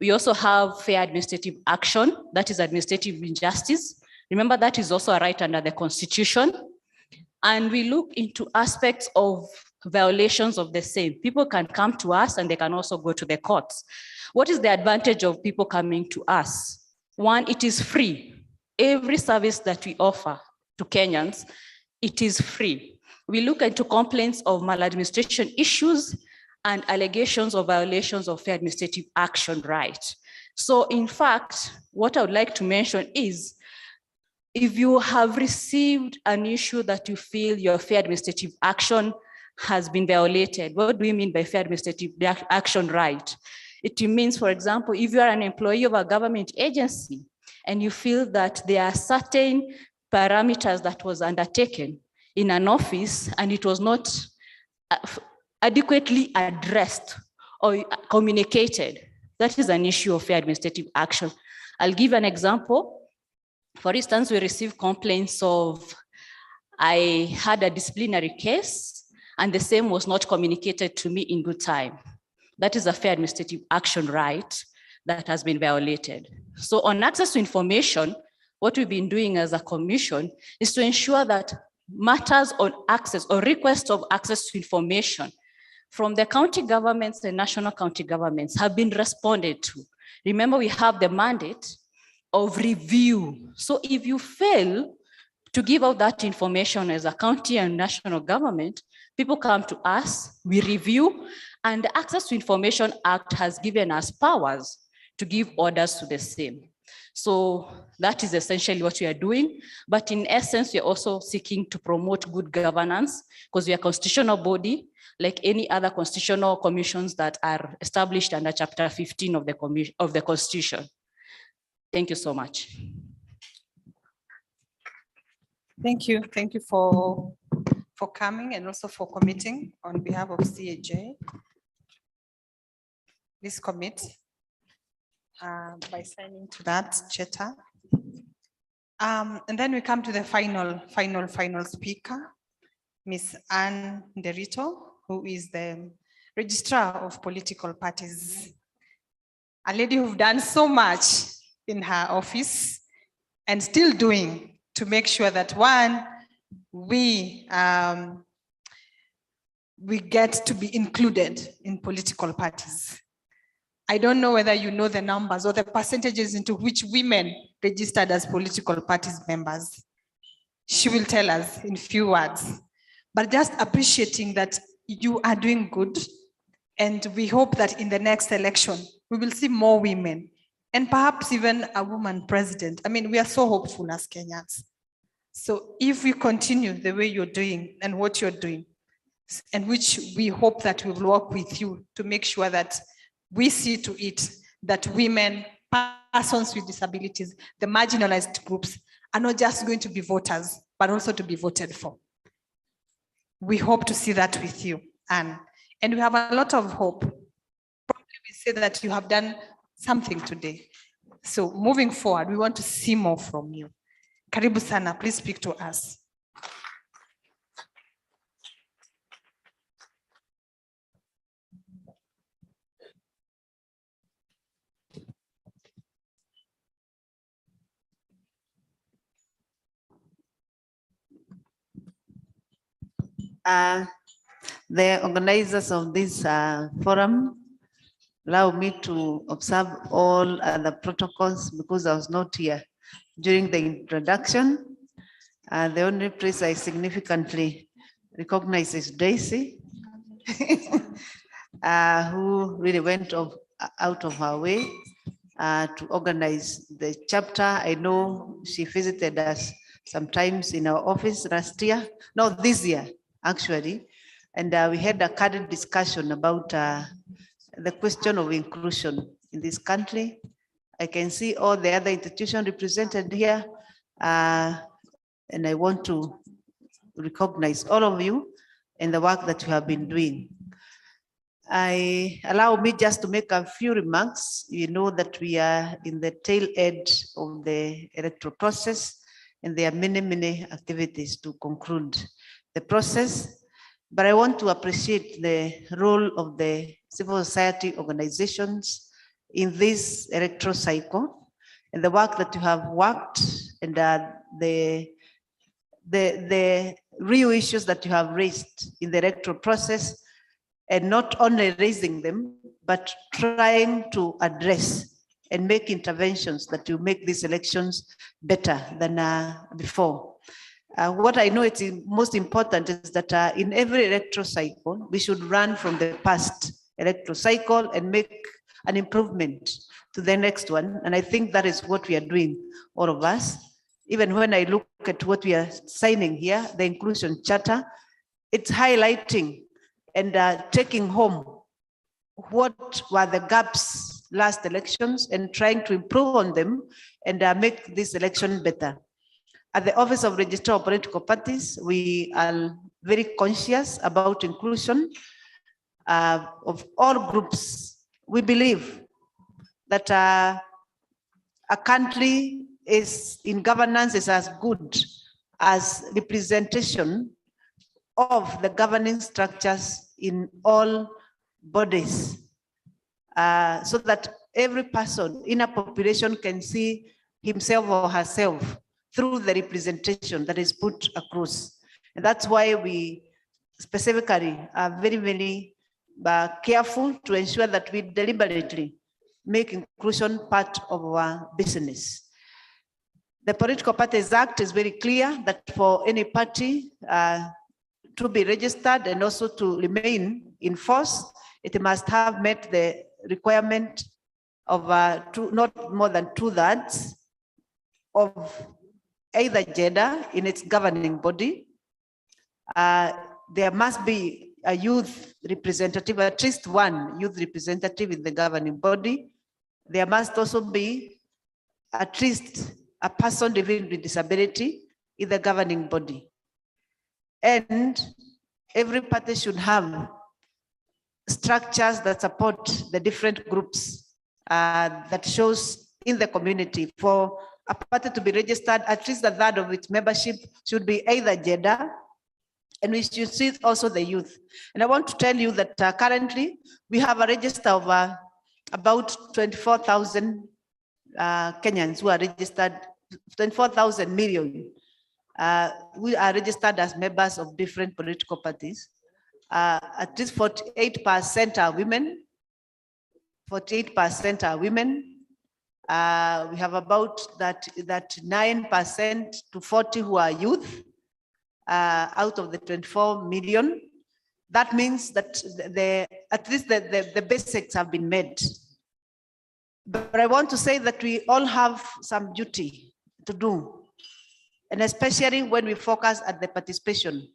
We also have fair administrative action, that is administrative injustice. Remember, that is also a right under the Constitution. And we look into aspects of violations of the same. People can come to us and they can also go to the courts. What is the advantage of people coming to us? One, it is free. Every service that we offer to Kenyans, it is free. We look into complaints of maladministration issues and allegations of violations of fair administrative action right. So in fact, what I would like to mention is, if you have received an issue that you feel your fair administrative action has been violated, what do we mean by fair administrative action right? It means, for example, if you are an employee of a government agency and you feel that there are certain parameters that was undertaken in an office and it was not adequately addressed or communicated, that is an issue of fair administrative action. I'll give an example. For instance, we received complaints of, I had a disciplinary case and the same was not communicated to me in good time. That is a fair administrative action right that has been violated. So on access to information, what we've been doing as a commission is to ensure that matters on access or requests of access to information from the county governments and national county governments have been responded to. Remember, we have the mandate of review. So if you fail to give out that information as a county and national government, people come to us, we review, and the Access to Information Act has given us powers to give orders to the same. So that is essentially what we are doing. But in essence, we are also seeking to promote good governance because we are a constitutional body like any other constitutional commissions that are established under Chapter 15 of the Constitution. Thank you so much. Thank you. Thank you for coming and also for committing on behalf of CAJ. Please commit by signing to that charter. And then we come to the final speaker, Ms. Anne Nderito, who is the Registrar of Political Parties, a lady who's done so much in her office and still doing to make sure that one, we get to be included in political parties. I don't know whether you know the numbers or the percentages into which women registered as political parties members. She will tell us in few words, but just appreciating that you are doing good. And we hope that in the next election, we will see more women and perhaps even a woman president. I mean, we are so hopeful as Kenyans. So if we continue the way you're doing and what you're doing, and which we hope that we will work with you to make sure that we see to it that women, persons with disabilities, the marginalized groups are not just going to be voters, but also to be voted for. We hope to see that with you, Anne. And we have a lot of hope. Probably we say that you have done something today. So moving forward, we want to see more from you. Karibu sana, please speak to us. The organizers of this forum allow me to observe all the protocols because I was not here during the introduction. The only place I significantly recognize is Daisy, who really went out of her way to organize the chapter. I know she visited us sometimes in our office last year, no, this year actually, and we had a candid discussion about the question of inclusion in this country. I can see all the other institutions represented here, and I want to recognize all of you and the work that you have been doing. Allow me just to make a few remarks. You know that we are in the tail end of the electoral process, and there are many, many activities to conclude the process. But I want to appreciate the role of the civil society organizations in this electoral cycle and the work that you have worked, and the real issues that you have raised in the electoral process, and not only raising them, but trying to address and make interventions that will make these elections better than before. What I know is most important is that in every electoral cycle, we should run from the past electoral cycle and make an improvement to the next one. And I think that is what we are doing, all of us. Even when I look at what we are signing here, the Inclusion Charter, it's highlighting and taking home what were the gaps last elections and trying to improve on them and make this election better. At the Office of Registrar of Political Parties, we are very conscious about inclusion of all groups. We believe that a country is in governance is as good as representation of the governing structures in all bodies, so that every person in a population can see himself or herself through the representation that is put across. And that's why we specifically are very, very careful to ensure that we deliberately make inclusion part of our business. The Political Parties Act is very clear that for any party to be registered and also to remain in force, it must have met the requirement of not more than 2/3 of either gender in its governing body. There must be a youth representative, at least one youth representative in the governing body. There must also be at least a person living with disability in the governing body. And every party should have structures that support the different groups that shows in the community. For a party to be registered, at least 1/3 of its membership should be either gender, and we should see also the youth. And I want to tell you that currently we have a register of about 24,000 Kenyans who are registered, 24,000 million we are registered as members of different political parties. At least 48% are women. 48% are women. We have about that 9% to 40 who are youth out of the 24 million. That means that at least the basics have been met. But I want to say that we all have some duty to do, and especially when we focus at the participation,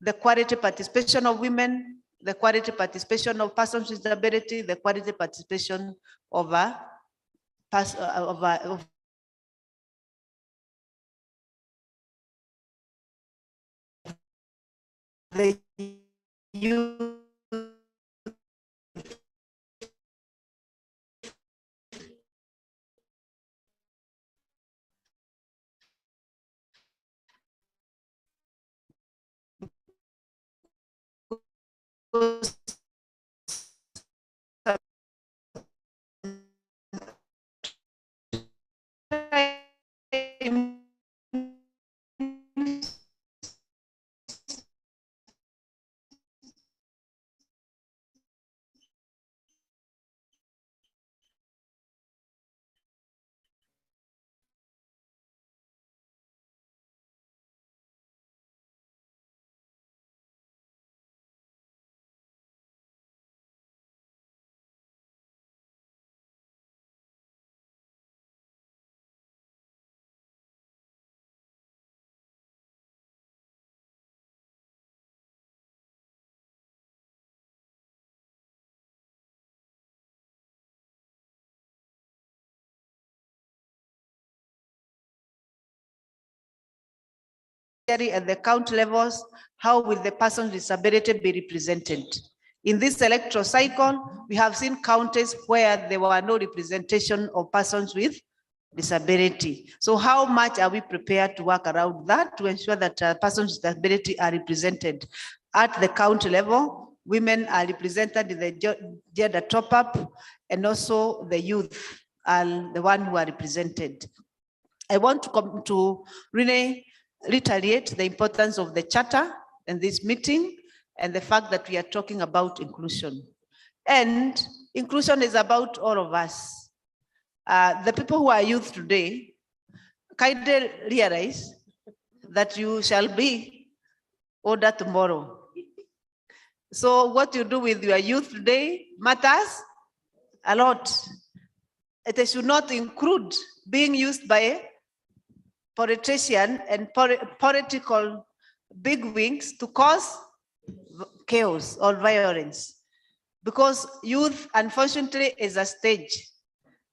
the quality participation of women, the quality participation of persons with disability, the quality participation of the youth. At the county levels, how will the person with disability be represented? In this electoral cycle, we have seen counties where there were no representation of persons with disability. So how much are we prepared to work around that to ensure that persons with disability are represented? At the county level, women are represented in the gender top-up, and also the youth are the one who are represented. I want to come to really reiterate the importance of the charter and this meeting and the fact that we are talking about inclusion. And inclusion is about all of us. The people who are youth today kindly realize that you shall be older tomorrow. So what you do with your youth today matters a lot. It should not include being used by politician and political bigwigs to cause chaos or violence, because youth unfortunately is a stage.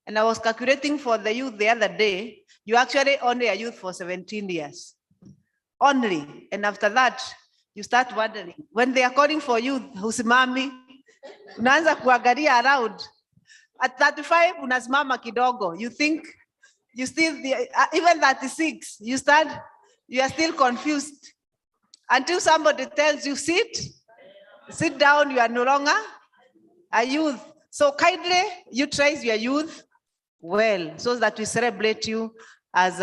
And I was calculating for the youth the other day, you actually only a youth for 17 years only, and after that you start wondering when they are calling for youth, husimami, unaanza kuangalia around. At 35 unasimama kidogo, you think you still, even 36, you are still confused until somebody tells you, sit down, you are no longer a youth. So kindly utilize your youth well, so that we celebrate you as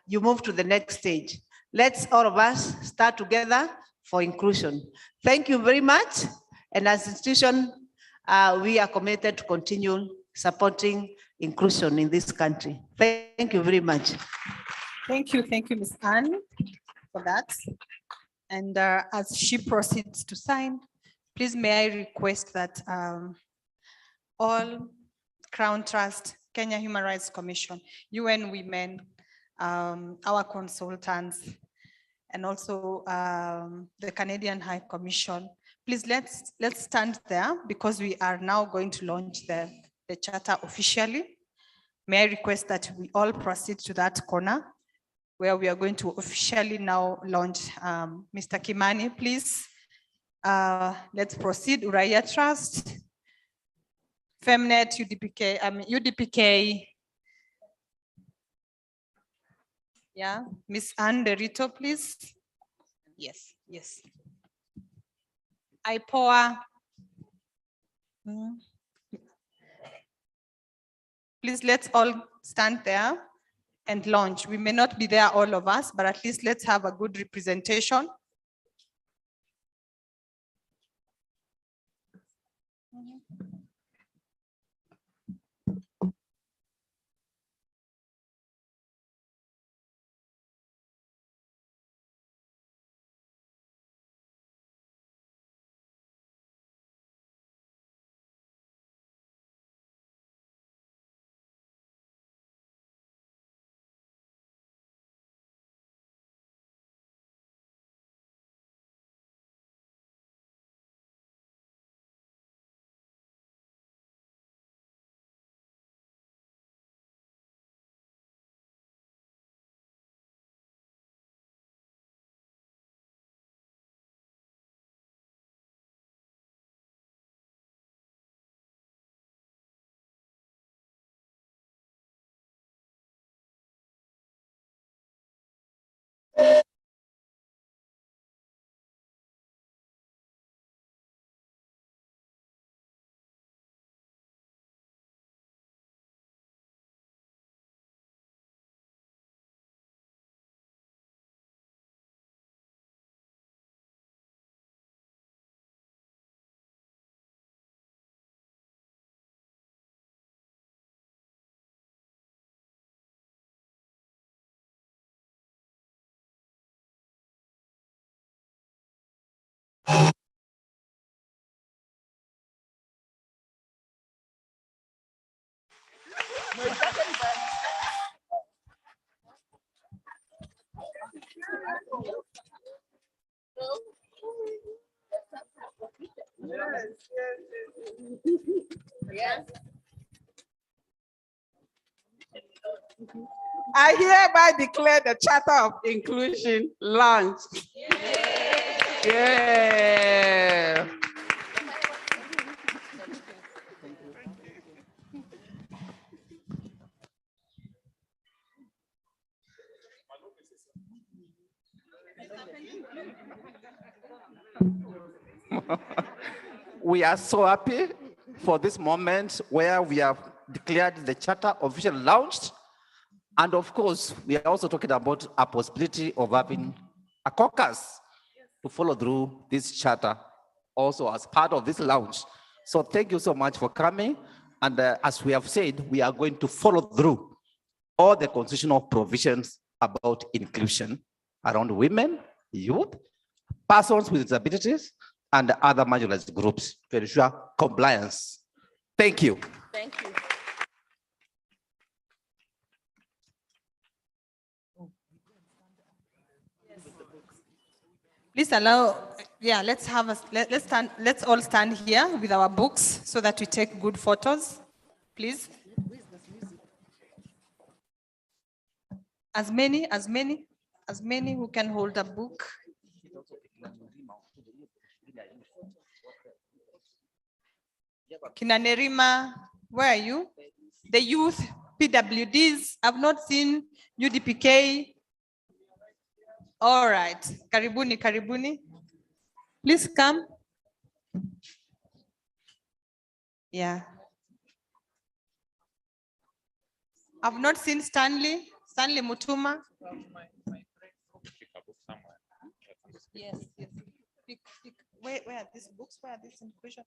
you move to the next stage. Let's all of us start together for inclusion. Thank you very much. And as an institution, we are committed to continue supporting inclusion in this country. Thank you very much. Thank you, Ms. Anne, for that. And as she proceeds to sign, please may I request that all Crown Trust, Kenya Human Rights Commission, UN Women, our consultants, and also the Canadian High Commission, please let's stand there, because we are now going to launch the charter officially. May I request that we all proceed to that corner where we are going to officially now launch. Mr. Kimani, please, let's proceed. Uraia Trust, Femnet, UDPK, UDPK. Yeah, Ms. Anne Derito, please. Yes, yes. IPOA. Please let's all stand there and launch. We may not be there, all of us, but at least let's have a good representation. I hereby declare the Charter of Inclusion launched. Yeah. We are so happy for this moment where we have declared the charter officially launched. And of course, we are also talking about a possibility of having a caucus to follow through this charter also as part of this launch. So thank you so much for coming. And as we have said, we are going to follow through all the constitutional provisions about inclusion around women, youth, persons with disabilities, and other marginalized groups to ensure compliance. Thank you. Thank you. Please allow, yeah, let's have a, let's stand, let's all stand here with our books so that we take good photos, please. As many who can hold a book. Kina Nerima, where are you? The youth, PWDs, I've not seen UDPK. All right, karibuni, karibuni. Please come. Yeah. I've not seen Stanley Mutuma. Yes, yes. Where are these books? Where are these inclusion?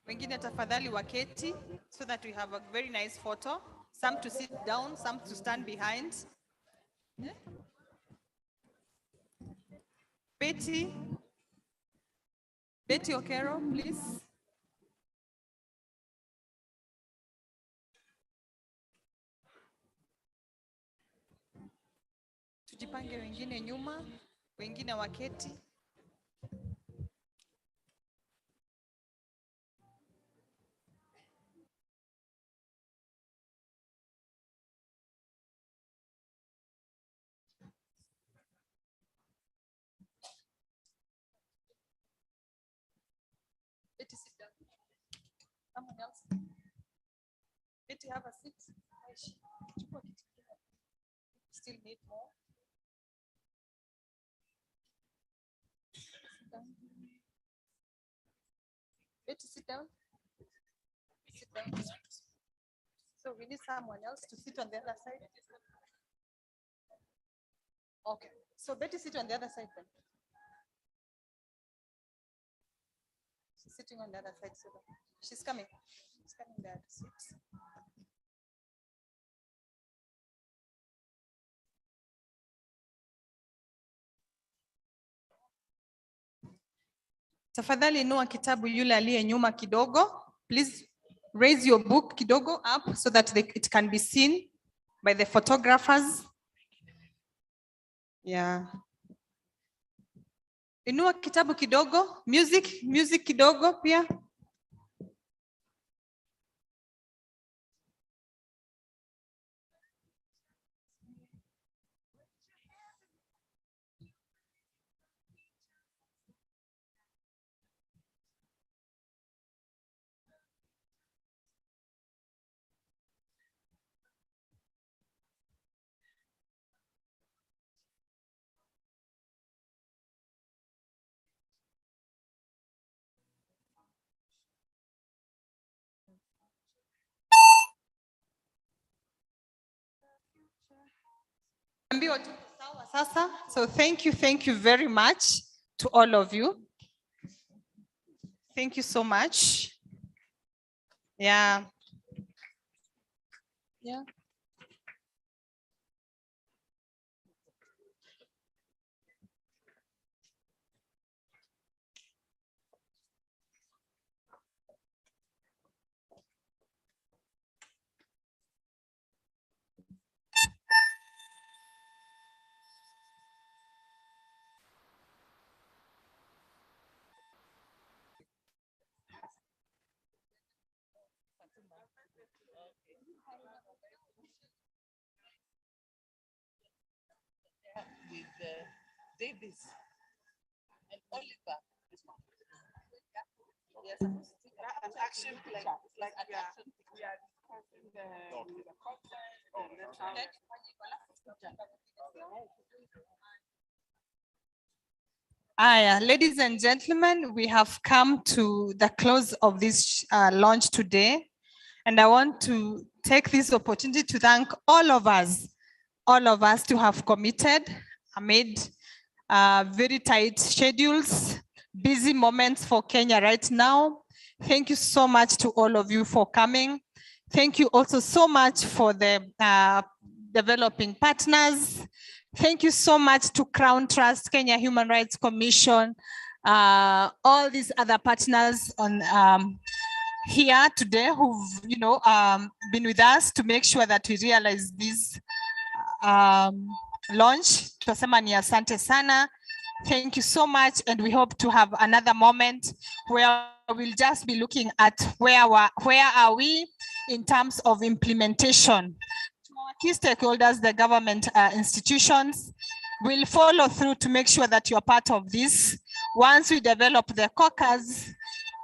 Wengine tafadhali waketi so that we have a very nice photo. Some to sit down, some to stand behind. Betty Okero, please. Tujipange wengine nyuma, wengine waketi. Someone else? Betty, have a seat. Still need more. Betty, sit down. Sit down. So we need someone else to sit on the other side. Okay. So Betty, sit on the other side then. She's sitting on the other side. So she's coming. She's coming there to sit. Tafadhali inua kitabu yule aliye nyuma kidogo. Please raise your book kidogo up so that it can be seen by the photographers. Yeah. Inua kitabu kidogo. Music kidogo pia. So thank you very much to all of you. Thank you so much. Yeah. Yeah. With Davis and Oliver. Yes, an action plan. It's like we are discussing the content and then how. Ladies and gentlemen, we have come to the close of this launch today. And I want to take this opportunity to thank all of us to have committed amid very tight schedules, busy moments for Kenya right now. Thank you so much to all of you for coming. Thank you also so much for the developing partners. Thank you so much to Crown Trust, Kenya Human Rights Commission, all these other partners on here today who've been with us to make sure that we realize this launch. Tunasema ni asante sana. Thank you so much, and we hope to have another moment where we'll just be looking at where are we in terms of implementation. To our key stakeholders, the government institutions, will follow through to make sure that you're part of this. Once we develop the caucus,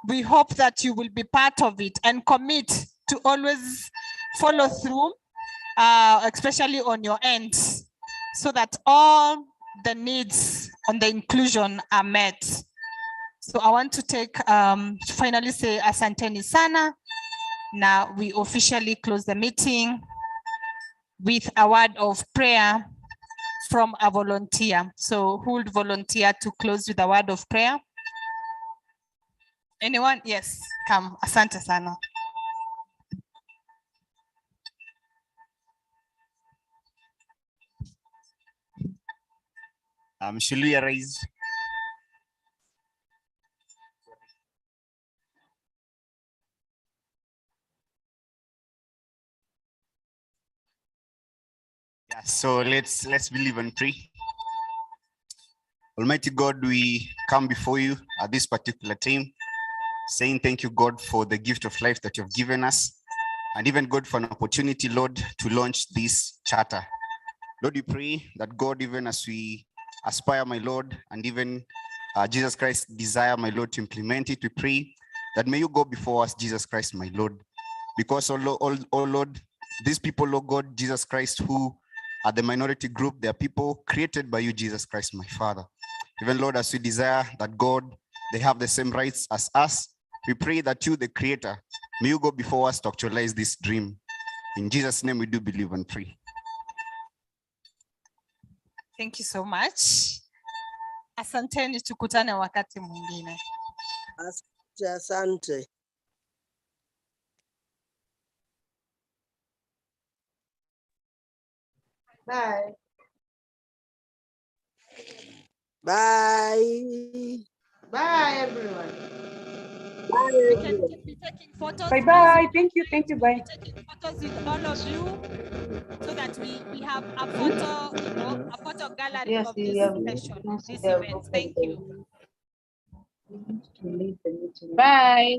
we hope that you will be part of it and commit to always follow through, especially on your end, so that all the needs on the inclusion are met. So I want to finally say asanteni sana. Now we officially close the meeting with a word of prayer from a volunteer. So who would volunteer to close with a word of prayer? Anyone? Yes, come. Asante sana. Should we raise? Yeah, so let's believe and pray. Almighty God, we come before you at this particular time, saying thank you, God, for the gift of life that you've given us, and even God for an opportunity, Lord, to launch this charter. Lord, we pray that God, even as we aspire, my Lord, and even Jesus Christ desire, my Lord, to implement it, we pray that may you go before us, Jesus Christ, my Lord. Because, oh Lord, these people, oh God, Jesus Christ, who are the minority group, they are people created by you, Jesus Christ, my Father. Even Lord, as we desire that God, they have the same rights as us, we pray that you, the Creator, may you go before us to actualize this dream. In Jesus' name we do believe and pray. Thank you so much. Asanteni, tukutane wakati mwingine. Asante. Bye. Bye. Bye, everyone. Bye, We can be taking photos. Bye bye. Thank you. Thank you. Bye. Taking photos with all of you so that we have a photo, a photo gallery Yes, of we this have- session, yes, this we have event. opened Thank the- you. Bye.